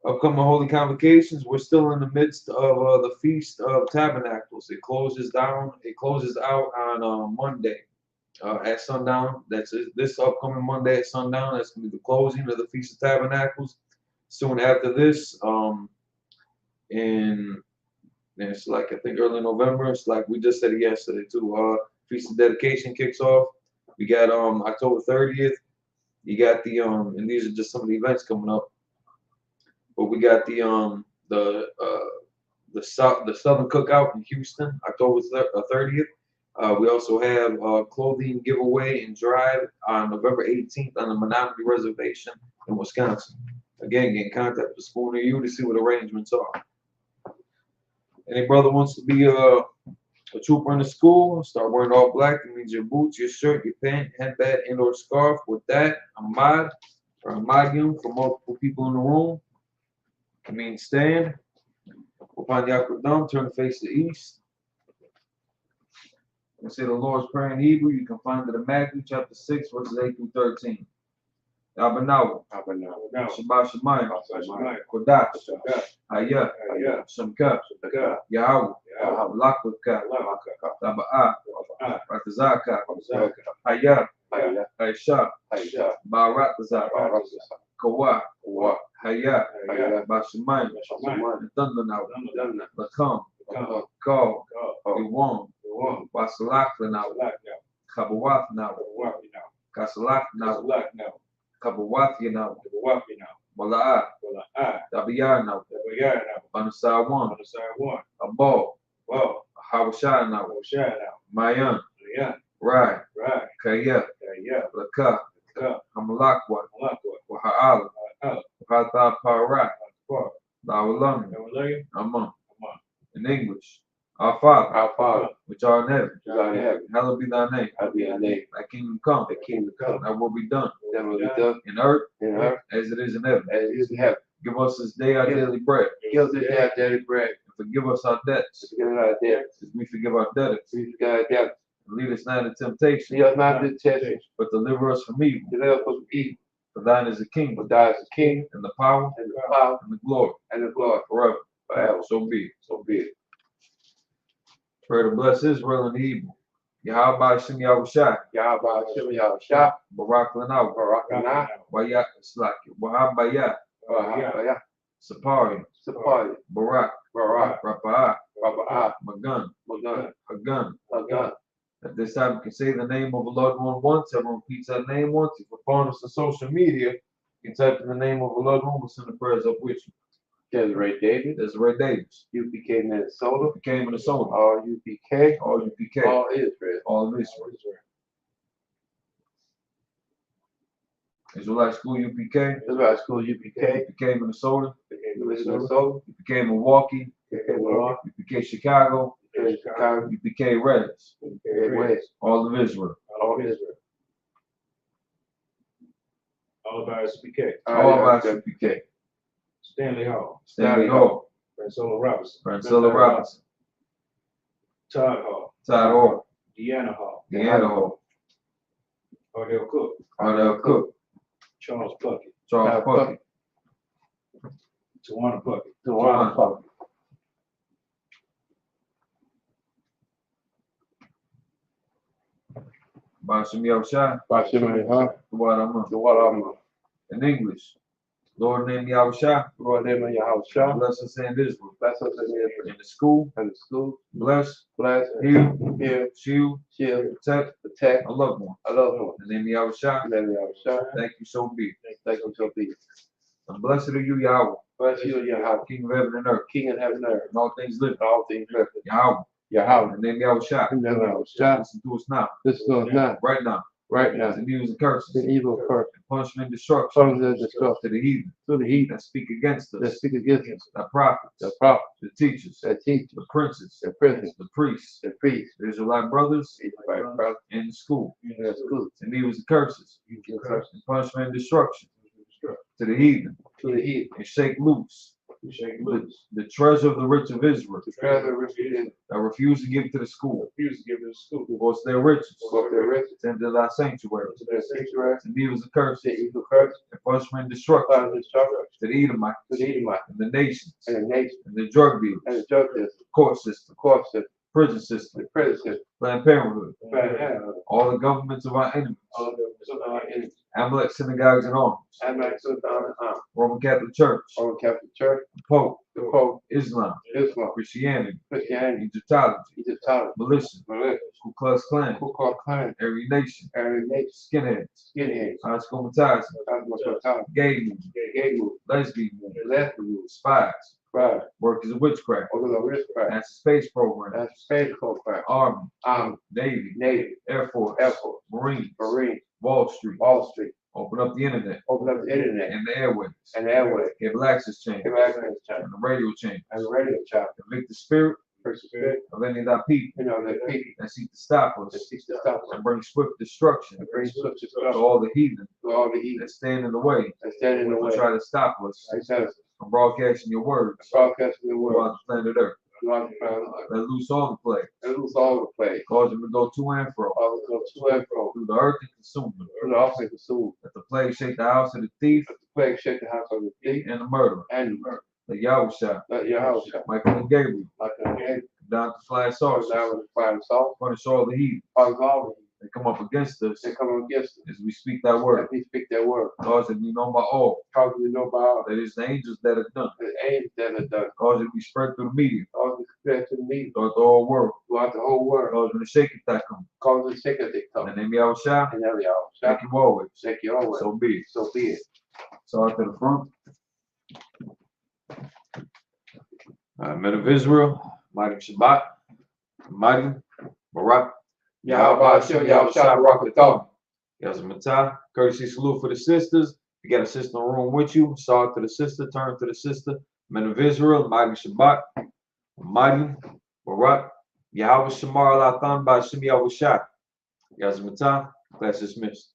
Speaker 14: Upcoming holy convocations. We're still in the midst of the Feast of Tabernacles. It closes out on Monday at sundown. That's this upcoming Monday at sundown. That's going to be the closing of the Feast of Tabernacles. Soon after this, it's like I think early November. It's like we just said it yesterday too. Feast of Dedication kicks off. We got October 30th. You got the and these are just some of the events coming up. But we got the Southern Cookout in Houston, October 30th. We also have clothing giveaway and drive on November 18th on the Menominee Reservation in Wisconsin. Again, get in contact with the school near you to see what arrangements are. Any brother wants to be a trooper in the school, start wearing all black. It means your boots, your shirt, your pant, headband, and/or scarf. With that, Ahmad or Ahmadium for multiple people in the room. It means stand. Upon the Akradam, turn the face to the east. And say the Lord's Prayer in Hebrew. You can find it in Matthew chapter 6, verses 8 through 13. Abanaw, Shabbat Shemayim, Kodash, Hayah, Shemka, Yahweh, Lakwaka, Taba'ah, Ratazaka, Hayah, Aisha, Baratazak, Kawah, Hayah, Bashemayim, Thundernaw, Lakam, Kal, Iwan, Basalak now, Kabawath now, Kasalak now, Kabawathia
Speaker 12: Wapi now.
Speaker 14: Wala'a,
Speaker 12: Well, I.
Speaker 14: Dabiana,
Speaker 12: Yeah, now.
Speaker 14: Banasawan,
Speaker 12: On the side one.
Speaker 14: Abal,
Speaker 12: Well,
Speaker 14: Hawashana,
Speaker 12: oh, shout out.
Speaker 14: Mayan,
Speaker 12: Yeah,
Speaker 14: Rai,
Speaker 12: right.
Speaker 14: Kaya,
Speaker 12: Yeah.
Speaker 14: Laka,
Speaker 12: Come.
Speaker 14: Hamalakwa,
Speaker 12: Malakwa.
Speaker 14: Waha'ala,
Speaker 12: Oh,
Speaker 14: Wahata Parat,
Speaker 12: far.
Speaker 14: Lawalami,
Speaker 12: Hallelujah.
Speaker 14: Amon.
Speaker 12: Come on.
Speaker 14: In English, Our Father,
Speaker 13: Our Father,
Speaker 14: which art in heaven,
Speaker 13: which art in heaven,
Speaker 14: hallowed be thy name.
Speaker 13: hallowed be thy name.
Speaker 14: Thy kingdom come,
Speaker 13: Thy kingdom come.
Speaker 14: thy will be done
Speaker 13: Thy will be done
Speaker 14: in earth
Speaker 13: in earth
Speaker 14: as it is in heaven.
Speaker 13: as it is in heaven.
Speaker 14: Give us this day our daily bread,
Speaker 13: Give us this day our daily bread.
Speaker 14: and forgive us our debts,
Speaker 13: Forgive us our debts.
Speaker 14: as we forgive our debtors.
Speaker 13: We forgive our debts.
Speaker 14: And lead us not into temptation,
Speaker 13: Lead us not into temptation,
Speaker 14: but deliver us from evil.
Speaker 13: deliver us from evil.
Speaker 14: For thine is the
Speaker 13: For
Speaker 14: kingdom,
Speaker 13: thine is the kingdom,
Speaker 14: and the power,
Speaker 13: and the power,
Speaker 14: and the glory,
Speaker 13: and the glory
Speaker 14: forever.
Speaker 13: forever.
Speaker 14: So be it.
Speaker 13: So be it.
Speaker 14: Pray to bless Israel and the evil. Yahweh Hashem Yahushai,
Speaker 13: Yahweh Hashem Yahushua,
Speaker 14: Barak Lanaw,
Speaker 13: Barak Lanah,
Speaker 14: Wayat Slaki, Wahab Bayat,
Speaker 13: Barak
Speaker 14: Sapari,
Speaker 13: Sapari,
Speaker 14: Barak,
Speaker 13: Barak,
Speaker 14: Rapa'ah,
Speaker 13: Rabbaah,
Speaker 14: Magun,
Speaker 13: Magun,
Speaker 14: Hagun.
Speaker 13: Hagun.
Speaker 14: At this time, you can say the name of the Lord one once. Everyone repeats that name once. If you're following us on social media, you can type in the name of the Lord one. We'll send the prayers up with you.
Speaker 13: Desiree David,
Speaker 14: Desiree Davis,
Speaker 13: UPK Minnesota,
Speaker 14: became Minnesota,
Speaker 13: all UPK,
Speaker 14: all UPK,
Speaker 13: all Israel.
Speaker 14: all of Israel. Israelite School UPK,
Speaker 13: Israel School UPK,
Speaker 14: became Minnesota,
Speaker 13: Minnesota,
Speaker 14: became Milwaukee, UPK Chicago,
Speaker 13: Chicago,
Speaker 14: UPK Reds,
Speaker 13: West,
Speaker 14: all of Israel.
Speaker 13: all Israel.
Speaker 12: All of our SPK.
Speaker 14: All of us UPK.
Speaker 12: Stanley Hall.
Speaker 14: Stanley Hall,
Speaker 12: Francella Robinson.
Speaker 14: Francella Robinson,
Speaker 12: Todd Hall.
Speaker 14: Todd Hall,
Speaker 12: Deanna Hall.
Speaker 14: Deanna Hall,
Speaker 12: Ardell Cook.
Speaker 14: Ardell Cook,
Speaker 12: Charles Puckett.
Speaker 14: Charles Puckett,
Speaker 12: Tawana Puckett.
Speaker 13: Tawana Puckett.
Speaker 14: Bashim Yahushai,
Speaker 13: Hashem Yahushua,
Speaker 14: Duwadama. In English, Lord name Yahushai,
Speaker 13: Lord name Yahushua,
Speaker 14: bless us and Israel.
Speaker 13: bless us in Israel.
Speaker 14: In the school,
Speaker 13: And the school,
Speaker 14: bless,
Speaker 13: bless,
Speaker 14: heal,
Speaker 13: heal,
Speaker 14: shield,
Speaker 13: shield,
Speaker 14: protect
Speaker 13: protect,
Speaker 14: our loved ones.
Speaker 13: I love Lord.
Speaker 14: In the name of Yahushua,
Speaker 13: In the name of Yahushua,
Speaker 14: thank you so be.
Speaker 13: thank you so be.
Speaker 14: And blessed are you, Yahweh,
Speaker 13: Bless you, Yahweh,
Speaker 14: King of heaven and earth,
Speaker 13: King of heaven and earth,
Speaker 14: and all things living.
Speaker 13: all things living.
Speaker 14: Yahweh,
Speaker 13: Yahweh,
Speaker 14: in the name of Yahushua,
Speaker 13: in the name of Yahushua,
Speaker 14: listen to us now,
Speaker 13: this is not
Speaker 14: right now.
Speaker 13: right now.
Speaker 14: The news and curses,
Speaker 13: The evil curse,
Speaker 14: and punishment and destruction
Speaker 13: songs of destruction
Speaker 14: to the heathen
Speaker 13: to the heathen
Speaker 14: that speak against
Speaker 13: that
Speaker 14: us,
Speaker 13: speak against us,
Speaker 14: the prophets,
Speaker 13: the prophets,
Speaker 14: the teachers,
Speaker 13: the teachers,
Speaker 14: the princes,
Speaker 13: the prisoners,
Speaker 14: the priests,
Speaker 13: the priests,
Speaker 14: the Israelite brothers,
Speaker 13: the Israelite brothers,
Speaker 14: in the school,
Speaker 13: in the schools,
Speaker 14: and evils and curses,
Speaker 13: evil curse,
Speaker 14: and punishment and destruction to the heathen,
Speaker 13: to the heathen,
Speaker 14: and shake loose
Speaker 12: Shake loose.
Speaker 14: the treasure of the rich of Israel
Speaker 13: to treasure refuse,
Speaker 14: that refuse to give it to the school,
Speaker 12: Refuse to give it to school.
Speaker 14: because their riches
Speaker 13: for their riches,
Speaker 14: into thy sanctuary,
Speaker 13: to their sanctuary,
Speaker 14: and evils and
Speaker 13: the
Speaker 14: curses,
Speaker 13: evil curse,
Speaker 14: and punishment and destruction
Speaker 13: by destruction,
Speaker 14: to the Edomites,
Speaker 13: to the Edomites,
Speaker 14: and the nations,
Speaker 13: and the nation,
Speaker 14: and the drug dealers,
Speaker 13: and the justice,
Speaker 14: court system,
Speaker 13: the court system,
Speaker 14: prison system,
Speaker 13: the prison system,
Speaker 14: Planned Parenthood,
Speaker 13: and
Speaker 14: all the governments of our enemies,
Speaker 13: all the enemies.
Speaker 14: Amalek synagogues and armies,
Speaker 13: I'm like so down and out.
Speaker 14: Roman Catholic Church,
Speaker 13: Roman Catholic Church,
Speaker 14: Pope,
Speaker 13: the Pope,
Speaker 14: Islam,
Speaker 13: Islam,
Speaker 14: Christianity,
Speaker 13: Christianity,
Speaker 14: Egyptology,
Speaker 13: Egyptology,
Speaker 14: militia,
Speaker 13: religion,
Speaker 14: Ku Klux Klan,
Speaker 13: Ku Klux Klan,
Speaker 14: every nation,
Speaker 13: Aryan nation,
Speaker 14: skinheads,
Speaker 13: skinheads,
Speaker 14: high school Matthias,
Speaker 13: Cosmopolitan,
Speaker 14: gay movement,
Speaker 13: gay movement,
Speaker 14: lesbian movement,
Speaker 13: lesbian movement,
Speaker 14: spies,
Speaker 13: pride,
Speaker 14: workers of witchcraft,
Speaker 13: organs of witchcraft,
Speaker 14: NASA space program,
Speaker 13: that's space program,
Speaker 14: Army,
Speaker 13: Army,
Speaker 14: Navy,
Speaker 13: Navy,
Speaker 14: Air Force,
Speaker 13: Air Force,
Speaker 14: Marines,
Speaker 13: Marine,
Speaker 14: Wall Street,
Speaker 13: Wall Street,
Speaker 14: open up the internet
Speaker 13: open up the internet
Speaker 14: and the airways,
Speaker 13: and the airway,
Speaker 14: cable access chain,
Speaker 13: give access channel,
Speaker 14: and the radio chain,
Speaker 13: and the radio channel,
Speaker 14: convict the spirit
Speaker 13: persevere,
Speaker 14: of any of thy people
Speaker 13: you know, the people
Speaker 14: that seek to stop
Speaker 13: that
Speaker 14: us
Speaker 13: seek to stop us,
Speaker 14: and bring swift destruction
Speaker 13: and bring swift
Speaker 14: to
Speaker 13: destruction
Speaker 14: all the heathen
Speaker 13: to all the evil
Speaker 14: that stand in the way
Speaker 13: that stand in the way,
Speaker 14: and try to stop us
Speaker 13: like that,
Speaker 14: from broadcasting your words
Speaker 13: broadcasting the word,
Speaker 14: throughout the planet Earth.
Speaker 13: throughout the planet,
Speaker 14: Let loose all the plague,
Speaker 13: and lose all the plague,
Speaker 14: cause them to go to and fro
Speaker 13: all the go to and fro,
Speaker 14: through the earth and consume them.
Speaker 13: through the offering consumed,
Speaker 14: Let the plague shake the house of the thief
Speaker 13: let the plague shake the house of the thief
Speaker 14: and the murderer.
Speaker 13: and the murder,
Speaker 14: Let Yahushua,
Speaker 13: let your house shine,
Speaker 14: Michael and Gabriel,
Speaker 13: like a hand,
Speaker 14: come down to flying
Speaker 13: so
Speaker 14: saucers,
Speaker 13: down with the fire and salt,
Speaker 14: punish all the heathen
Speaker 13: cause all
Speaker 14: that come up against us
Speaker 13: they come against us,
Speaker 14: as we speak that word.
Speaker 13: and we speak their word,
Speaker 14: Cause it to be known by all
Speaker 13: cause we know about
Speaker 14: that it's the angels that have done.
Speaker 13: the aims that are done,
Speaker 14: Cause it to be spread through the media
Speaker 13: all the spread to the media.
Speaker 14: Throughout the whole world.
Speaker 13: Throughout the whole world.
Speaker 14: Those are the shake that come.
Speaker 13: Cause the shake of they come.
Speaker 14: In the name of Yahushua.
Speaker 13: And every hour.
Speaker 14: Thank you always.
Speaker 13: Thank you always.
Speaker 14: So be it.
Speaker 13: So be it.
Speaker 14: So out to the front. Men of Israel, Mighty Shabbat, Mighty Barak,
Speaker 13: Yahweh Hashem, Yahushua Barakatah.
Speaker 14: Yazmatah, courtesy salute for the sisters. You got a sister in the room with you. Saw to the sister, turn to the sister. Men of Israel, Mighty Shabbat, Mighty Barak, Yahweh Shamar Lathan by Shem Yahushua. Yazmatah, class dismissed.